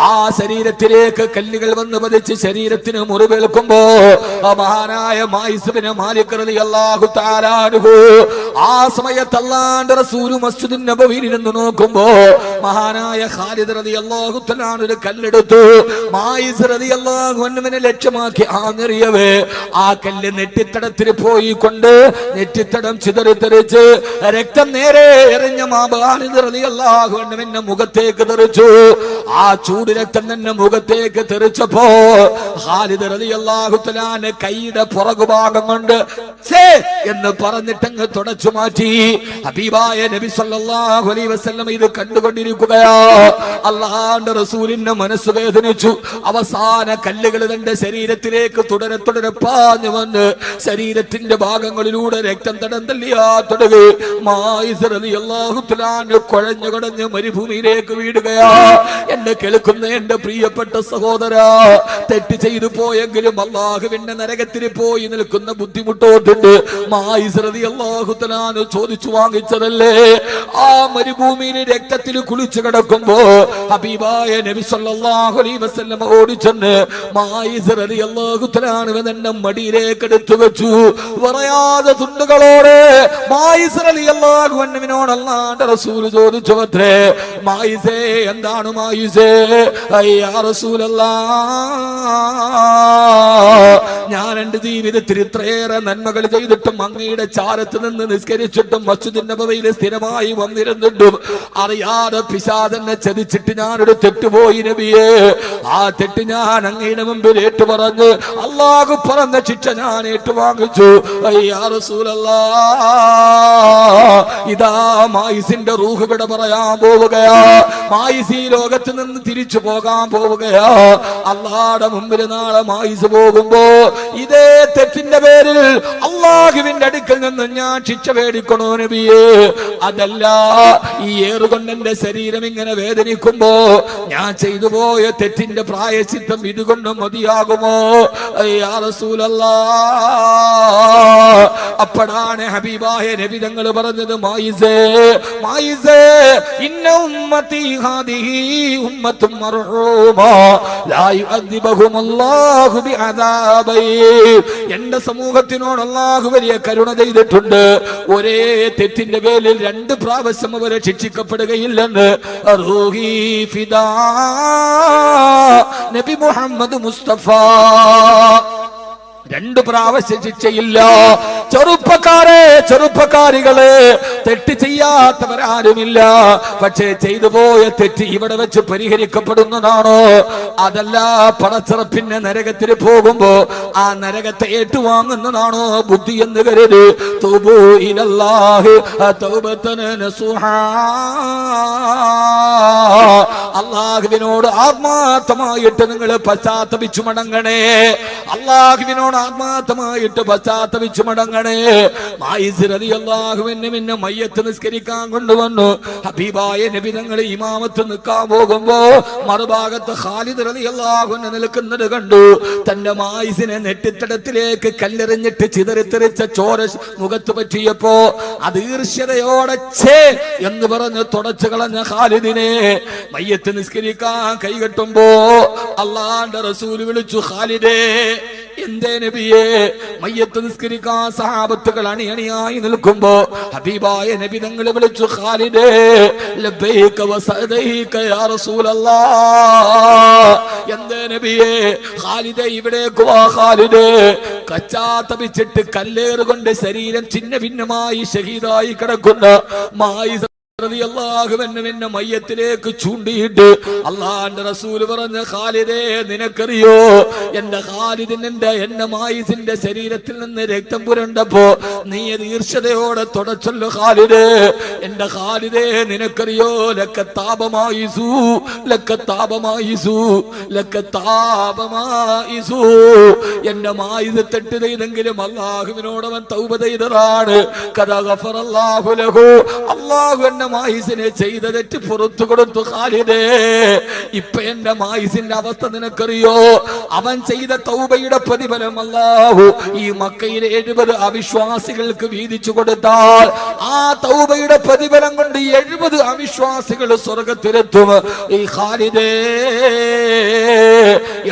ആ ശരീരത്തിലേക്ക് കല്ലുകൾ വന്ന് പതിച്ച് ശരീരത്തിന് മുറിവേൽക്കുമ്പോ മഹാനായ മായിസ് ബിൻ മാലിക് റളിയല്ലാഹു തആല അൻഹു ആ സമയത്ത് അല്ലാഹുവിന്റെ റസൂൽ മസ്ജിദുൻ നബവിയിൽ നിന്ന് നോക്കുമ്പോ മഹാനായ ഖാലിദ് റളിയല്ലാഹു തആല ഒരു കല്ലെടുത്തു മായിസ് റളിയല്ലാഹു അൻഹുവിനെ ലക്ഷ്യമാക്കി ആഞ്ഞെറിയവേ ആ കല്ല് നെറ്റിത്തടത്തിൽ പോയി കൊണ്ട് നെറ്റിത്തടം ചിതറിത്തെറിച്ച് രക്തം നേരെ എറിഞ്ഞ ഖാലിദ് റളിയല്ലാഹു അൻഹുവിന്റെ മുഖത്തേക്ക് തെറിച്ചു. ആ ചൂട് രക്തം തന്നെ മുഖത്തേക്ക് തെറിച്ചപ്പോ ഖാലിദ് റളിയല്ലാഹു തആല കൈയുടെ പുറകുഭാഗം കൊണ്ട് ഛേ എന്ന് പറഞ്ഞിട്ടങ്ങ് തുടച്ചു മാറ്റി. ഹബീബായ നബി സല്ലല്ലാഹു അലൈഹി വസല്ലം ഇത് കണ്ടുകൊണ്ടിരിക്കുകയാ. അല്ലാഹുവിന്റെ റസൂലിന്റെ മനസ്സ് വേദനിച്ചു. അവസാന കല്ലുകൾ തന്റെ ശരീരത്തിലേക്ക് തുടരെ തുടരെ പാഞ്ഞു വന്ന് ശരീരത്തിന്റെ ഭാഗങ്ങളിലൂടെ രക്തം തടം തല്ലിയാത്തൊടുകി മായിസ് റളിയല്ലാഹു തആല കുഴഞ്ഞു കുടഞ്ഞ് മരുഭൂമിയിലേക്ക് വീടുകയാ. എന്നെ കേൾക്കുന്ന എന്റെ പ്രിയപ്പെട്ട സഹോദരാ, തെറ്റ് ചെയ്തു പോയെങ്കിലും അള്ളാഹുവിന്റെ നരകത്തിൽ പോയി നിൽക്കുന്ന ബുദ്ധിമുട്ടോട്ടുണ്ട്. മായിസ് റളിയല്ലാഹു തആല ചോദിച്ചു വാങ്ങിച്ചതല്ലേ? ആ മരുഭൂമിയിൽ രക്തത്തിൽ കുളിച്ചു കിടക്കുമ്പോ ഹബീബായ നബി സല്ലല്ലാഹു അലൈഹി വസല്ലം ഓടിച്ചെന്ന് മായിസ് റളിയല്ലാഹു തആല എന്നെ മടിയിലേക്ക് എടുത്തു വെച്ചു. പറയാതെ തുണ്ടുകളോടെ മായിസ് റളിയല്ലാഹു അൻഹുവിനോട് അല്ലാഹുവിന്റെ റസൂൽ ചോദിച്ചു, അത്രേ മായിസേ, എന്താണ് മായിസേ? യാ റസൂലല്ലാഹ്, ഞാൻ എന്റെ ജീവിതത്തിൽ ഇത്രയേറെ നന്മകൾ ചെയ്തിട്ടും അങ്ങയുടെ ചാരത്ത് നിന്ന് നിസ്കരിച്ചിട്ടും മസ്ജിദുൻ നബവിയിൽ സ്ഥിരമായി വന്നിരുന്നിട്ടും അറിയാതെ പിശാചെന്നെ ചതിച്ചിട്ട് ഞാനൊരു തെറ്റുപോയി നബിയേ. ആ തെറ്റ് ഞാൻ അങ്ങയുടെ മുമ്പിൽ ഏറ്റുപറഞ്ഞ് അല്ലാഹു പറഞ്ഞ ശിക്ഷ ഞാൻ ഏറ്റുവാങ്ങിച്ചു. യാ റസൂലല്ലാഹ്, ഇതാ മായിസിന്റെ റൂഹ് വിട പറയാൻ പോവുകയാ. മായിസ് ഈ ലോകത്ത് നിന്ന് തിരിച്ചു പോകാൻ പോവുകയാ. അല്ലാഹുവിന്റെ മുമ്പിൽ നാളെ മായിസ് പോകുമ്പോ ഇതേ തെറ്റിന്റെ പേരിൽ അല്ലാഹുവിന്റെ അടുക്കൽ നിന്ന് ഞാൻ ശിക്ഷ മേടിക്കണോ നബിയേ? അതല്ല, ഈ ഏറുകൊണ്ട് എന്റെ ശരീരം ശരീരം ഇങ്ങനെ വേദനിക്കുമ്പോ ഞാൻ ചെയ്തു പോയ തെറ്റിന്റെ പ്രായശ്ചിത്തം ഇതുകൊണ്ട് മതിയാകുമോ യാ റസൂലല്ലാഹ്? അപ്പോഴാണ് ഹബീബായ നബി തങ്ങൾ പറഞ്ഞത്, മായിസേ മായിസേ ഇന്ന ഉമ്മത്തി ഹാദിഹി ഉമ്മത്തും മർഹൂമാ ലാ യുഅദ്ദിബുഹുമുല്ലാഹു ബിഅദാബൈ. എന്റെ സമൂഹത്തിനോട് അല്ലാഹു വലിയ കരുണ ചെയ്തിട്ടുണ്ട്. ഒരേ തെറ്റിന്റെ പേരിൽ 2 പ്രാവശ്യം അവരെ ശിക്ഷിക്കപ്പെടുകയില്ലെന്ന് റൂഹി ഫിദാ നബി മുഹമ്മദ് മുസ്തഫ. 2 പ്രാവശ്യം ശിക്ഷയില്ല. ചെറുപ്പക്കാരികളെ, തെറ്റ് ചെയ്യാത്തവരാരുമില്ല. പക്ഷേ ചെയ്തു പോയ തെറ്റ് ഇവിടെ വെച്ച് പരിഹരിക്കപ്പെടുന്നതാണോ? അതല്ല പടച്ചിറപ്പിന്റെ നരകത്തിൽ പോകുമ്പോ ആ നരകത്തെ ഏറ്റുവാങ്ങുന്നതാണോ ബുദ്ധി എന്ന് കരുത്. തൂബൂ ഇലല്ലാഹി തൗബതൻ നസുഹാ. അല്ലാഹുവിനോട് ആത്മാർത്ഥമായിട്ട് നിങ്ങൾ പശ്ചാത്തപിച്ചു മടങ്ങണേ. അല്ലാഹുവിനോട് ആത്മാർത്ഥമായിട്ട് പശ്ചാത്തപിച്ചു മടങ്ങണേ. മായിസ് റളിയല്ലാഹു അൻഹു പിന്നെ മയ്യത്ത് നിസ്കരിക്കാൻ കൊണ്ടുവന്നു. ഹബീബായ നബി തങ്ങൾ ഇമാമത്ത് നിൽക്കാൻ പോകുമ്പോ മറുഭാഗത്ത് ഖാലിദ് റളിയല്ലാഹു അൻഹു നിൽക്കുന്നത് കണ്ടു. തന്റെ മായിസിനെ നെറ്റിത്തടത്തിലേക്ക് കല്ലെറിഞ്ഞിട്ട് ചിതറിത്തെറിച്ച ചോര മുഖത്ത് പറ്റിയപ്പോ അത് ഈർഷ്യതയോടെ ഛേ എന്ന് പറഞ്ഞ് തുടച്ചു കളഞ്ഞ ഖാലിദിനെ മയ്യത്ത് നിസ്കരിക്കാൻ കൈകെട്ടുമ്പോ അല്ലാഹുവിന്റെ റസൂൽ വിളിച്ചു, ഖാലിദേ എന്തേ നബിയെ? മയ്യത്ത് നിസ്കരിക്കാൻ സഹാബത്തുകൾ അണിയണിയായി നിൽക്കുമ്പോ ഹബീബായ നബി തങ്ങൾ വിളിച്ചു, ഖാലിദേ ലബ്ബൈക വസഅദൈക യാ റസൂലല്ലാഹ്. എന്തേ നബിയെ? ഖാലിദേ ഇവിടേക്ക് വാ. ഖാലിദേ കച്ചാത്തപിച്ചിട്ട് കല്ലേറുകൊണ്ട് ശരീരം ഛിന്ന ഭിന്നമായി ഷഹീദായി കിടക്കുന്ന മായിസ് റളിയല്ലാഹുവിനെ മയ്യത്തിലേക്ക് ചൂണ്ടിയിട്ട് അല്ലാഹുവിന്റെ റസൂൽ പറഞ്ഞ, ഖാലിദേ നിനക്കറിയോ എന്റെ ഖാലിദിന്റെ എന്റെ മായിസിന്റെ ശരീരത്തിൽ നിന്ന് രക്തം പുരണ്ടപ്പോ നീ ഈർഷ്യതയോടെ തുടച്ചല്ലോ ഖാലിദേ. എന്റെ ഖാലിദേ നിനക്കറിയോ ലക്കത്താപമായിസു ലക്കത്താപമായിസു ലക്കത്താപമായിസു. എന്റെ മായിസ് തെറ്റ് ചെയ്തെങ്കിലും അല്ലാഹുവിനോട് അവൻ തൗബ ചെയ്തതാണ്. ഖദ ഗഫറല്ലാഹു ലഹു. അല്ലാഹു എന്നെ മായിസിനെ ചെയ്ത തെറ്റ് പുറത്തു കൊടുത്തു ഖാലിദേ. ഇപ്പൊ എന്റെ മായിസിന്റെ അവസ്ഥ നിനക്കറിയോ? അവൻ ചെയ്ത തൗബയുടെ പ്രതിഫലം അല്ലാഹു ഈ മക്കയിലെ 70 അവിശ്വാസികൾക്ക് വീതിച്ചു കൊടുത്താൽ ആ തൗബയുടെ പ്രതിഫലം കൊണ്ട് 70 അവിശ്വാസികൾ സ്വർഗത്തിലെത്തും ഈ ഖാലിദേ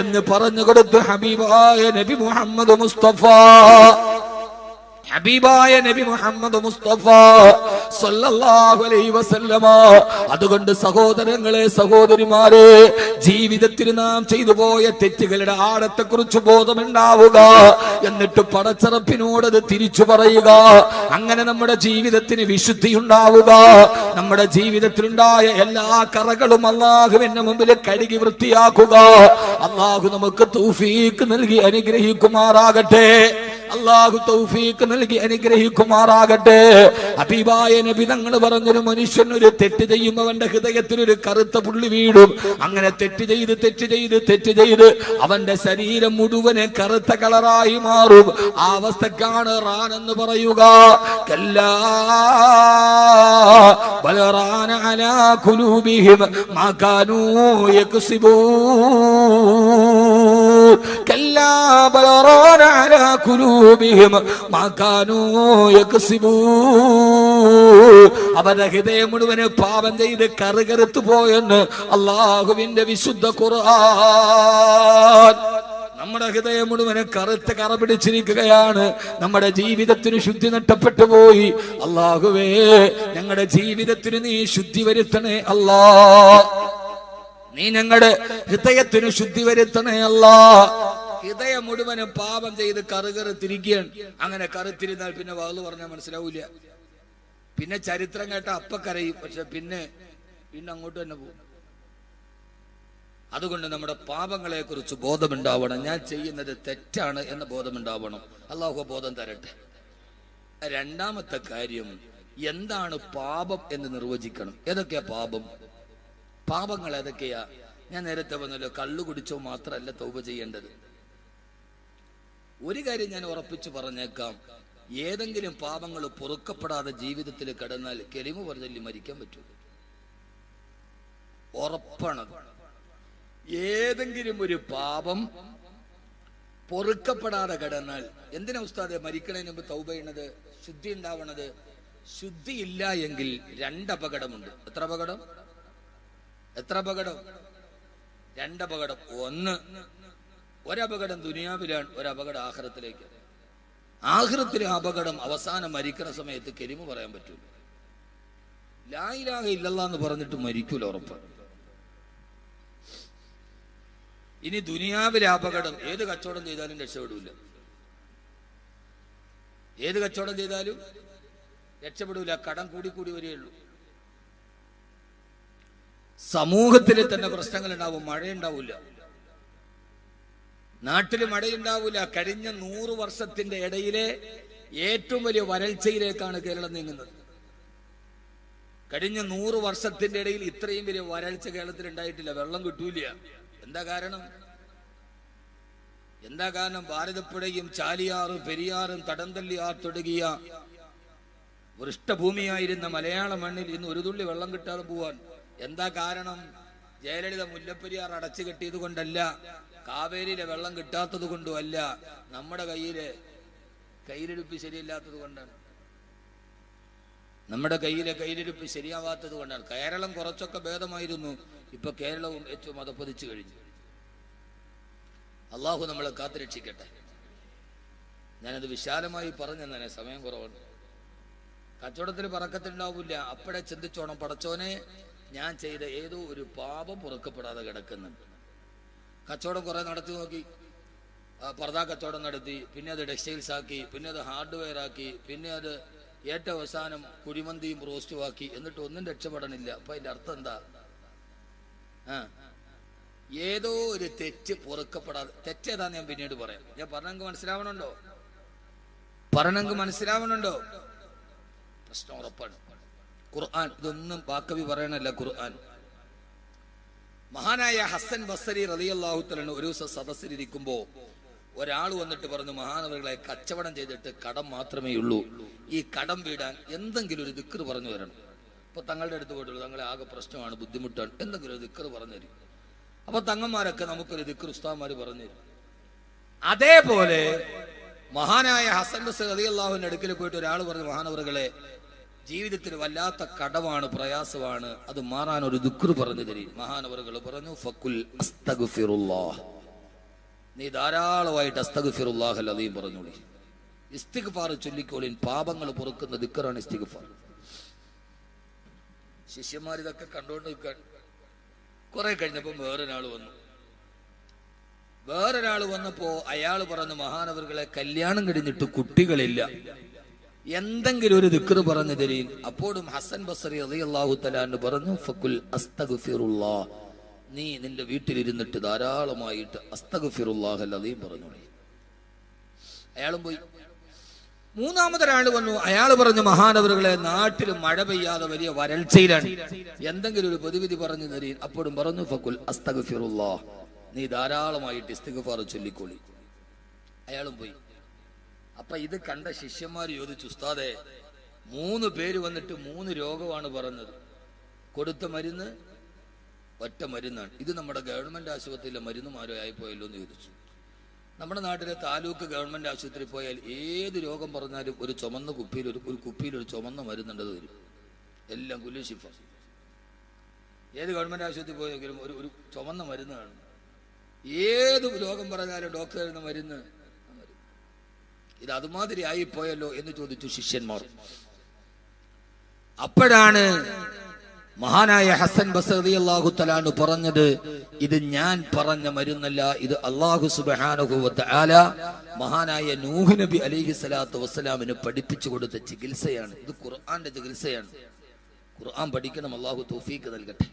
എന്ന് പറഞ്ഞു കൊടുത്തു ഹബീബായ നബി മുഹമ്മദ് മുസ്തഫ. ഹബീബായ നബി മുഹമ്മദ് മുസ്തഫ സല്ലല്ലാഹു അലൈഹി വസല്ലമ. അതുകൊണ്ട് സഹോദരങ്ങളെ, സഹോദരിമാരെ, ജീവിതത്തിൽ നാം ചെയ്തു പോയ തെറ്റുകളുടെ ആഴത്തെക്കുറിച്ച് ബോധമുണ്ടാവുക. എന്നിട്ട് പടച്ചറപ്പിനോട് അത് തിരിച്ചു പറയുക. അങ്ങനെ നമ്മുടെ ജീവിതത്തിന് വിശുദ്ധി ഉണ്ടാവുക. നമ്മുടെ ജീവിതത്തിലുണ്ടായ എല്ലാ കറകളും അല്ലാഹുവിന്റെ മുമ്പിൽ കഴുകി വൃത്തിയാക്കുക. അല്ലാഹു നമുക്ക് തൗഫീഖ് നൽകി അനുഗ്രഹിക്കുമാറാകട്ടെ. അല്ലാഹു തൗഫീഖ് നൽകി അനുഗ്രഹിക്കുമാറാകട്ടെ. ഹബീബായ നബി തങ്ങൾ പറഞ്ഞൊരു മനുഷ്യൻ ഒരു തെറ്റ് ചെയ്യുമ്പോൾ അവന്റെ ഹൃദയത്തിൽ ഒരു കറുത്ത പുള്ളി വീഴും. അങ്ങനെ തെറ്റ് ചെയ്ത് അവന്റെ ശരീരം മുഴുവന് കറുത്ത കളറായി മാറും. ആ അവസ്ഥക്കാണ് റാൻ എന്ന് പറയുക. കല്ലാ ബൽ റാന അലാ ഖുലൂബിഹിം മാ കാനൂ യക്സിബൂൻ. കല്ലാ ബൽ റാന അലാ ഖുലൂബിഹിം മാ കാനൂ യക്സിബൂൻ. അവരുടെ ഹൃദയം മുഴുവന് പാപം ചെയ്ത് കറുകറുത്തു പോയെന്ന് അല്ലാഹുവിന്റെ വിശുദ്ധ ഖുർആൻ. നമ്മുടെ ഹൃദയം മുഴുവന് കറുത്ത കറ പിടിച്ചിരിക്കുകയാണ്. നമ്മുടെ ജീവിതത്തിന് ശുദ്ധി നഷ്ടപ്പെട്ടു പോയി. അല്ലാഹുവേ, ഞങ്ങളുടെ ജീവിതത്തിന് നീ ശുദ്ധി വരുത്തണേ അല്ലാ. നീ ഞങ്ങളുടെ ഹൃദയത്തിന് ശുദ്ധി വരുത്തണേ അല്ലാ. ഹൃദയം മുഴുവനും പാപം ചെയ്ത് കറുകറുത്തിരിക്കുകയാണ്. അങ്ങനെ കറുത്തിരുന്നാൽ പിന്നെ വാള് പറഞ്ഞാൽ മനസ്സിലാവൂല. പിന്നെ ചരിത്രം കേട്ട അപ്പക്കരയും. പക്ഷെ പിന്നെ അങ്ങോട്ട് തന്നെ പോകും. അതുകൊണ്ട് നമ്മുടെ പാപങ്ങളെ കുറിച്ച് ബോധമുണ്ടാവണം. ഞാൻ ചെയ്യുന്നത് തെറ്റാണ് എന്ന ബോധമുണ്ടാവണം. അല്ലാഹു ബോധം തരട്ടെ. രണ്ടാമത്തെ കാര്യം, എന്താണ് പാപം എന്ന് നിർവചിക്കണം. ഏതൊക്കെയാ പാപം? പാപങ്ങൾ ഏതൊക്കെയാ? ഞാൻ നേരത്തെ പറഞ്ഞല്ലോ, കള്ളു കുടിച്ചോ മാത്രമല്ല തൗബ ചെയ്യേണ്ടത്. ഒരു കാര്യം ഞാൻ ഉറപ്പിച്ചു പറഞ്ഞേക്കാം, ഏതെങ്കിലും പാപങ്ങൾ പൊറുക്കപ്പെടാതെ ജീവിതത്തിൽ കിടന്നാൽ കെലിമ പറഞ്ഞല്ലി മരിക്കാൻ പറ്റൂ. ഉറപ്പാണത്. ഏതെങ്കിലും ഒരു പാപം പൊറുക്കപ്പെടാതെ കിടന്നാൽ എന്തിനാ ഉസ്താദെ മരിക്കണതിന് മുമ്പ് തൗബ ചെയ്യണത്, ശുദ്ധി ഉണ്ടാവണത്? ശുദ്ധി ഇല്ല എങ്കിൽ രണ്ടപകടമുണ്ട്. എത്ര അപകടം? രണ്ടപകടം. ഒരപകടം ദുനിയാവിലാണ്, ഒരപകടം ആഖിറത്തിലേക്ക്. ആഖിറത്തിലെ അപകടം അവസാനം മരിക്കുന്ന സമയത്ത് കെലിമ പറയാൻ പറ്റൂല, ലാ ഇലാഹ ഇല്ലല്ലാഹ് എന്ന് പറഞ്ഞിട്ട് മരിക്കൂല, ഉറപ്പ്. ഇനി ദുനിയാവിലെ അപകടം, ഏത് കച്ചവടം ചെയ്താലും രക്ഷപ്പെടൂല. ഏത് കച്ചവടം ചെയ്താലും രക്ഷപ്പെടൂല, കടം കൂടി വരികയുള്ളൂ. സമൂഹത്തിൽ തന്നെ പ്രശ്നങ്ങൾ ഉണ്ടാവും, മഴയുണ്ടാവില്ല, നാട്ടിൽ മഴയുണ്ടാവില്ല. കഴിഞ്ഞ 100 വർഷത്തിന്റെ ഇടയിലെ ഏറ്റവും വലിയ വരൾച്ചയിലേക്കാണ് കേരളം നീങ്ങുന്നത്. കഴിഞ്ഞ 100 വർഷത്തിന്റെ ഇടയിൽ ഇത്രയും വലിയ വരൾച്ച കേരളത്തിൽ ഉണ്ടായിട്ടില്ല. വെള്ളം കിട്ടൂല. എന്താ കാരണം? ഭാരതപ്പുഴയും ചാലിയാറും പെരിയാറും തടംതല്ലിയാർ തുടങ്ങിയ വൃഷ്ടഭൂമിയായിരുന്ന മലയാള മണ്ണിൽ ഇന്ന് ഒരു തുള്ളി വെള്ളം കിട്ടാതെ പോവാൻ എന്താ കാരണം? ജയലളിത മുല്ലപ്പെരിയാർ അടച്ചു കെട്ടിയത് കൊണ്ടല്ല, കാവേരിയിലെ വെള്ളം കിട്ടാത്തത് കൊണ്ടുമല്ല, നമ്മുടെ കയ്യിലെടുപ്പ് ശരിയല്ലാത്തത് കൊണ്ടാണ്. നമ്മുടെ കയ്യിലെടുപ്പ് ശരിയാവാത്തത് കൊണ്ടാണ്. കേരളം കുറച്ചൊക്കെ ഭേദമായിരുന്നു, ഇപ്പൊ കേരളവും ഏറ്റവും അധപ്പതിച്ചു കഴിഞ്ഞു. അള്ളാഹു നമ്മളെ കാത്തുരക്ഷിക്കട്ടെ. ഞാനത് വിശാലമായി പറഞ്ഞു തന്നെ, സമയം കുറവുണ്ട്. കച്ചവടത്തിൽ പറക്കത്തുണ്ടാവില്ല. അപ്പോഴേ ചിന്തിച്ചോണം, പടച്ചോനെ ഞാൻ ചെയ്ത ഏതോ ഒരു പാപം പൊറുക്കപ്പെടാതെ കിടക്കുന്നുണ്ട്. കച്ചവടം കുറെ നടത്തി നോക്കി, പർദാ കച്ചവടം നടത്തി, പിന്നെ അത് ടെക്സ്റ്റൈൽസ് ആക്കി, പിന്നെ അത് ഹാർഡ്വെയർ ആക്കി, പിന്നെ അത് ഏറ്റവും അവസാനം കുഴിമന്തിയും റോസ്റ്റും ആക്കി, എന്നിട്ട് ഒന്നും രക്ഷപ്പെടണില്ല. അപ്പൊ അതിന്റെ അർത്ഥം എന്താ? ഏതോ ഒരു തെറ്റ് പൊറുക്കപ്പെടാതെ. തെറ്റേതാന്ന് ഞാൻ പിന്നീട് പറയാം. ഞാൻ പറഞ്ഞെങ്കിൽ മനസ്സിലാവണുണ്ടോ? പ്രശ്നം ഉറപ്പാണ്. ഖുർആൻ ഇതൊന്നും ബാക്കവി പറയണല്ല. ഖുർആൻ. മഹാനായ ഹസൻ ബസ്രി റളിയല്ലാഹു തആല ഒരു ദിവസം സദസ്സിലിരിക്കുമ്പോ ഒരാൾ വന്നിട്ട് പറഞ്ഞു, മഹാനവറുകളെ, കച്ചവടം ചെയ്തിട്ട് കടം മാത്രമേ ഉള്ളൂ, ഈ കടം വീടാൻ എന്തെങ്കിലും ഒരു ദിക്ർ പറഞ്ഞു തരണം. അപ്പൊ തങ്ങളുടെ അടുത്ത് പോയിട്ടുള്ളൂ, തങ്ങളെ ആകെ പ്രശ്നമാണ്, ബുദ്ധിമുട്ടാണ്, എന്തെങ്കിലും ഒരു ദിക്ർ പറഞ്ഞു തരും. അപ്പൊ തങ്ങന്മാരൊക്കെ നമുക്കൊരു ദിക്ർ ഉസ്താദ്മാര് പറഞ്ഞു തരും. അതേപോലെ മഹാനായ ഹസൻ ബസ്രി റളിയല്ലാഹുവിന്റെ അടുക്കൽ പോയിട്ട് ഒരാൾ പറഞ്ഞു, മഹാനവറുകളെ, ജീവിതത്തിൽ വല്ലാത്ത കടമാണ്, പ്രയാസമാണ്, അത് മാറാൻ ഒരു ദിക്ർ പറഞ്ഞു തരും. മഹാനവറുകൾ പറഞ്ഞു, ഫഖുൽ അസ്തഗ്ഫിറുല്ലാഹ്, നീ ധാരാളമായിട്ട് അസ്തഗ്ഫിറുല്ലാഹൽ അദീം പറഞ്ഞോളി, ഇസ്തിഗ്ഫാർ ചൊല്ലിക്കോളിൻ, പാപങ്ങൾ പൊറുക്കുന്ന ദിക്റാണ് ഇസ്തിഗ്ഫാർ. ശിഷ്യന്മാർ ഇതൊക്കെ കണ്ടുകൊണ്ട് നിൽക്കാൻ കുറെ കഴിഞ്ഞപ്പോ വേറൊരാൾ വന്നപ്പോ അയാൾ പറഞ്ഞു, മഹാനവറുകളെ, കല്യാണം കഴിഞ്ഞിട്ട് കുട്ടികളില്ല, എന്തെങ്കിലും ഒരു ദിക്ർ പറഞ്ഞു തരീൻ. അപ്പോഴും ഹസൻ ബസ്രി റളിയല്ലാഹു തആല അൻഹു പറഞ്ഞു, ഫഖുൽ അസ്തഗ്ഫിറുല്ലാഹ്, നീ നിന്റെ വീട്ടിലിരുന്നിട്ട് ധാരാളമായിട്ട് അസ്തഗ്ഫിറുല്ലാഹൽ അദീം പറഞ്ഞോളി. അയാളും പോയി. മൂന്നാമതൊരാൾ വന്നു. അയാൾ പറഞ്ഞു, മഹാനവറുകളെ, നാട്ടിൽ മഴ പെയ്യാതെ വലിയ വരൾച്ചയിലാണ്, എന്തെങ്കിലും ഒരു പൊതുവിധി പറഞ്ഞു തരീൻ. അപ്പോഴും പറഞ്ഞു, ഫഖുൽ അസ്തഗ്ഫിറുല്ലാഹ്, നീ ധാരാളമായിട്ട് ഇസ്തിഗ്ഫാർ ചൊല്ലിക്കോളി. അയാളും പോയി. അപ്പൊ ഇത് കണ്ട ശിഷ്യന്മാർ ചോദിച്ചു, ഉസ്താദെ, 3 പേര് വന്നിട്ട് 3 രോഗമാണ് പറഞ്ഞത്, കൊടുത്ത മരുന്ന് ഒറ്റ മരുന്നാണ്, ഇത് നമ്മുടെ ഗവൺമെന്റ് ആശുപത്രിയിലെ മരുന്നുമാരോ ആയിപ്പോയല്ലോ എന്ന് ചോദിച്ചു. നമ്മുടെ നാട്ടിലെ താലൂക്ക് ഗവൺമെന്റ് ആശുപത്രി പോയാൽ ഏത് രോഗം പറഞ്ഞാലും ഒരു ചുമന്ന കുപ്പിയിൽ ഒരു ചുമന്ന മരുന്നുണ്ടത് വരും, എല്ലാം കുല്ലുശിഫ. ഏത് ഗവൺമെന്റ് ആശുപത്രി പോയെങ്കിലും ഒരു ചുമന്ന മരുന്ന് കാണും. ഏത് രോഗം പറഞ്ഞാലും ഡോക്ടർ തരുന്ന മരുന്ന്. ഇത് അതുമാതിരി ആയിപ്പോയല്ലോ എന്ന് ചോദിച്ചു ശിഷ്യന്മാർ. അപ്പോഴാണ് മഹാനായ ഹസൻ ബസ്രി റളിയല്ലാഹു തആല അൻഹു പറഞ്ഞത്, ഇത് ഞാൻ പറഞ്ഞ മരുന്നല്ല, ഇത് അല്ലാഹു സുബ്ഹാനഹു വ തആല മഹാനായ നൂഹ് നബി അലൈഹി സ്വലാത്തു വസ്സലാമിന് പഠിപ്പിച്ചു കൊടുത്ത ചികിത്സയാണ്. ഇത് ഖുർആന്റെ ചികിത്സയാണ്. ഖുർആൻ പഠിക്കണം. അല്ലാഹു തൗഫീഖ് നൽകട്ടെ.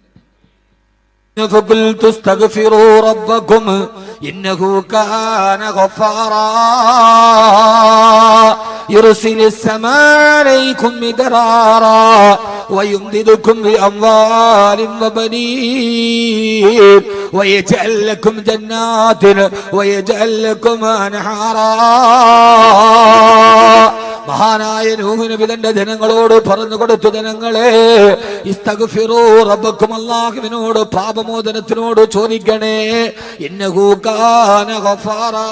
فقلت استغفروا ربكم إنه كان غفارا يرسل السماء عليكم مدرارا ويمددكم بأموال وبنين ويجعل لكم جنات ويجعل لكم أنهارا. മഹാനായ നൂഹ് നബി തന്റെ ജനങ്ങളോട് പറഞ്ഞു കൊടുത്തു, ജനങ്ങളെ, ഇസ്തഗ്ഫിറൂ റബ്ബക്കും, അല്ലാഹുവിനോട് പാപമോചനത്തിനോട് ചോദിക്കണേ. ഇന്നഹു കാന ഗഫാറാ,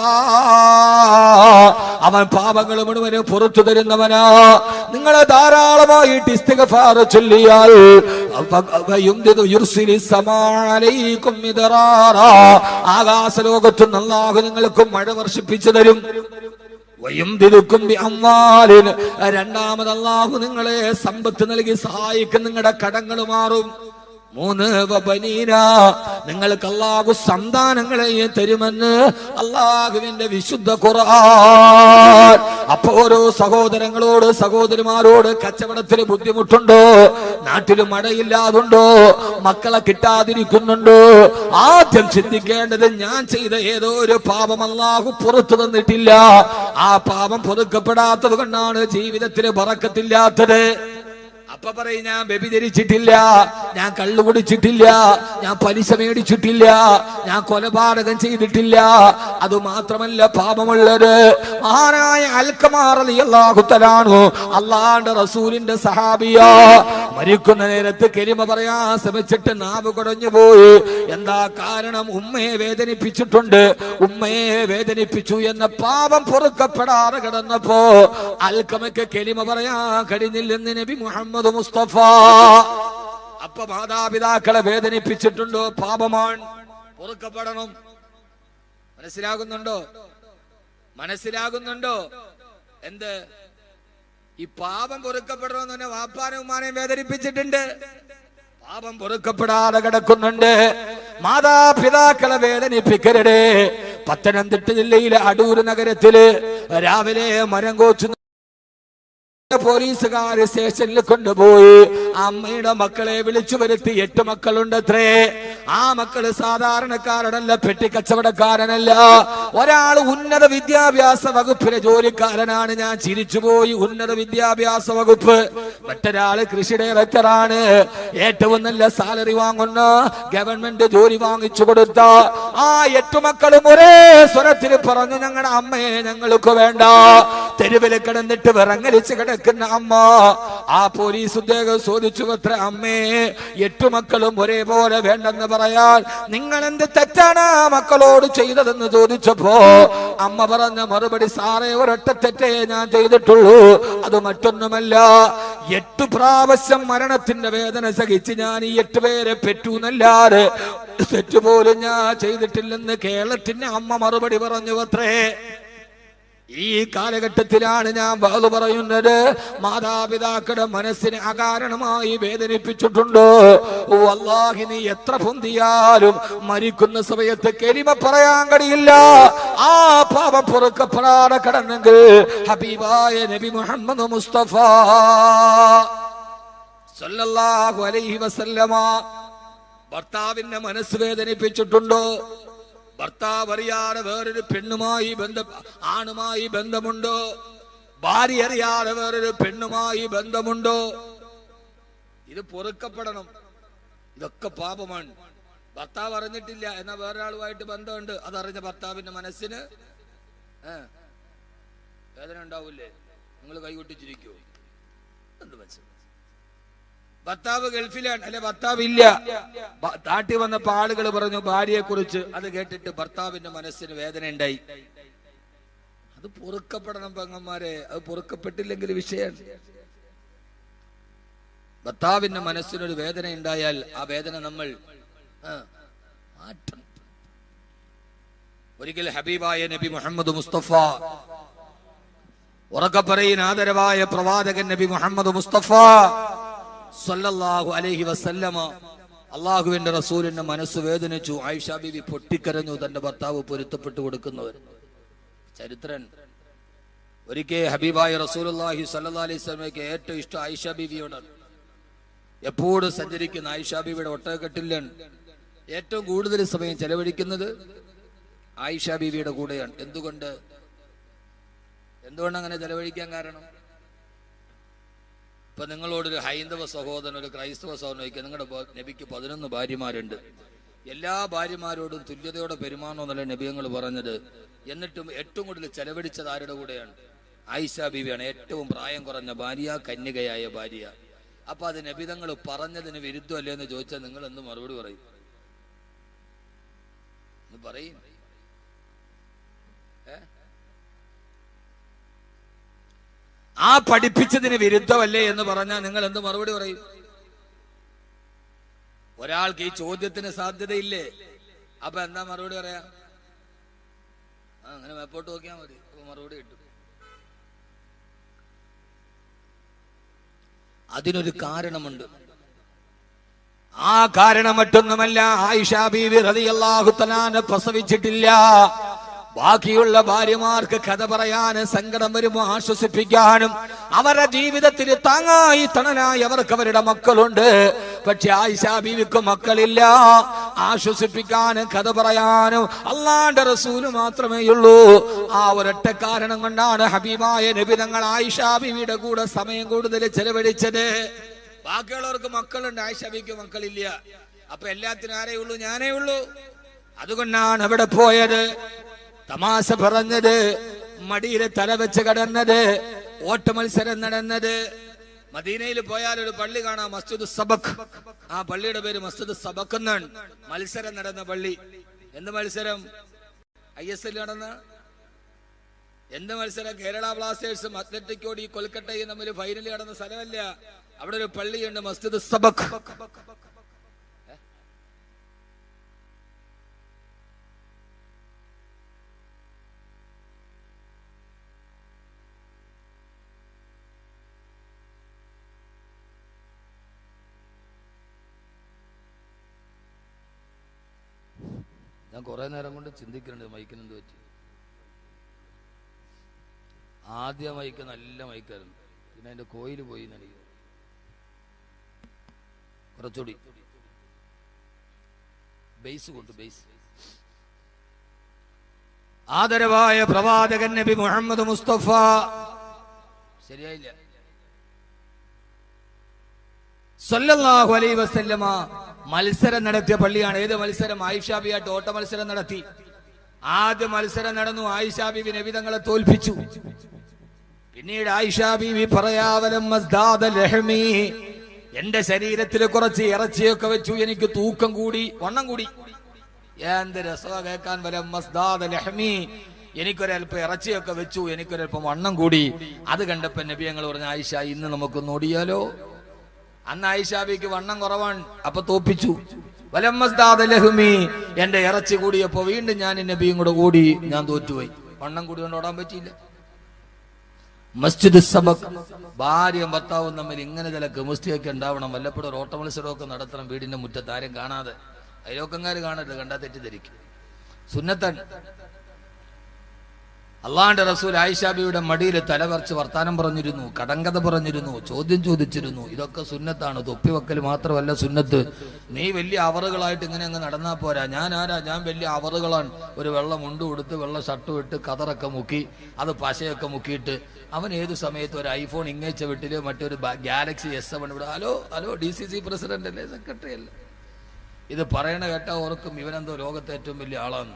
അവൻ പാപങ്ങൾ മുഴുവനും പുറത്തു തരുന്നവനാ. നിങ്ങൾ ധാരാളമായിട്ട് ഇസ്തിഗ്ഫാർ ചൊല്ലിയാൽ ആകാശലോകത്ത് അല്ലാഹു നിങ്ങൾക്ക് മഴ വർഷിപ്പിച്ചു തരും. രണ്ടാമത് അല്ലാഹു നിങ്ങളെ സമ്പത്ത് നൽകി സഹായിക്കും, നിങ്ങളുടെ കടങ്ങൾ മാറും. 3 വബനീന, നിങ്ങൾക്ക് അല്ലാഹു സന്താനങ്ങളെ തരുമെന്ന് അല്ലാഹുവിന്റെ വിശുദ്ധ ഖുർആൻ. അപ്പോ ഓരോ സഹോദരങ്ങളോട് സഹോദരിമാരോട് കച്ചവടത്തിന് ബുദ്ധിമുട്ടുണ്ടോ, നാട്ടിൽ മഴയില്ലാതുണ്ടോ, മക്കളെ കിട്ടാതിരിക്കുന്നുണ്ടോ, ആദ്യം ചിന്തിക്കേണ്ടത് ഞാൻ ചെയ്ത ഏതോ ഒരു പാപം അല്ലാഹു പുറത്തു തന്നിട്ടില്ല, ആ പാപം പൊറുക്കപ്പെടാത്തത് കൊണ്ടാണ് ജീവിതത്തിന് ബറക്കത്തില്ലാത്തത്. അപ്പൊ പറയും ഞാൻ വ്യഭിചരിച്ചിട്ടില്ല, ഞാൻ കള്ളു കുടിച്ചിട്ടില്ല, ഞാൻ പലിശ മേടിച്ചിട്ടില്ല, ഞാൻ കൊലപാതകം ചെയ്തിട്ടില്ല. അത് മാത്രമല്ല പാപമുള്ളത്. മഹാനായ അൽഖമാ റളിയല്ലാഹു തആല അല്ലാഹുവിന്റെ റസൂലിന്റെ സഹാബിയാ, മരിക്കുന്ന നേരത്ത് കലിമ പറയാൻ ശ്രമിച്ചിട്ട് നാവ് കുടഞ്ഞു പോയി. എന്താ കാരണം? ഉമ്മയെ വേദനിപ്പിച്ചിട്ടുണ്ട്, ഉമ്മയെ വേദനിപ്പിച്ചു എന്ന പാപം പൊറുക്കപ്പെടാതെ കിടന്നപ്പോ അൽഖമയ്ക്ക് കലിമ പറയാൻ കഴിഞ്ഞില്ലെന്ന് നബി മുഹമ്മദ് മുസ്തഫ. അപ്പൊ മാതാപിതാക്കളെ വേദനിപ്പിച്ചിട്ടുണ്ടോ, പാപമാണ്, പൊറുക്കപ്പെടണം. മനസ്സിലാകുന്നുണ്ടോ? മനസ്സിലാകുന്നുണ്ടോ? എന്ത് ഈ പാപം പൊറുക്കപ്പെടണമെന്ന് തന്നെ വാപ്പാനും ഉമ്മാനെയും വേദനിപ്പിച്ചിട്ടുണ്ട്, പാപം പൊറുക്കപ്പെടാതെ കിടക്കുന്നുണ്ട്. മാതാപിതാക്കളെ വേദനിപ്പിക്കരുതേ. പത്തനംതിട്ട ജില്ലയിലെ അടൂർ നഗരത്തില് രാവിലെ മരം കോച്ചു പോലീസുകാര് സ്റ്റേഷനിൽ കൊണ്ടുപോയി. അമ്മയുടെ മക്കളെ വിളിച്ചു വരുത്തി. 8 മക്കളുണ്ടത്രേ. ആ മക്കള് സാധാരണക്കാരനല്ല, പെട്ടിക്കച്ചവടക്കാരനല്ല. ഒരാൾ ഉന്നത വിദ്യാഭ്യാസ വകുപ്പിലെ ജോലിക്കാരനാണ്. ഞാൻ ചിരിച്ചുപോയി. ഉന്നത വിദ്യാഭ്യാസ വകുപ്പ്. മറ്റൊരാള് കൃഷി ഡയറക്ടറാണ്. ഏറ്റവും നല്ല സാലറി വാങ്ങുന്ന ഗവൺമെന്റ് ജോലി വാങ്ങിച്ചു കൊടുത്ത ആ 8 മക്കളും ഒരേ സ്വരത്തിൽ പറഞ്ഞു, ഞങ്ങളുടെ അമ്മയെ ഞങ്ങൾക്ക് വേണ്ട. തെരുവിൽ കിടന്നിട്ട് വിറങ്ങലിച്ച് കിടക്കുന്ന അമ്മ. ആ പോലീസ് ഉദ്യോഗസ്ഥൻ ചോദിച്ചു, അത്ര അമ്മേ 8 മക്കളും ഒരേപോലെ വേണ്ടെന്ന് പറയാൻ നിങ്ങൾ എന്ത് തെറ്റാണ് ആ മക്കളോട് ചെയ്തതെന്ന് ചോദിച്ചപ്പോ അമ്മ പറഞ്ഞ മറുപടി, സാറേ ഒരൊറ്റ തെറ്റേ ഞാൻ ചെയ്തിട്ടുള്ളൂ, അത് മറ്റൊന്നുമല്ല. 8 പ്രാവശ്യം മരണത്തിന്റെ വേദന സഹിച്ച് ഞാൻ ഈ 8 പേരെ പെറ്റൂന്നല്ലാതെ തെറ്റുപോലും ഞാൻ ചെയ്തിട്ടില്ലെന്ന് കേരളത്തിന്റെ അമ്മ മറുപടി പറഞ്ഞു അത്രേ. ഈ കാലഘട്ടത്തിലാണ് ഞാൻ വാദു പറയുന്നത്. മാതാപിതാക്കളുടെ മനസ്സിനെ അകാരണമായി വേദനിപ്പിച്ചിട്ടുണ്ടോ? വല്ലാഹി നീ എത്ര പൊന്തിയാലും മരിക്കുന്ന സമയത്ത് കലിമ പറയാൻ കഴിയില്ല. ആ പാപം പൊറുക്കപ്പെടാതെ കടന്നെങ്കിൽ ഹബീബായ നബി മുഹമ്മദ് മുസ്തഫ സല്ലല്ലാഹു അലൈഹി വസല്ലമ ഭർത്താവിന്റെ മനസ്സ് വേദനിപ്പിച്ചിട്ടുണ്ടോ? ഭർത്താവ് അറിയാതെ വേറൊരു പെണ്ണുമായി ആണുമായി ബന്ധമുണ്ടോ? ഭാര്യ അറിയാതെ വേറൊരു പെണ്ണുമായി ബന്ധമുണ്ടോ? ഇത് പൊറുക്കപ്പെടണം. ഇതൊക്കെ പാപമാണ്. ഭർത്താവ് അറിഞ്ഞിട്ടില്ല, എന്നാൽ വേറൊരാളുമായിട്ട് ബന്ധമുണ്ട്, അതറിഞ്ഞ ഭർത്താവിന്റെ മനസ്സിന് വേദന ഉണ്ടാവൂലേ? നിങ്ങൾ കൈകൊട്ടിച്ചിരിക്കോ? എന്ത് മനസ്സിൽ? ഭർത്താവ് ഗൾഫിലാണ്, അല്ലെ ഭർത്താവ് ഇല്ല. നാട്ടിൽ വന്നപ്പോ ആളുകൾ പറഞ്ഞു ഭാര്യയെ കുറിച്ച്. അത് കേട്ടിട്ട് ഭർത്താവിന്റെ മനസ്സിന് വേദന ഉണ്ടായി. അത് പൊറുക്കപ്പെടണം പെങ്ങന്മാരെ. അത് പൊറുക്കപ്പെട്ടില്ലെങ്കിൽ വിഷയമാണ്. ഭർത്താവിന്റെ മനസ്സിനൊരു വേദന ഉണ്ടായാൽ ആ വേദന നമ്മൾ മാറ്റണം. ഒരിക്കൽ ഹബീബായ നബി മുഹമ്മദ് മുസ്തഫ, ഉറക്കെ പറയുന്ന ആദരവായ പ്രവാചകൻ നബി മുഹമ്മദ് മുസ്തഫ സല്ലല്ലാഹു അലൈഹി വസല്ലമ, അള്ളാഹുവിന്റെ റസൂലിന്റെ മനസ്സ് വേദനിച്ചു. ആയിഷ ബീവി പൊട്ടിക്കരഞ്ഞു, തന്റെ ഭർത്താവ് പൊരുത്തപ്പെട്ടു കൊടുക്കുന്നവർ. ചരിത്രൻ. ഒരിക്കൽ ഹബീബായ റസൂലുള്ളാഹി സ്വല്ലല്ലാഹു അലൈഹി വസല്ലമയ്ക്ക് ഏറ്റവും ഇഷ്ടം ആയിഷ ബീവിയോടാണ്. എപ്പോഴും സഞ്ചരിക്കുന്ന ആയിഷ ബീവിയുടെ ഒട്ടകക്കെട്ടിലാണ് ഏറ്റവും കൂടുതൽ സമയം ചെലവഴിക്കുന്നത് ആയിഷ ബീവിയുടെ കൂടെയാണ്. എന്തുകൊണ്ട് അങ്ങനെ ചെലവഴിക്കാൻ കാരണം? ഇപ്പൊ നിങ്ങളോടൊരു ഹൈന്ദവ സഹോദരൻ, ഒരു ക്രൈസ്തവ സഹോദരൻ ചോദിക്കുക, നിങ്ങളുടെ നബിക്ക് 11 ഭാര്യമാരുണ്ട്, എല്ലാ ഭാര്യമാരോടും തുല്യതയോടെ പെരുമാറണമെന്നല്ല നബിയങ്ങൾ പറഞ്ഞത്. എന്നിട്ടും ഏറ്റവും കൂടുതൽ ചെലവഴിച്ചത് ആരുടെ കൂടെയാണ്? ആയിഷ ബീവിയാണ്. ഏറ്റവും പ്രായം കുറഞ്ഞ ഭാര്യ, കന്യകയായ ഭാര്യ. അപ്പൊ അത് നബിതങ്ങൾ പറഞ്ഞതിന് വിരുദ്ധമല്ലേ എന്ന് ചോദിച്ചാൽ നിങ്ങൾ എന്ത് മറുപടി പറയും? പറയും. ആ പഠിപ്പിച്ചതിന് വിരുദ്ധമല്ലേ എന്ന് പറഞ്ഞാൽ നിങ്ങൾ എന്ത് മറുപടി പറയും? ഒരാൾക്ക് ഈ ചോദ്യത്തിന് സാധ്യതയില്ലേ? അപ്പൊ എന്താ മറുപടി പറയാ? അങ്ങനെ മേപ്പോട്ട് നോക്കിയാൽ മതി, അപ്പൊ മറുപടി കിട്ടും. അതിനൊരു കാരണമുണ്ട്. ആ കാരണം മറ്റൊന്നുമല്ല, ആയിഷ ബീവി റളിയല്ലാഹു തആല പ്രസവിച്ചിട്ടില്ല. ബാക്കിയുള്ള ഭാര്യമാർക്ക് കഥ പറയാനും സങ്കടം വരുമ്പോൾ ആശ്വസിപ്പിക്കാനും അവരുടെ ജീവിതത്തിൽ താങ്ങായി തണലായി അവർക്ക് അവരുടെ മക്കളുണ്ട്. പക്ഷെ ആയിഷ ബീവിക്ക് മക്കളില്ല. ആശ്വസിപ്പിക്കാനും കഥ പറയാനും അല്ലാഹുവിന്റെ റസൂല് മാത്രമേ ഉള്ളൂ. ആ ഒരൊറ്റ കാരണം കൊണ്ടാണ് ഹബീബായ നബി തങ്ങൾ ആയിഷ ബീവിയുടെ കൂടെ സമയം കൂടുതൽ ചെലവഴിച്ചത്. ബാക്കിയുള്ളവർക്ക് മക്കളുണ്ട്, ആയിഷ ബീവിക്ക് മക്കളില്ല. അപ്പൊ എല്ലാത്തിനും ആരേ ഉള്ളൂ? ഞാനേ ഉള്ളൂ. അതുകൊണ്ടാണ് അവിടെ പോയത്, തമാശ പറഞ്ഞത്, മടിയിലെ തല വെച്ച് കടന്നത്, ഓട്ട മത്സരം നടന്നത്. മദീനയിൽ പോയാൽ ഒരു പള്ളി കാണാം, മസ്ജിദ് സബക്. ആ പള്ളിയുടെ പേര് മസ്ജിദ് സബക് എന്നാണ്. മത്സരം നടന്ന പള്ളി. എന്ത് മത്സരം? ISL നടന്ന എന്ത് മത്സരം? കേരള ബ്ലാസ്റ്റേഴ്സും അത്ലറ്റിക്കോടി കൊൽക്കട്ടയും തമ്മിൽ ഫൈനൽ നടന്ന സ്ഥലമല്ല. അവിടെ ഒരു പള്ളിയുണ്ട്, മസ്ജിദ് സബക്. ഞാൻ കുറെ നേരം കൊണ്ട് ചിന്തിക്കുന്നുണ്ട് മൈക്കിന് എന്ത് പറ്റി. ആദ്യ മൈക്ക് നല്ല മൈക്കായിരുന്നു, പിന്നെ അതിന്റെ കോയിൽ പോയി നൽകി. കുറച്ചുകൂടി ബേസ് കൊണ്ട് ബേസ്. ആദരവായ പ്രവാചകൻ നബി മുഹമ്മദ് മുസ്തഫ ശരിയായില്ല സല്ലല്ലാഹു അലൈഹി വസല്ലമ മത്സരം നടത്തിയ പള്ളിയാണ്. ഏത് മത്സരം? ആയിഷ ബിയായിട്ട് ഓട്ട മത്സരം നടത്തി. ആദ്യ മത്സരം നടന്നു, ആയിഷ ബീവി നബി തങ്ങളെ തോൽപ്പിച്ചു. പിന്നീട് ആയിഷ ബീവി പറയാവലം മസ്ദാദ ലഹ്മി, എന്റെ ശരീരത്തിൽ കുറച്ച് ഇറച്ചിയൊക്കെ വെച്ചു, എനിക്ക് തൂക്കം കൂടി, വണ്ണം കൂടി. എന്ത് രസമാ കേൾക്കാൻ. വലം മസ്ദാദ ലഹ്മി, എനിക്കൊരൽപ്പം ഇറച്ചിയൊക്കെ വെച്ചു, എനിക്കൊരൽപ്പം വണ്ണം കൂടി. അത് കണ്ടപ്പോ നബി ഞങ്ങൾ പറഞ്ഞു, ആയിഷ ഇന്ന് നമുക്കൊന്ന് ഓടിയാലോ? അന്ന് ആയിഷ ബീവിക്ക് വണ്ണം കുറവാണ്, അപ്പൊ തോപ്പിച്ചു. വലമ്മസ്ദാദ ലഹ്മി, എന്റെ ഇറച്ചി കൂടിയപ്പോ വീണ്ടും ഞാൻ നബിയും കൂടെ ഓടി, ഞാൻ തോറ്റുപോയി. വണ്ണം കൂടി കൊണ്ട് ഓടാൻ പറ്റിയില്ല. മസ്ജിദ് സബക്. ഭാര്യയും ഭർത്താവും തമ്മിൽ ഇങ്ങനെ ചില കെമിസ്ട്രിയൊക്കെ ഉണ്ടാവണം. വല്ലപ്പോഴും ഒരു ഓട്ട മത്സരമൊക്കെ നടത്തണം വീടിന്റെ മുറ്റത്ത്, ആരും കാണാതെ. അയലോക്കങ്കാര് കാണരുത്, കണ്ടാ തെറ്റിദ്ധരിക്കും. സുന്നത്താണ്. അള്ളാന്റെ റസൂൽ ആയിഷ ബീവിയുടെ മടിയിൽ തലവറച്ച് വർത്താനം പറഞ്ഞിരുന്നു, കടങ്കഥ പറഞ്ഞിരുന്നു, ചോദ്യം ചോദിച്ചിരുന്നു. ഇതൊക്കെ സുന്നത്താണ്. തൊപ്പിവെക്കൽ മാത്രമല്ല സുന്നത്ത്. നീ വലിയ അവറുകളായിട്ട് ഇങ്ങനെ അങ്ങ് നടന്നാ പോരാ. ഞാൻ ആരാ? ഞാൻ വലിയ അവറുകളാണ്. ഒരു വെള്ള മുണ്ട് കൊടുത്ത് വെള്ള ഷർട്ട് ഇട്ട് കതറൊക്കെ മുക്കി, അത് പശയൊക്കെ മുക്കിയിട്ട് അവൻ ഏതു സമയത്ത് ഒരു ഐഫോൺ ഇങ്ങേച്ച വീട്ടില് മറ്റൊരു ഗാലക്സി S7 ഇവിടെ. ഹലോ ഹലോ, DCC പ്രസിഡന്റ് അല്ലേ, സെക്രട്ടറി അല്ലേ? ഇത് പറയണ കേട്ടാ ഓർക്കും ഇവനെന്തോ ലോകത്തെ ഏറ്റവും വലിയ ആളാണ്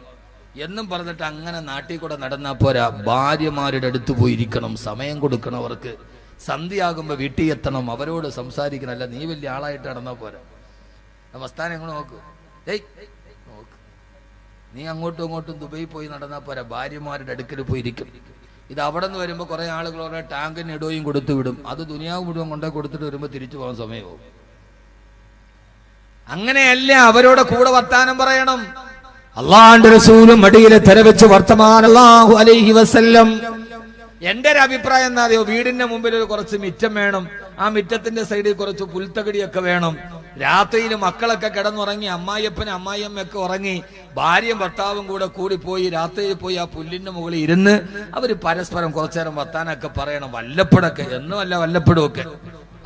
എന്നും പറഞ്ഞിട്ട് അങ്ങനെ നാട്ടിൽ കൂടെ നടന്നാ പോരാ. ഭാര്യമാരുടെ അടുത്ത് പോയിരിക്കണം, സമയം കൊടുക്കണം അവർക്ക്. സന്ധ്യയാകുമ്പോ വീട്ടിൽ എത്തണം, അവരോട് സംസാരിക്കണം. അല്ല നീ വലിയ ആളായിട്ട് നടന്നാ പോരാ. മസ്താൻ എങ്ങനെ നോക്ക്, നോക്ക്. നീ അങ്ങോട്ടും ഇങ്ങോട്ടും ദുബൈ പോയി നടന്നാ പോരാ, ഭാര്യമാരുടെ അടുക്കൽ പോയിരിക്കും. ഇത് അവിടെ നിന്ന് വരുമ്പോ കുറെ ആളുകളോടെ ടാങ്കിന് ഇടോയും കൊടുത്തു വിടും. അത് ദുനിയാവ് മുഴുവൻ കൊണ്ടേ കൊടുത്തിട്ട് വരുമ്പോ തിരിച്ചു പോകാൻ സമയമാവും. അങ്ങനെയല്ല, അവരോട് കൂടെ വർത്താനം പറയണം. അള്ളാന്റെ റസൂലും മടിയിലെ തെരവെച്ച് വർത്തമാനല്ലാഹു അലൈഹി വസല്ലം. എന്റെ ഒരു അഭിപ്രായം എന്താ അറിയോ? വീടിന്റെ മുമ്പിൽ ഒരു കുറച്ച് മിറ്റം വേണം. ആ മിറ്റത്തിന്റെ സൈഡിൽ കുറച്ച് പുൽത്തകടിയൊക്കെ വേണം. രാത്രിയിൽ മക്കളൊക്കെ കിടന്നുറങ്ങി, അമ്മായിയപ്പനും അമ്മായിയമ്മയൊക്കെ ഉറങ്ങി, ഭാര്യയും ഭർത്താവും കൂടി പോയി രാത്രിയിൽ പോയി ആ പുല്ലിന്റെ മുകളിൽ ഇരുന്ന് അവര് പരസ്പരം കുറച്ചേരം വർത്താനൊക്കെ പറയണം. വല്ലപ്പോഴൊക്കെ, എന്നുമല്ല വല്ലപ്പോഴും ഒക്കെ.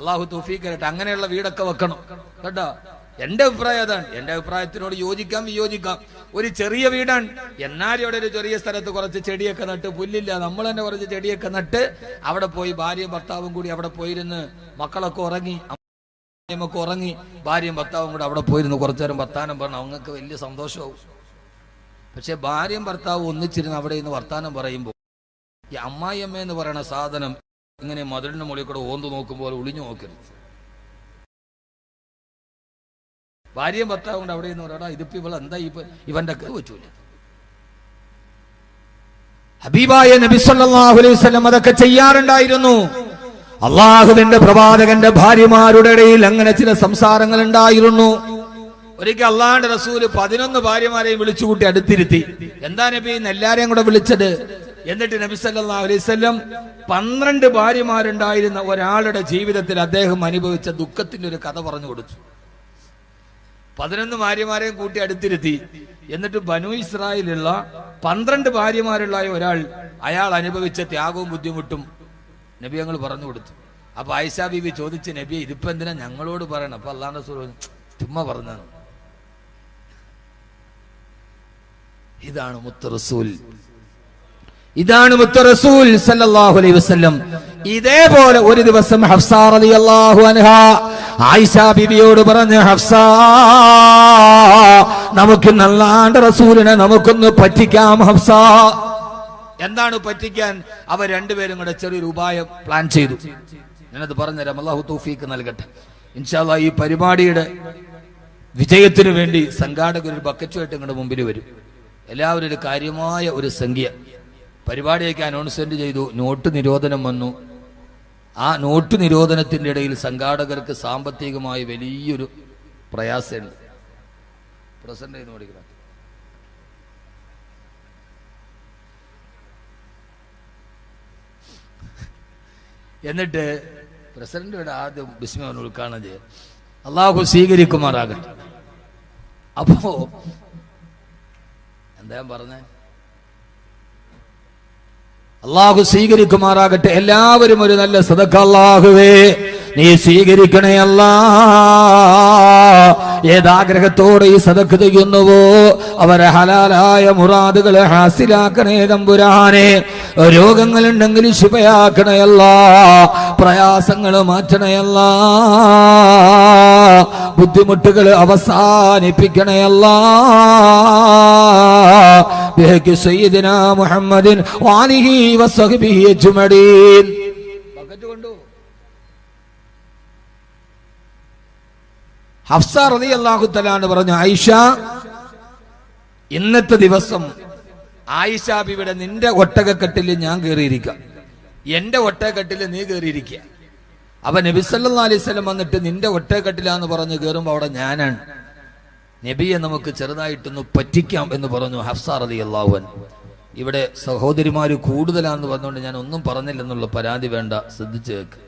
അള്ളാഹു തൗഫീഖ് തരട്ടെ. അങ്ങനെയുള്ള വീടൊക്കെ വെക്കണം കേട്ടോ. എന്റെ അഭിപ്രായം അതാണ്. എന്റെ അഭിപ്രായത്തിനോട് യോജിക്കാം വിയോജിക്കാം. ഒരു ചെറിയ വീടാണ്, എന്നാലും ഇവിടെ ഒരു ചെറിയ സ്ഥലത്ത് കുറച്ച് ചെടിയൊക്കെ നട്ട്, പുല്ലില്ല, നമ്മൾ തന്നെ കുറച്ച് ചെടിയൊക്കെ നട്ട് അവിടെ പോയി ഭാര്യയും ഭർത്താവും കൂടി അവിടെ പോയിരുന്ന്, മക്കളൊക്കെ ഉറങ്ങി, അമ്മയൊക്കെ ഉറങ്ങി, ഭാര്യയും ഭർത്താവും കൂടി അവിടെ പോയിരുന്ന് കുറച്ചു നേരം വർത്താനം പറഞ്ഞു. അവങ്ങൾക്ക് വലിയ സന്തോഷമാവും. പക്ഷെ ഭാര്യയും ഭർത്താവും ഒന്നിച്ചിരുന്ന് അവിടെ ഇന്ന് വർത്താനം പറയുമ്പോൾ ഈ അമ്മായിയമ്മ എന്ന് പറയുന്ന സാധനം ഇങ്ങനെ മതിലിന്റെ മുകളിൽ കൂടെ ഓന്ത് നോക്കുമ്പോൾ ഒളിഞ്ഞു നോക്കരുത്. ഭാര്യയും ഭർത്താവും കൊണ്ട് അവിടെ നിന്ന് പറയാ ഇതിപ്പോ ഇവളെന്താ ഇവന്റെ വെച്ചൂല. ഹബീബായ നബി സല്ലല്ലാഹു അലൈഹി വസല്ലം അതൊക്കെ ചെയ്യാറുണ്ടായിരുന്നു. അള്ളാഹുവിന്റെ പ്രവാചകന്റെ ഭാര്യമാരുടെ ഇടയിൽ അങ്ങനെ ചില സംസാരങ്ങൾ ഉണ്ടായിരുന്നു. ഒരിക്കൽ അള്ളാഹുവിന്റെ റസൂല് 11 ഭാര്യമാരെയും വിളിച്ചുകൂട്ടി അടുത്തിരുത്തി. എന്താ നബി എല്ലാരെയും കൂടെ വിളിച്ചത്? എന്നിട്ട് നബി സല്ലല്ലാഹു അലൈഹി വസല്ലം 12 ഭാര്യമാരുണ്ടായിരുന്ന ഒരാളുടെ ജീവിതത്തിൽ അദ്ദേഹം അനുഭവിച്ച ദുഃഖത്തിന്റെ ഒരു കഥ പറഞ്ഞു കൊടുത്തു. 11 ഭാര്യമാരെയും കൂട്ടി അടുത്തിരുത്തി. എന്നിട്ട് ബനു ഇസ്രായേലുള്ള 12 ഭാര്യമാരുള്ള ഒരാൾ അയാൾ അനുഭവിച്ച ത്യാഗവും ബുദ്ധിമുട്ടും നബി ഞങ്ങൾ പറഞ്ഞു കൊടുത്തു. അപ്പൊ ആയിഷ ബീവി ചോദിച്ചു, നബിയെ ഇതിപ്പോ എന്തിനാ ഞങ്ങളോട് പറയണം? അപ്പൊ അല്ലാഹുവിന്റെ റസൂൽ ചുമ്മാ പറഞ്ഞാണ്. ഇതാണ് മുത്ത് റസൂൽ, ഇതാണ് മുത്ത് റസൂൽ സല്ലല്ലാഹു അലൈഹി വസല്ലം. ഇതേപോലെ ഒരു ദിവസം ഹഫ്സ റളിയല്ലാഹു അൻഹാ ആയിഷ ബീവിയോട് പറഞ്ഞു, ഹഫ്സ നമുക്ക് അല്ലാഹുവിന്റെ റസൂലിനെ നമുക്കൊന്ന് പറ്റിക്കാം ഹഫ്സ. എന്താണ് പറ്റിക്കാൻ? അവർ രണ്ടുപേരും കൂടെ ചെറിയൊരു ഉപായം പ്ലാൻ ചെയ്തു. ഞാനത് പറഞ്ഞുതരാം, അല്ലാഹു തൗഫീഖ് നൽകട്ടെ. ഇൻഷാ അല്ലാഹ് ഈ പരിപാടിയുടെ വിജയത്തിനു വേണ്ടി സംഘാടകർ ഒരു ബക്കറ്റുമായിട്ട് നിങ്ങളുടെ മുമ്പിൽ വരും. എല്ലാവരും ഒരു കാര്യമായ ഒരു സംഖ്യ പരിപാടിയൊക്കെ അനൗൺസ്മെന്റ് ചെയ്തു. നോട്ട് നിരോധനം വന്നു. ആ നോട്ട് നിരോധനത്തിന്റെ ഇടയിൽ സംഘാടകർക്ക് സാമ്പത്തികമായി വലിയൊരു പ്രയാസമുണ്ട്. പ്രസന്റ് ചെയ്യുന്ന പഠിക്കണം. എന്നിട്ട് പ്രസിഡന്റിയുടെ ആദ്യം ബിസ്മില്ലാഹ് ഉദ്ഘാടനം ചെയ്യാം. അള്ളാഹു സ്വീകരിക്കുമാറാകട്ടെ. അപ്പോ എന്താ പറഞ്ഞേ? അള്ളാഹു സ്വീകരിക്കുമാറാകട്ടെ. എല്ലാവരും ഒരു നല്ല സദഖ അല്ലാഹുവേ നീ സ്വീകരിക്കണേ അല്ലാ. ഏതാഗ്രഹത്തോടെ ഈ സദഖ ചെയ്യുന്നുവോ അവരെ ഹലാലായ മുറാദുകളെ ഹാസിലാക്കണേ തമ്പുരാനെ. രോഗങ്ങളുണ്ടെങ്കിൽ ശിഫയാക്കണേ അല്ലാ, പ്രയാസങ്ങൾ മാറ്റണേ അല്ലാ, ബുദ്ധിമുട്ടുകൾ അവസാനിപ്പിക്കണേ അല്ലാ. ബിഹഖി സയ്യിദിനാ മുഹമ്മദിൻ വഅലിഹി വസഹ്ബിഹി അജ്മഈൻ. ബക്കറ്റ് കൊണ്ടു. ഹഫ്സ റളിയല്ലാഹു തആല പറഞ്ഞു, ആയിഷ ഇന്നത്തെ ദിവസം ആയിഷ ബിവിയുടെ നിന്റെ ഒട്ടകക്കെട്ടിൽ ഞാൻ കയറിയിരിക്കാം, എന്റെ ഒട്ടകക്കെട്ടിൽ നീ കയറിയിരിക്കുക. അപ്പൊ നബി സല്ലല്ലാഹു അലൈഹി വസല്ലം വന്നിട്ട് നിന്റെ ഒട്ടകക്കെട്ടിലാന്ന് പറഞ്ഞ് കയറുമ്പോ അവിടെ ഞാനാണ്. നബിയെ നമുക്ക് ചെറുതായിട്ടൊന്ന് പറ്റിക്കാം എന്ന് പറഞ്ഞു ഹഫ്സ റളിയല്ലാഹു അൻഹ. ഇവിടെ സഹോദരിമാര് കൂടുതലാന്ന് പറഞ്ഞുകൊണ്ട് ഞാൻ ഒന്നും പറഞ്ഞില്ലെന്നുള്ള പരാതി വേണ്ട, ശ്രദ്ധിച്ചു കേൾക്ക്.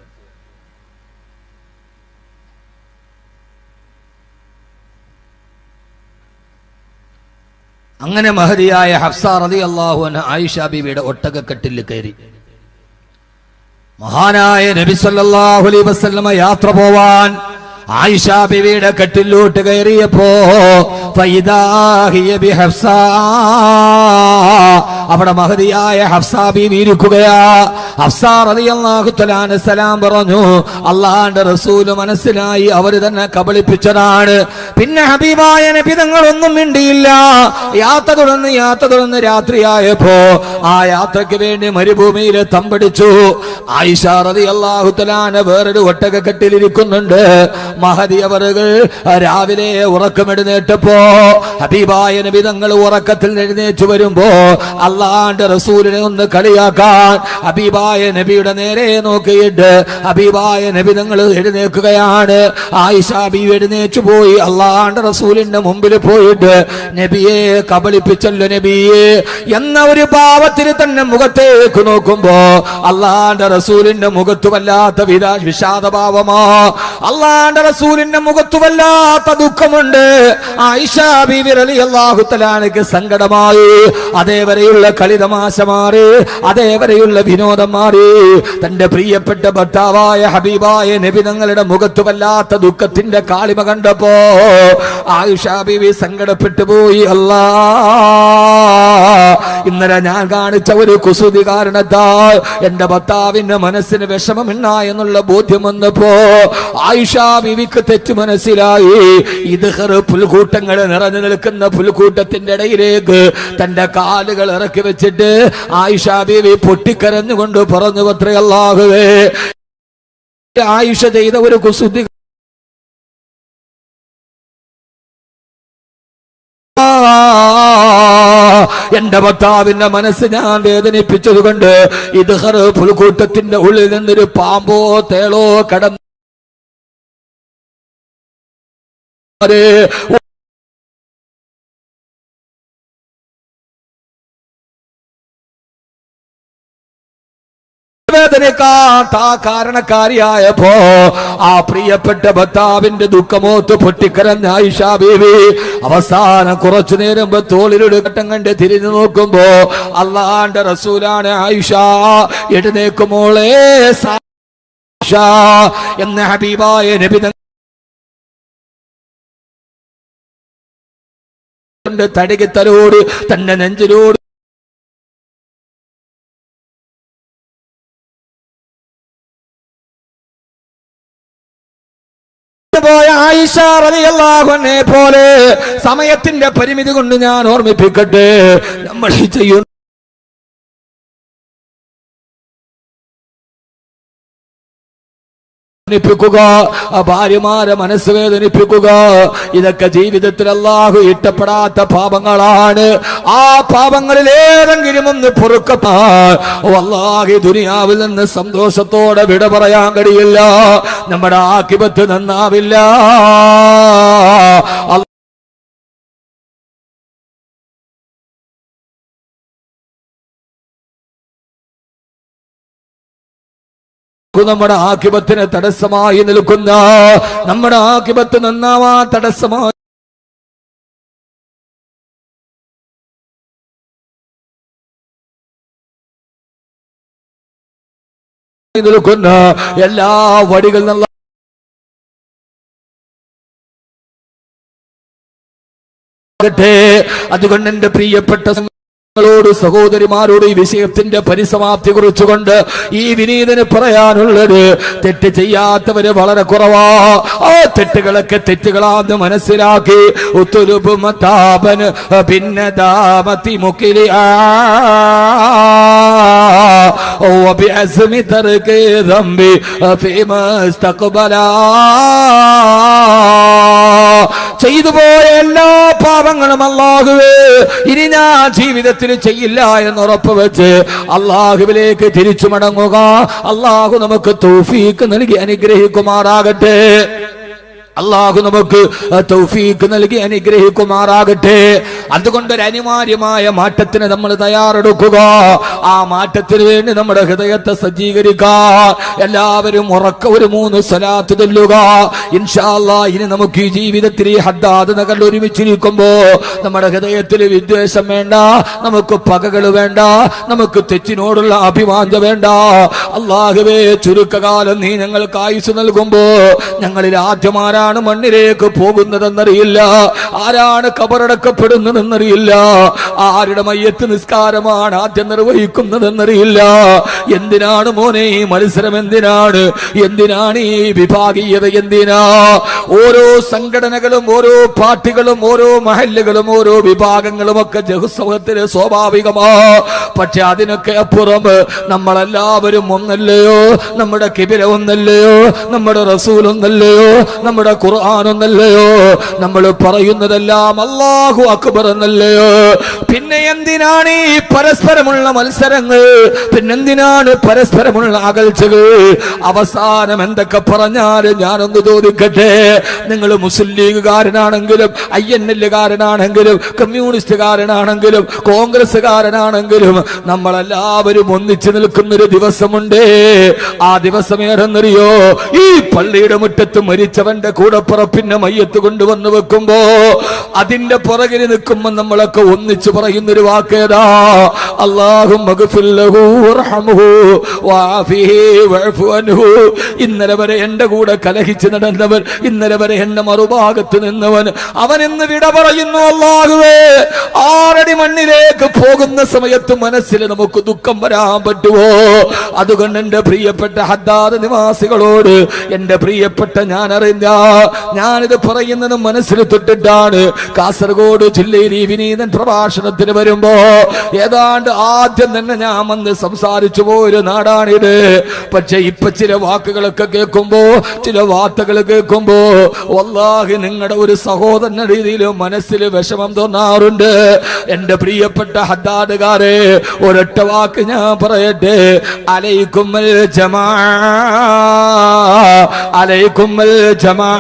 അങ്ങനെ മഹദിയായ ഹഫ്സ റളിയല്ലാഹു അൻഹ ആയിഷ ബീവിയുടെ ഒട്ടകക്കെട്ടിൽ കയറി. മഹാനായ നബി സല്ലല്ലാഹു അലൈഹി വസല്ലമ യാത്ര പോവാൻ ആയിഷ ബീവിയുടെ കട്ടിലോട്ട് കയറിയപ്പോ അവിടെ മഹദിയായ ഹഫ്സ ബീവി ഇരിക്കുകയാ. ഹഫ്സ റളിയല്ലാഹു തആല സലാം പറഞ്ഞു. അല്ലാഹുവിന്റെ റസൂല് മനസ്സിലായി അവർ തന്നെ കബളിപ്പിച്ചതാണ്. പിന്നെ ഹബീബായ നബി തങ്ങളൊന്നും മിണ്ടിയില്ല. യാത്ര തുടർന്ന് രാത്രിയായപ്പോ ആ യാത്രയ്ക്ക് വേണ്ടി മരുഭൂമിയിൽ തമ്പടിച്ചു. ആയിഷ റളിയല്ലാഹു തആല വേറൊരു ഒട്ടകക്കെട്ടിലിരിക്കുന്നുണ്ട്. മഹദി അവറുകൾ രാവിലെ ഉറക്കമെഴുന്നേറ്റപ്പോ ഹബീബായ നബി തങ്ങൾ ഉറക്കത്തിൽ എഴുന്നേറ്റ് വരുമ്പോ അല്ലാഹുവിന്റെ റസൂലിനെ ഒന്ന് കളിയാക്കാൻ ഹബീബായ നബിയുടെ നേരെ നോക്കിയിട്ട് ഹബീബായ നബി തങ്ങൾ എഴുന്നേൽക്കുകയാണ്. ആയിഷ ബീവി എഴുന്നേറ്റ് പോയി അല്ലാഹുവിന്റെ റസൂലിന്റെ മുമ്പിൽ പോയിട്ട് നബിയെ കബളിപ്പിച്ചല്ലോ നബിയെ എന്ന ഒരു ഭാവത്തിൽ തന്നെ മുഖത്തേക്ക് നോക്കുമ്പോ അല്ലാഹുവിന്റെ റസൂലിന്റെ മുഖത്ത് വല്ലാത്ത വിഷാദഭാവമാ. അല്ലാഹുവിന്റെ റസൂലിന്റെ മുഖത്ത് വല്ലാത്ത ദുഃഖമുണ്ട്. ആയിഷ ബീവി റളിയല്ലാഹു തആലക്ക് സങ്കടമായി. അതേവരെയുള്ള കളിതമാശ മാറി, അതേവരെയുള്ള വിനോദം മാറി. തന്റെ പ്രിയപ്പെട്ട ഭർത്താവായ ഹബീബായ നബി തങ്ങളുടെ മുഖത്ത് വല്ലാത്ത ദുഃഖത്തിന്റെ കാളിമ കണ്ടപ്പോ ആയിഷ ബീവി സങ്കടപ്പെട്ടു പോയി. അല്ലാ, ഇന്നലെ ഞാൻ കാണിച്ച ഒരു കുസൃതി കാരണത്താൽ എന്റെ ഭർത്താവിന്റെ മനസ്സിന് വിഷമമില്ല എന്നുള്ള ബോധ്യം വന്നപ്പോ ആയിഷ ബീവിക്ക് തെറ്റ് മനസ്സിലായി. ഇത് പുൽക്കൂട്ടങ്ങൾ നിറഞ്ഞു നിൽക്കുന്ന പുൽക്കൂട്ടത്തിന്റെ ഇടയിലേക്ക് തന്റെ കാലുകൾ ഇറക്കി വെച്ചിട്ട് ആയിഷ ബീവി പൊട്ടിക്കരഞ്ഞുകൊണ്ട് പറഞ്ഞു, അത്രേ അല്ലാഹുവേ ആയിഷ ചെയ്ത ഒരു കുസൃതി എന്റെ ഭർത്താവിന്റെ മനസ്സ് ഞാൻ വേദനിപ്പിച്ചതുകൊണ്ട് ഇത് പുൽക്കൂട്ടത്തിന്റെ ഉള്ളിൽ നിന്നൊരു പാമ്പോ തേളോ കടന്നു കാരണക്കാരിയായപ്പോ ആ പ്രിയപ്പെട്ട ഭർത്താവിന്റെ ദുഃഖമോത്ത് പൊട്ടിക്കരഞ്ഞ ആയിഷ ബീവി അവസാനം കുറച്ചു നേരം തോളിലൊരു ഘട്ടം കണ്ട് തിരിഞ്ഞു നോക്കുമ്പോ അള്ളാന്റെ റസൂലാണ് ആയിഷ എഴുന്നേക്കുമോളെ എന്ന ഹബീബായ നബി തടികത്തലോട് തന്റെ നെഞ്ചിലോട് ആയിഷ റളിയല്ലാഹു അൻഹയെ പോലെ സമയത്തിന്റെ പരിമിതി കൊണ്ട് ഞാൻ ഓർമ്മിപ്പിക്കട്ടെ, നമ്മൾ ചെയ്യുന്ന ഭാര്യമാരെ മനസ്സ് വേദനിപ്പിക്കുക, ഇതൊക്കെ ജീവിതത്തിൽ അല്ലാഹു ഇഷ്ടപ്പെടാത്ത പാപങ്ങളാണ്. ആ പാപങ്ങളിൽ ഏതെങ്കിലും ഒന്ന് പൊറുക്കത്താൽ അല്ലാഹു ദുനിയാവിൽ നിന്ന് സന്തോഷത്തോടെ വിട പറയാൻ കഴിയില്ല, നമ്മുടെ ആഖിബത്ത് നന്നാവില്ല. നമ്മുടെ ആഖിബത്തിന് തടസ്സമായി നിൽക്കുന്ന, നമ്മുടെ ആഖിബത്ത് നന്നാവാ തടസ്സമായി നിൽക്കുന്ന എല്ലാ വഴികൾ നല്ല അതുകൊണ്ട് എന്റെ പ്രിയപ്പെട്ട സഹോദരിമാരോട് ഈ വിഷയത്തിന്റെ പരിസമാപ്തി കുറിച്ചുകൊണ്ട് ഈ വിനീതന് പറയാനുള്ളത്, തെറ്റ് ചെയ്യാത്തവര് വളരെ കുറവാ. ആ തെറ്റുകളൊക്കെ തെറ്റുകളാന്ന് മനസ്സിലാക്കി പിന്നെ ദാമത്തി മുക്കിലി ചെയ്തു പോയ എല്ലാ പാപങ്ങളും അല്ലാഹുവേ ഇനി ഞാൻ ജീവിതത്തിൽ ചെയ്യില്ല എന്ന് ഉറപ്പ് വെച്ച് അല്ലാഹുവിലേക്ക് തിരിച്ചു മടങ്ങുക. അല്ലാഹു നമുക്ക് തൗഫീഖ് നൽകി അനുഗ്രഹിക്കുമാറാകട്ടെ. അല്ലാഹു നമുക്ക് തൗഫീഖ് നൽകി അനുഗ്രഹിക്കുമാറാകട്ടെ. അതുകൊണ്ട് ഒരു അനിവാര്യമായ മാറ്റത്തിന് നമ്മൾ തയ്യാറെടുക്കുക. ആ മാറ്റത്തിന് വേണ്ടി നമ്മുടെ ഹൃദയത്തെ സജ്ജീകരിക്കാൻ എല്ലാവരും ഉറക്ക ഒരു 3 സ്വലാത്ത് ചൊല്ലുക. ഇൻഷാ അല്ലാഹ് ഇനി നമുക്ക് ഈ ജീവിതത്തിൽ ഈ ഹദ്ദാദ് നഗർ ഒരുമിച്ചിരിക്കുമ്പോ നമ്മുടെ ഹൃദയത്തിൽ വിദ്വേഷം വേണ്ട, നമുക്ക് പകകൾ വേണ്ട, നമുക്ക് തെറ്റിനോടുള്ള അഭിവാഞ്ച വേണ്ട. അല്ലാഹുവേ ചുരുക്കകാലം നീ ഞങ്ങൾക്ക് ആയുസ് നൽകുമ്പോ ഞങ്ങളിൽ ആദ്യമാരാണ് മണ്ണിലേക്ക് പോകുന്നതെന്നറിയില്ല, ആരാണ് കബറടക്കപ്പെടുന്നതെന്നറിയില്ല, ആരുടെ മയ്യത്ത് നിസ്കാരമാണ് ആദ്യം നിർവഹിക്കുന്നതെന്നറിയില്ല. എന്തിനാണ് മോനെ ഈ മത്സരം? എന്തിനാണ് ഈ വിഭാഗീയത? എന്തിനാ? ഓരോ സംഘടനകളും ഓരോ പാർട്ടികളും ഓരോ മഹല്ലുകളും ഓരോ വിഭാഗങ്ങളും ഒക്കെ ജഹുസമൂഹത്തിന് സ്വാഭാവികമാ. പക്ഷെ അതിനൊക്കെ അപ്പുറം നമ്മളെല്ലാവരും ഒന്നല്ലയോ? നമ്മുടെ കിബില ഒന്നല്ലയോ? നമ്മുടെ റസൂൽ ഒന്നല്ലയോ? നമ്മുടെ ഖുർആൻ ഒന്നല്ലയോ? നമ്മൾ പറയുന്നതെല്ലാം അല്ലാഹു അക്ബർ എന്നല്ലയോ? പിന്നെ എന്തിനാണ് ഈ പരസ്പരമുള്ള മത്സരങ്ങൾ? പിന്നെന്തിനാണ് പരസ്പരമുള്ള അകൽച്ചകൾ? അവസാനം എന്തൊക്കെ പറഞ്ഞാലും ഞാനൊന്ന് ചോദിക്കട്ടെ, നിങ്ങൾ മുസ്ലിം ലീഗുകാരനാണെങ്കിലും INL-കാരനാണെങ്കിലും കമ്മ്യൂണിസ്റ്റുകാരനാണെങ്കിലും കോൺഗ്രസ്സുകാരനാണെങ്കിലും നമ്മളെല്ലാവരും ഒന്നിച്ചു നിൽക്കുന്നൊരു ദിവസമുണ്ട്. ആ ദിവസം ഏതെന്നറിയോ? ഈ പള്ളിയുടെ മുറ്റത്ത് മരിച്ചവന്റെ കൂടപ്പുറപ്പിന്റെ മയ്യത്ത് കൊണ്ടുവന്ന് വെക്കുമ്പോ അതിന്റെ പുറകിൽ നിൽക്കുമ്പോ നമ്മളൊക്കെ ഒന്നിച്ചു പറയുന്നൊരു വാക്കേതാ? ഇന്നലെ വരെ എന്റെ കൂടെ കലഹിച്ച് നടന്നവൻ, ഇന്നലെ വരെ എന്റെ മറുഭാഗത്ത് നിന്നവൻ, അവൻ ഇന്ന് വിട പറയുന്നു. അല്ലാഹുവേ, 6 അടി മണ്ണിലേക്ക് പോകുന്ന സമയത്ത് മനസ്സിൽ നമുക്ക് ദുഃഖം വരാൻ പറ്റുമോ? അതുകൊണ്ട് എന്റെ പ്രിയപ്പെട്ട ഹദ്ദാദ് നിവാസികളോട്, എന്റെ പ്രിയപ്പെട്ട ഞാൻ അറിഞ്ഞ ഞാനിത് പറയുന്നത് മനസ്സിൽ തൊട്ടിട്ടാണ്. കാസർഗോഡ് ജില്ലയിൽ ഈ വിനീതൻ പ്രഭാഷണത്തിന് വരുമ്പോ ഏതാണ്ട് ആദ്യം തന്നെ ഞാൻ വന്ന് സംസാരിച്ചു പോയൊരു നാടാണിത്. പക്ഷെ ഇപ്പൊ ചില വാക്കുകളൊക്കെ കേൾക്കുമ്പോ, ചില വാർത്തകൾ കേൾക്കുമ്പോ വല്ലാഹി നിങ്ങളുടെ ഒരു സഹോദരന്റെ രീതിയിൽ മനസ്സിൽ വിഷമം തോന്നാറുണ്ട്. എന്റെ പ്രിയപ്പെട്ട ഹദ്ദാദുകാരെ, ഒരൊറ്റ വാക്ക് ഞാൻ പറയട്ടെ, അലൈക്കുമൽ ജമാ, അലൈക്കുമൽ ജമാ,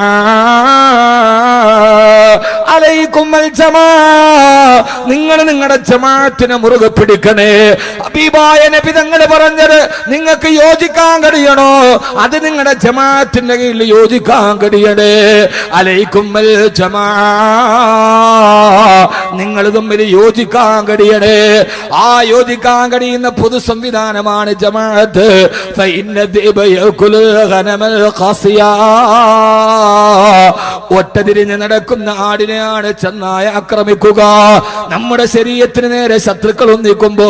അലൈക്കുമൽ ജമാ. നിങ്ങൾ നിങ്ങളുടെ ജമാഅത്തിനെ മുറുകെ പിടിക്കണേ. ഹബീബായ നബി തങ്ങൾ പറഞ്ഞത് നിങ്ങൾക്ക് യോജിക്കാൻ കഴിയണോ, അത് നിങ്ങളുടെ ജമാഅത്തിന്റെ കീഴിൽ യോജിക്കാൻ കഴിയണേ. അലൈക്കുമൽ ജമാ, നിങ്ങൾ തമ്മിൽ യോജിക്കാൻ കഴിയണേ. ആ യോജിക്കാൻ കഴിയുന്ന പൊതു സംവിധാനമാണ് ജമാഅത്ത്. ഒറ്റതിരിഞ്ഞ് നടക്കുന്ന ആടിനെയാണ് ചെന്നായ ആക്രമിക്കുക. നമ്മുടെ ശരീരത്തിന് നേരെ ശത്രുക്കൾ ഒന്നിക്കുമ്പോ,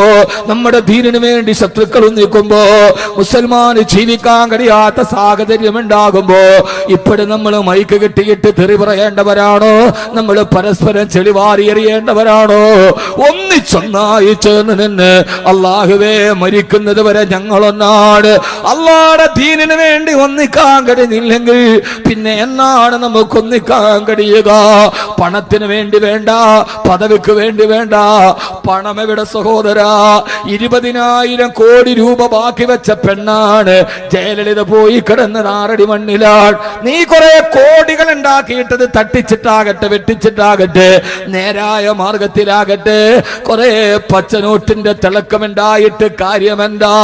നമ്മുടെ ദീനിനു വേണ്ടി ശത്രുക്കൾ ഒന്നിക്കുമ്പോ, മുസൽമാന് ജീവിക്കാൻ കഴിയാത്ത സാഹചര്യം ഉണ്ടാകുമ്പോ ഇപ്പോഴും നമ്മൾ മൈക്ക് കെട്ടിയിട്ട് തെറി പറയേണ്ടവരാണോ? നമ്മൾ പരസ്പരം ചെളിവാരി എറിയേണ്ടവരാണോ? ഒന്നിച്ചൊന്നായി ചേർന്ന് നിന്ന് അല്ലാഹുവേ മരിക്കുന്നത് വരെ ഞങ്ങളൊന്നാണ്. അല്ലാഹുവിന്റെ ദീനിനു വേണ്ടി ഒന്നിക്കാൻ കഴിയുന്നില്ലെങ്കിൽ പിന്നെ എന്നാണ് നമുക്ക് ഒന്നിക്കാൻ കഴിയുക? പണത്തിന് വേണ്ടി വേണ്ട, പദവിക്ക് വേണ്ടി വേണ്ട. പണം എവിടെ സഹോദരാ? 20,000 കോടി രൂപ ബാക്കി വെച്ച പെണ്ണാണ് ജയലളിത പോയി കിടന്നത് 6 അടി മണ്ണിലാണ്. നീ കുറെ കോടികൾ ഉണ്ടാക്കിയിട്ടത് തട്ടിച്ചിട്ടാകട്ടെ, വെട്ടിച്ചിട്ടാകട്ടെ, നേരായ മാർഗത്തിലാകട്ടെ, കുറെ പച്ചനോട്ടിന്റെ തിളക്കമുണ്ടായിട്ട് കാര്യമെന്താ?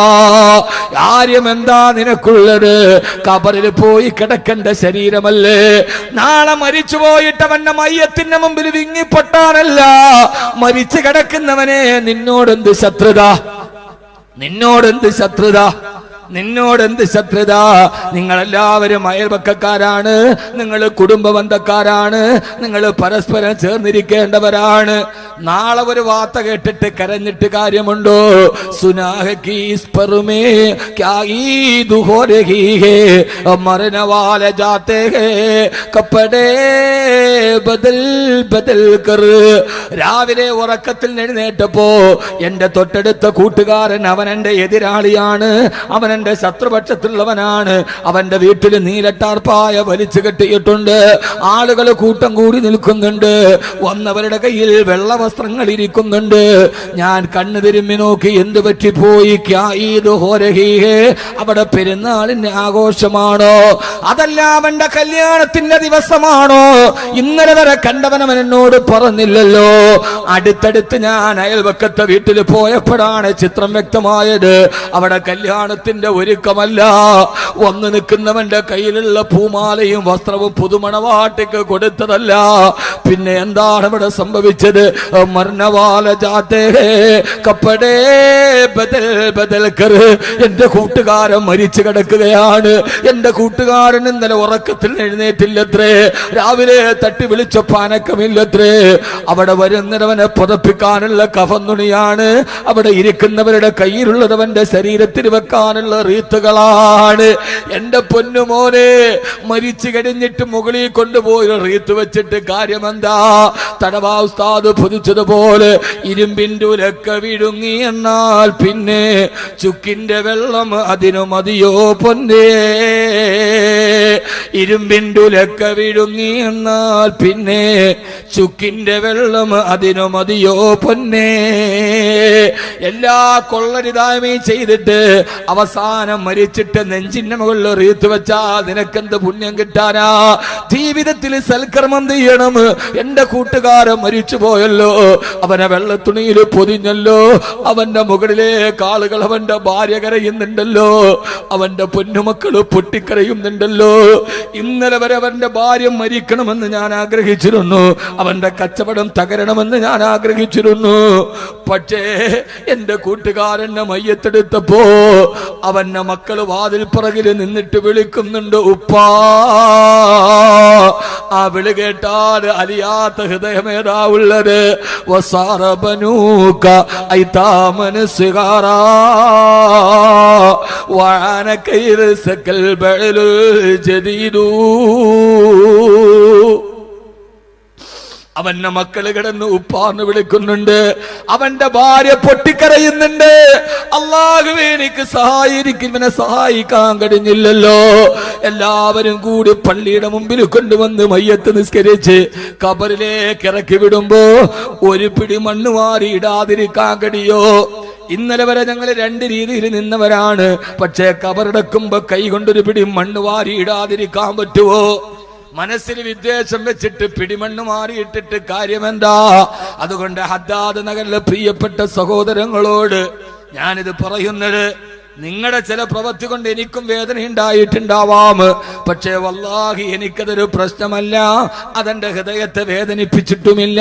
കാര്യമെന്താ നിനക്കുള്ളത്? കബറിൽ പോയി കിടക്കേണ്ട ശരീരമല്ലേ? നാളെ മരിച്ചു പോയിട്ട് അവന്റെ മയ്യത്തിന്റെ മുമ്പിൽ വിങ്ങിപ്പൊട്ടാനല്ല, മരിച്ചു കിടക്കുന്നവനെ നിന്നോടെന്ത് ശത്രുത? നിന്നോടെന്ത് ശത്രുത? നിന്നോടെന്ത് ശത്രുത? നിങ്ങളെല്ലാവരും അയൽപക്കക്കാരാണ്, നിങ്ങൾ കുടുംബ ബന്ധക്കാരാണ്, നിങ്ങൾ പരസ്പരം ചേർന്നിരിക്കേണ്ടവരാണ്. നാളെ ഒരു വാർത്ത കേട്ടിട്ട് കരഞ്ഞിട്ട് കാര്യമുണ്ടോ? സുനാഹീസ്പറുമേ മരണവാല ജാത്തേ കപ്പടേ ബദൽ ബദൽ കർ. രാവിലെ ഉറക്കത്തിൽ എഴുന്നേറ്റപ്പോ എന്റെ തൊട്ടടുത്ത കൂട്ടുകാരൻ, അവൻ എന്റെ എതിരാളിയാണ്, അവൻ എന്റെ ശത്രുപക്ഷത്തുള്ളവനാണ്. അവന്റെ വീട്ടിൽ നീലട്ടാർപ്പായ വലിച്ചു കെട്ടിയിട്ടുണ്ട്. ആളുകൾ കൂട്ടം കൂടി നിൽക്കുന്നുണ്ട്. വന്നവരുടെ കയ്യിൽ വെള്ള വസ്ത്രങ്ങൾ ഇരിക്കുന്നുണ്ട്. ഞാൻ കണ്ണു തിരുമ്മി നോക്കി, എന്ത് പറ്റിപ്പോയി? അവിടെ പെരുന്നാളിന്റെ ആഘോഷമാണോ? അതല്ല അവന്റെ കല്യാണത്തിന്റെ ദിവസമാണോ? ഇന്നലെ വരെ കണ്ടവനവൻ എന്നോട് പറഞ്ഞില്ലല്ലോ. അടുത്തടുത്ത് ഞാൻ അയൽവക്കത്തെ വീട്ടിൽ പോയപ്പോഴാണ് ചിത്രം വ്യക്തമായത്. അവിടെ കല്യാണത്തിന്റെ ഒരുക്കമല്ല. വന്നു നിൽക്കുന്നവന്റെ കയ്യിലുള്ള പൂമാലയും വസ്ത്രവും പുതുമണവാട്ടിക്ക് കൊടുത്തതല്ല. പിന്നെ എന്താണ് ഇവിടെ സംഭവിച്ചത്? മരണവാല ജാത്തേ കപ്പടേ ബദൽ ബദൽ കർ. എന്റെ കൂട്ടുകാരൻ മരിച്ചു കിടക്കുകയാണ്. എന്റെ കൂട്ടുകാരൻ ഇന്നലെ ഉറക്കത്തിൽ എഴുന്നേറ്റില്ലത്രേ. രാവിലെ തട്ടി വിളിച്ചപ്പോ അനക്കമില്ലത്രേ. അവിടെ വരുന്നവനെ പുതപ്പിക്കാനുള്ള കഫന്നുണിയാണ്. അവിടെ ഇരിക്കുന്നവരുടെ കയ്യിലുള്ളത് അവന്റെ ശരീരത്തിൽ വെക്കാനുള്ള റീത്തുകളാണ്. എന്റെ പൊന്നുമോനെ, മരിച്ചു കഴിഞ്ഞിട്ട് മുകളിൽ കൊണ്ടുപോയി റീത്ത് വെച്ചിട്ട് കാര്യമെന്താ? തടവാ ഉസ്താദ് പൊതിച്ചതുപോലെ ഇരുമ്പിന്റെ ഉലക്ക വിഴുങ്ങി എന്നാൽ പിന്നെ ചുക്കിന്റെ വെള്ളം അതിനു മതിയോ പൊന്നേ? ഇരുമ്പിന്റെ ഉലക്ക വിഴുങ്ങി എന്നാൽ പിന്നെ ചുക്കിന്റെ വെള്ളം അതിനു മതിയോ പൊന്നേ? എല്ലാ കൊള്ളരുതായ്മയും ചെയ്തിട്ട് അവസാനം മരിച്ചിട്ട് നെഞ്ചിന്റെ മുകളിൽ റീത്ത് വെച്ചാൽ നിനക്കെന്ത് പുണ്യം കിട്ടാനാ? ജീവിതത്തിൽ സൽക്കർമ്മം ചെയ്യണം. എന്റെ കൂട്ടുകാരൻ മരിച്ചു പോയല്ലോ, അവനെ വെള്ളത്തുണിയിൽ പൊതിഞ്ഞല്ലോ, അവന്റെ മുകളിലേക്ക് ആളുകൾ, അവന്റെ ഭാര്യ കരയുന്നുണ്ടല്ലോ, അവന്റെ പൊന്നുമക്കള് പൊട്ടിക്കരയുന്നുണ്ടല്ലോ. ഇന്നലെ വരെ അവന്റെ ഭാര്യ മരിക്കണമെന്ന് ഞാൻ ആഗ്രഹിച്ചിരുന്നു, അവന്റെ കച്ചവടം തകരണമെന്ന് ഞാൻ ആഗ്രഹിച്ചിരുന്നു. പക്ഷേ എന്റെ കൂട്ടുകാരനെ മയ്യത്തെടുത്തപ്പോ അവൻ അവന്റെ മക്കള് വാതിൽ പിറകിൽ നിന്നിട്ട് വിളിക്കുന്നുണ്ട് ഉപ്പാ. ആ വിളി കേട്ടാൽ അലിയാത്ത ഹൃദയമേതാ ഉള്ളത്? വസാറബനൂക ഐതാമൻ സിഗാറാ വഅനക ഇർസകൽ ബഅലുൽ ജദീദു. അവന്റെ മക്കള് കിടന്ന് ഉപ്പാന്ന് വിളിക്കുന്നുണ്ട്. അവന്റെ ഭാര്യ പൊട്ടിക്കരയുന്നുണ്ട്. അല്ലാഹുവേ എനിക്ക് സഹായിക്കും, ഇവനെ സഹായിക്കാൻ കഴിഞ്ഞില്ലല്ലോ. എല്ലാവരും കൂടി പള്ളിയുടെ മുമ്പിൽ കൊണ്ടുവന്ന് മയ്യത്ത് നിസ്കരിച്ച് ഖബറിലേക്ക് ഇറക്കി വിടുമ്പോ ഒരു പിടി മണ്ണ് വാരി ഇടാതിരിക്കാൻ കഴിയോ? ഇന്നലെ വരെ ഞങ്ങൾ രണ്ട് രീതിയിൽ നിന്നവരാണ്. പക്ഷേ ഖബറടക്കുമ്പോ കൈ കൊണ്ടൊരു പിടി മണ്ണ് വാരി ഇടാതിരിക്കാൻ പറ്റുമോ? മനസ്സിൽ വിദ്വേഷം വെച്ചിട്ട് പിടിമണ്ണ് മാറിയിട്ടിട്ട് കാര്യമെന്താ? അതുകൊണ്ട് ഹദ്ദാദ് നഗറിലെ പ്രിയപ്പെട്ട സഹോദരങ്ങളോട് ഞാനിത് പറയുന്നത്, നിങ്ങളുടെ ചില പ്രവൃത്തി കൊണ്ട് എനിക്കും വേദന ഉണ്ടായിട്ടുണ്ടാവാം. പക്ഷേ വല്ലാഹി എനിക്കതൊരു പ്രശ്നമല്ല. അതെന്റെ ഹൃദയത്തെ വേദനിപ്പിച്ചിട്ടുമില്ല.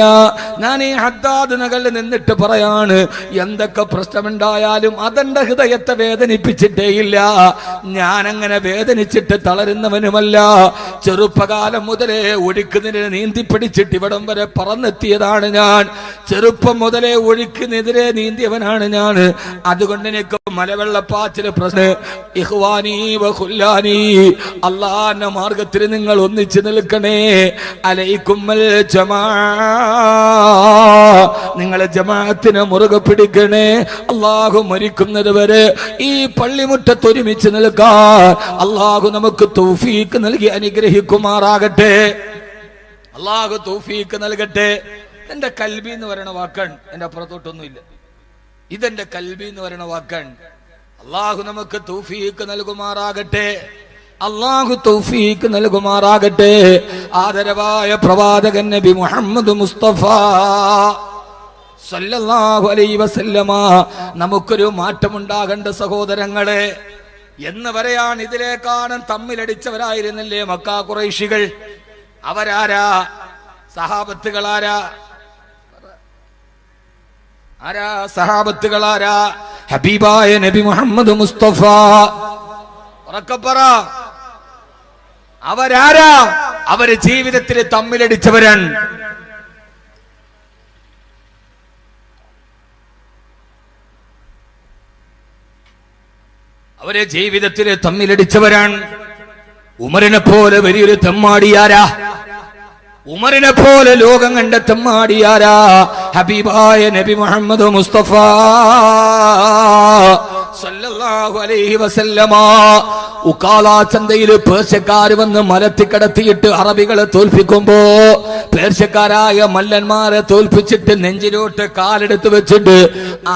ഞാൻ ഈ ഹദ്ദാദ് നഗറിൽ നിന്നിട്ട് പറയാണ്, എന്തൊക്കെ പ്രശ്നമുണ്ടായാലും അതെന്റെ ഹൃദയത്തെ വേദനിപ്പിച്ചിട്ടേ ഇല്ല. ഞാൻ അങ്ങനെ വേദനിച്ചിട്ട് തളരുന്നവനുമല്ല. ചെറുപ്പകാലം മുതലേ ഒഴുക്കിനെതിരെ നീന്തി പിടിച്ചിട്ട് ഇവിടം വരെ പറന്നെത്തിയതാണ് ഞാൻ. ചെറുപ്പം മുതലേ ഒഴുക്കിനെതിരെ നീന്തിയവനാണ് ഞാൻ. അതുകൊണ്ട് എനിക്ക് മലവെള്ളപ്പാ ചില പ്രശ്നം ഇഖ്വാനി വഖുല്ലാനി, അല്ലാഹുവിന്റെ മാർഗത്തിൽ നിങ്ങൾ ഒന്നിച്ചു നിൽക്കണേ. അലൈക്കുമൽ ജമാ, നിങ്ങൾ ജമാഅത്തിനെ മുറുകെ പിടിക്കണേ. അല്ലാഹു മരിക്കുന്നത് വരെ ഈ പള്ളിമുറ്റത്ത് ഒരുമിച്ച് നിൽക്കാൻ അല്ലാഹു നമുക്ക് തൗഫീഖ് നൽകി അനുഗ്രഹിക്കുമാറാകട്ടെ. അല്ലാഹു തൗഫീഖ് നൽകട്ടെ. എന്റെ കൽബി എന്ന് പറയുന്ന വാക്കാണ്, എന്റെ അപ്പുറത്തോട്ടൊന്നുമില്ല. ഇതെന്റെ കൽബി എന്ന് പറയുന്ന വാക്കാണ്. അല്ലാഹു നമുക്ക് തൗഫീഖ് നൽകുമാറാകട്ടെ. അല്ലാഹു തൗഫീഖ് നൽകുമാറാകട്ടെ. ആദരവായ പ്രവാചകൻ നബി മുഹമ്മദ് മുസ്തഫ സല്ലല്ലാഹു അലൈഹി വസല്ലമ നമുക്കൊരു മാറ്റമുണ്ടാകേണ്ട സഹോദരങ്ങളെ. എന്ന് വരെയാണ് ഇതിലേക്കാണ് തമ്മിലടിച്ചവരായിരുന്നില്ലേ മക്ക ഖുറൈശികൾ? അവരാരാ? സഹാബത്തുകളാരാ? ആരാ സഹാബത്തുകളാരാ? ഹബീബായ നബി മുഹമ്മദ് മുസ്തഫ. ഉറക്കപ്പറ, അവരാരാ? അവര് ജീവിതത്തിൽ തമ്മിലടിച്ചവരാണ്. അവരെ ജീവിതത്തിൽ തമ്മിലടിച്ചവരാണ്. ഉമറിനെ പോലെ വലിയൊരു തെമ്മാടിയാരാ? ഉമറിനെ പോലെ ലോകം കണ്ട തെമ്മാടിയാരാ? ഹബീബായ നബി മുഹമ്മദ് മുസ്തഫ സല്ലല്ലാഹു അലൈഹി വസല്ലമ. ഉക്കാല ചന്തയിൽ പേർഷ്യക്കാർ വന്ന് മലത്തിക്കടത്തിയിട്ട് അറബികളെ തോൽപ്പിക്കുമ്പോ പേർഷ്യക്കാരായ മല്ലന്മാരെ തോൽപ്പിച്ചിട്ട് നെഞ്ചിലോട്ട് കാലെടുത്ത് വെച്ചിട്ട്,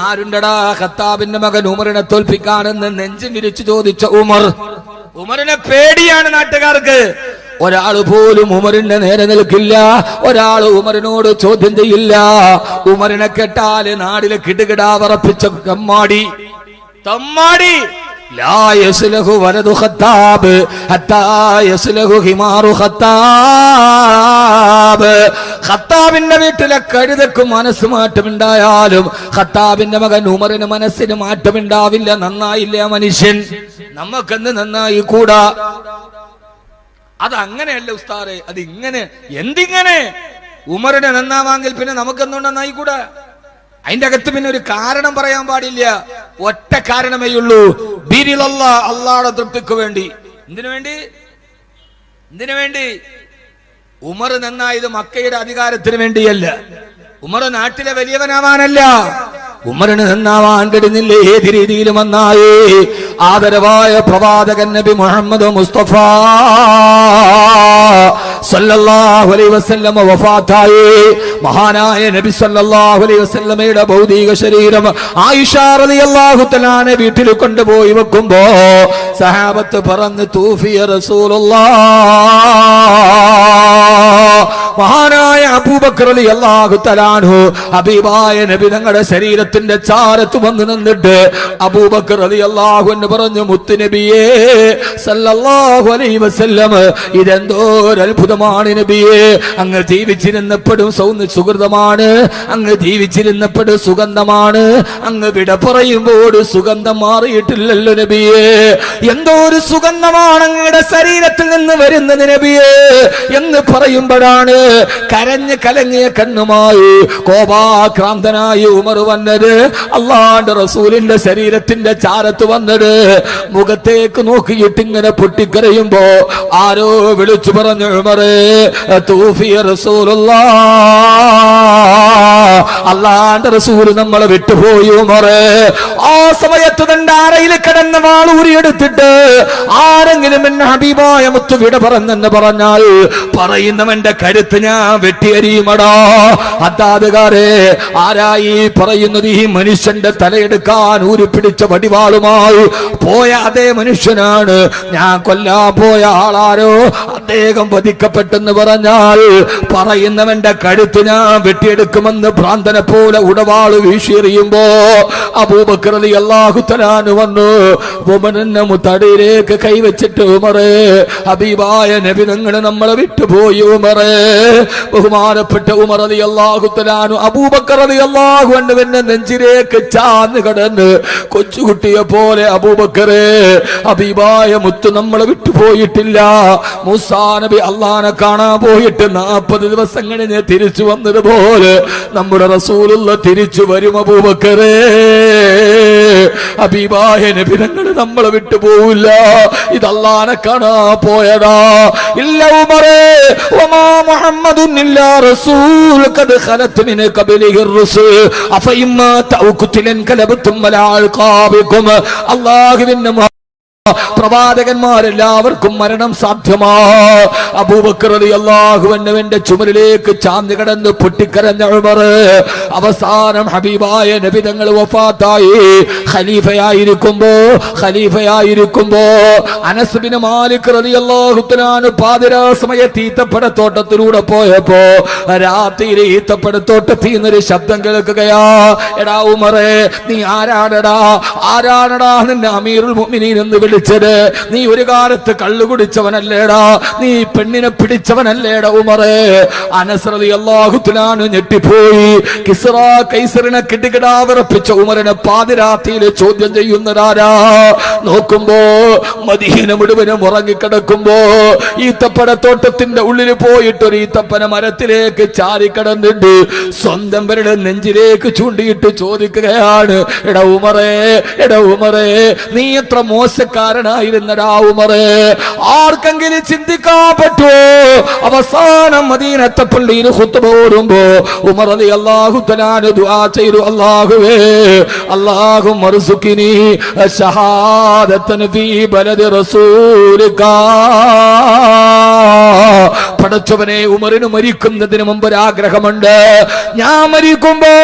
ആരുണ്ടടാ ഖത്താബിന്റെ മകൻ ഉമറിനെ തോൽപ്പിക്കാനെന്ന് നെഞ്ചു വിരിച്ചു ചോദിച്ച ഉമർ. ഉമറിനെ പേടിയാണ് നാട്ടുകാർക്ക്. ഒരാൾ പോലും ഉമറിന്റെ നേരെ നിൽക്കില്ല. ഒരാൾ ഉമറിനോട് ചോദ്യം ചെയ്യില്ല. ഉമറിനെ കേട്ടാല് നാടിലെ കിടുകിടാ വറപ്പിച്ച തമ്മാടി. ലാ യസ്ലഹു വലദു ഖത്താബ് ഹത്താ യസ്ലഹു ഹിമാറു ഖത്താബ്. ഖത്താബിന്റെ വീട്ടിലെ കഴുതക്ക് മനസ്സ് മാറ്റമുണ്ടായാലും ഖത്താബിന്റെ മകൻ ഉമറിന് മനസ്സിന് മാറ്റമുണ്ടാവില്ല. നന്നായില്ല മനുഷ്യൻ. നമുക്കെന്ന് നന്നായി കൂടാ. അതങ്ങനെയല്ല ഉസ്താദേ, അതിങ്ങനെ. എന്തിങ്ങനെ? ഉമറിനെ നന്നാവാങ്കിൽ പിന്നെ നമുക്കെന്തുകൊണ്ട് നന്നായിക്കൂടാ? അതിന്റെ അകത്ത് പിന്നെ ഒരു കാരണം പറയാൻ പാടില്ല. ഒറ്റ കാരണമേ ഉള്ളൂ, അള്ളാഹുടെ തൃപ്തിക്ക് വേണ്ടി. എന്തിനു വേണ്ടി? ഉമർ നന്നായത് മക്കയുടെ അധികാരത്തിന് വേണ്ടിയല്ല. ഉമർ നാട്ടിലെ വലിയവനാവാനല്ല. ഉമറിന് നന്നാവാൻ കഴിയുന്നില്ല. ഏത് രീതിയിലും നന്നായി. ആദരവായ പ്രവാചകൻ നബി മുഹമ്മദ് മുസ്തഫ സല്ലല്ലാഹു അലൈഹി വസല്ലം വഫാത്തായി. മഹാനായ നബി സല്ലല്ലാഹു അലൈഹി വസല്ലമയുടെ ഭൗതിക ശരീരം ആയിഷ റളിയല്ലാഹു തആല വീട്ടിൽ കൊണ്ടുപോയി വെക്കുമ്പോ സഹാബത്ത് പറഞ്ഞു, തൂഫിയ റസൂലുള്ളാഹ്. മഹാനായ അബൂബക്കർ റളിയല്ലാഹു തആല അൻഹു ഹബീബായ നബി തങ്ങളുടെ ശരീരത്തിന്റെ ചാരത്ത് വന്ന് നിന്നിട്ട് അബൂബക്കർ റളിയല്ലാഹു അൻഹു പറഞ്ഞു, മുത്ത് നബിയേ സല്ലല്ലാഹു അലൈഹി വസല്ലം, ഇതെന്തോ ഒരു അത്ഭുതമാണ് നബിയേ. അങ്ങ് ജീവിച്ചിരുന്നപ്പോഴും സുഹൃതമാണ്, അങ്ങ് ജീവിച്ചിരുന്നപ്പോഴും സുഗന്ധമാണ്, അങ്ങ് വിട പറയുമ്പോൾ സുഗന്ധം മാറിയിട്ടില്ലല്ലോ നബിയേ. എന്തോ ഒരു സുഗന്ധമാണ് അങ്ങയുടെ ശരീരത്തിൽ നിന്ന് വരുന്നത് നബിയേ എന്ന് പറയുമ്പോഴാണ് കരഞ്ഞ് കലങ്ങിയ കണ്ണുമായി കോപാക്രാന്തനായി ഉമർ വന്നത്. അല്ലാഹുവിന്റെ റസൂലിന്റെ ശരീരത്തിന്റെ ചാരത്ത് വന്നത് മുഖത്തേക്ക് നോക്കിയിട്ട് ഇങ്ങനെ പൊട്ടിക്കരയുമ്പോ ആരോ വിളിച്ചു പറഞ്ഞു, ഉമറേ തൂഫിയ റസൂലുള്ളാഹ്, അല്ലാഹുവിന്റെ റസൂൽ നമ്മളെ വിട്ടുപോയി ഉമറേ. ആ സമയത്ത് തന്റെ അറയിൽ കിടന്ന വാളൂരിയെടുത്തിട്ട് ആരെങ്കിലും എന്നെ ഹബീബായ മുത്തു വിട പറഞ്ഞെന്ന് പറഞ്ഞാൽ പറയുന്നവന്റെ കരുത്ത് ഞാൻ വെട്ടിയരിയുമടാ. അതാതുകാരെ, ആരായി പറയുന്നത്? ഈ മനുഷ്യന്റെ തലയെടുക്കാൻ ഊരിപ്പിടിച്ച വടിവാളുമായി പോയ അതേ മനുഷ്യനാണ്. ഞാൻ കൊല്ലാൻ പോയ ആളാരോ അദ്ദേഹം വധിക്കപ്പെട്ടെന്ന് പറഞ്ഞാൽ പറയുന്നവന്റെ കഴുത്ത് ഞാൻ വെട്ടിയെടുക്കുമെന്ന് ഭ്രാന്തനെ പോലെ ഉടവാള് വീശിയെറിയുമ്പോ അബൂബക്കർ റളിയല്ലാഹു തആല അൻഹു വന്നു ഉമറിന്റെ മുത്തടിയിലേക്ക് കൈവച്ചിട്ട്, ഉമറേ ഹബീബായ നബി തങ്ങൾ നമ്മളെ വിട്ടുപോയി ഉമറേ. ബഹുമാനപ്പെട്ട ഉമർ റളിയല്ലാഹു തആല അൻഹു അബൂബക്കർ റളിയല്ലാഹു അൻഹുവിന്റെ നെഞ്ചിലേക്ക് ചാന്ന് കടന്ന് കൊച്ചുകുട്ടിയെ പോലെ, അബൂബക്കറേ ഹബീബായ മുത്ത് നമ്മളെ വിട്ടുപോയിട്ടില്ല. മൂസാ നബി അല്ലാഹനെ കാണാൻ പോയിട്ട് 40 ദിവസം കഴിഞ്ഞ് തിരിച്ചു വന്നതുപോലെ നമ്മുടെ റസൂലുള്ള തിരിച്ചു വരും അബൂബക്കറേ. ഹബീബായ നബി തങ്ങൾ നമ്മളെ വിട്ടുപോവില്ല. ഇത് അല്ലാഹനെ കാണാൻ പോയതാ. ഇല്ല ഉമറേ, വമാ മുഹമ്മദുൻ ഇല്ലാ റസൂൽ ഖദ് ഖലത് മിൻ ഖബലിഹി റസൂൽ അഫഇമ്മാ തഅഖുതുലൻ കലബതും വലാ അൽഖാബികും. അല്ലാഹുവിന്റെ പ്രവാചകന്മാരെല്ലാവർക്കും മരണം സാധ്യമാ. അബൂബക്കർ റളിയല്ലാഹു അൻഹുവിന്റെ ചുമലിലേക്ക് ചാഞ്ഞു കിടന്ന് പൊട്ടിക്കരഞ്ഞ ഉമർ അവസാനം ഹബീബായ നബി തങ്ങൾ വഫാത്തായി. ഖലീഫയായിരിക്കുമ്പോ അനസ് ബിൻ മാലിക് റളിയല്ലാഹു തആല പാതിരാ സമയത്ത് ഈത്തപ്പഴത്തോട്ടത്തിലൂടെ പോയപ്പോ രാത്രിയിൽ ഈത്തപ്പഴത്തോട്ടത്തിൽ നിന്നൊരു ശബ്ദം കേൾക്കുകയാ. എടാ ഉമറേ, നീ ആരാണടാ നിന്നെ അമീറുൽ മുഅ്മിനീൻ എന്ന് വിളിച്ചത്? നീ ഒരു കാലത്ത് കള്ളു കുടിച്ചവനല്ലേടാ, നീ പെണ്ണിനെ പിടിച്ചവനല്ലേടാ ഉമറേ? അനസ് റളിയല്ലാഹു തആല ഞെട്ടിപ്പോയി. കിസ്റാ കൈസറിനെ കിടുകിടാ വിറപ്പിച്ച ഉമറിനെ പാതിരാത്രിയിൽ ചോദ്യം ചെയ്യുന്നതാരാ? നോക്കുമ്പോ മദീന മുഴുവനും ഉറങ്ങിക്കിടക്കുമ്പോ ഈത്തപ്പഴത്തോട്ടത്തിന്റെ ഉള്ളിൽ പോയിട്ട് ഒരു ഈത്തപ്പന മരത്തിലേക്ക് ചാരിക്കിടന്നിട്ട് സ്വന്തം പേരുടെ നെഞ്ചിലേക്ക് ചൂണ്ടിയിട്ട് ചോദിക്കുകയാണ്, എടാ ഉമറേ, നീ എത്ര മോശക്കാരനായിരുന്നടാ ഉമറേ. ആർക്കെങ്കിലും ചിന്തിക്കാൻ പറ്റുമോ? അവസാനം മദീനത്തെ പള്ളിയിൽ ഖുത്ബ ഓതുമ്പോ ഉമർ റളിയല്ലാഹു തആല ദുആ ചെയ്തു, അല്ലാഹുവേ, അല്ലാഹുമ്മ ർസുഖ്നി ശഹാദതൻ ഫീ ബലദി റസൂലിക. പടച്ചവനെ, ഉമറിന് മരിക്കുന്നതിന് മുമ്പ് ഒരു ആഗ്രഹമുണ്ട്. ഞാൻ മരിക്കുമ്പോ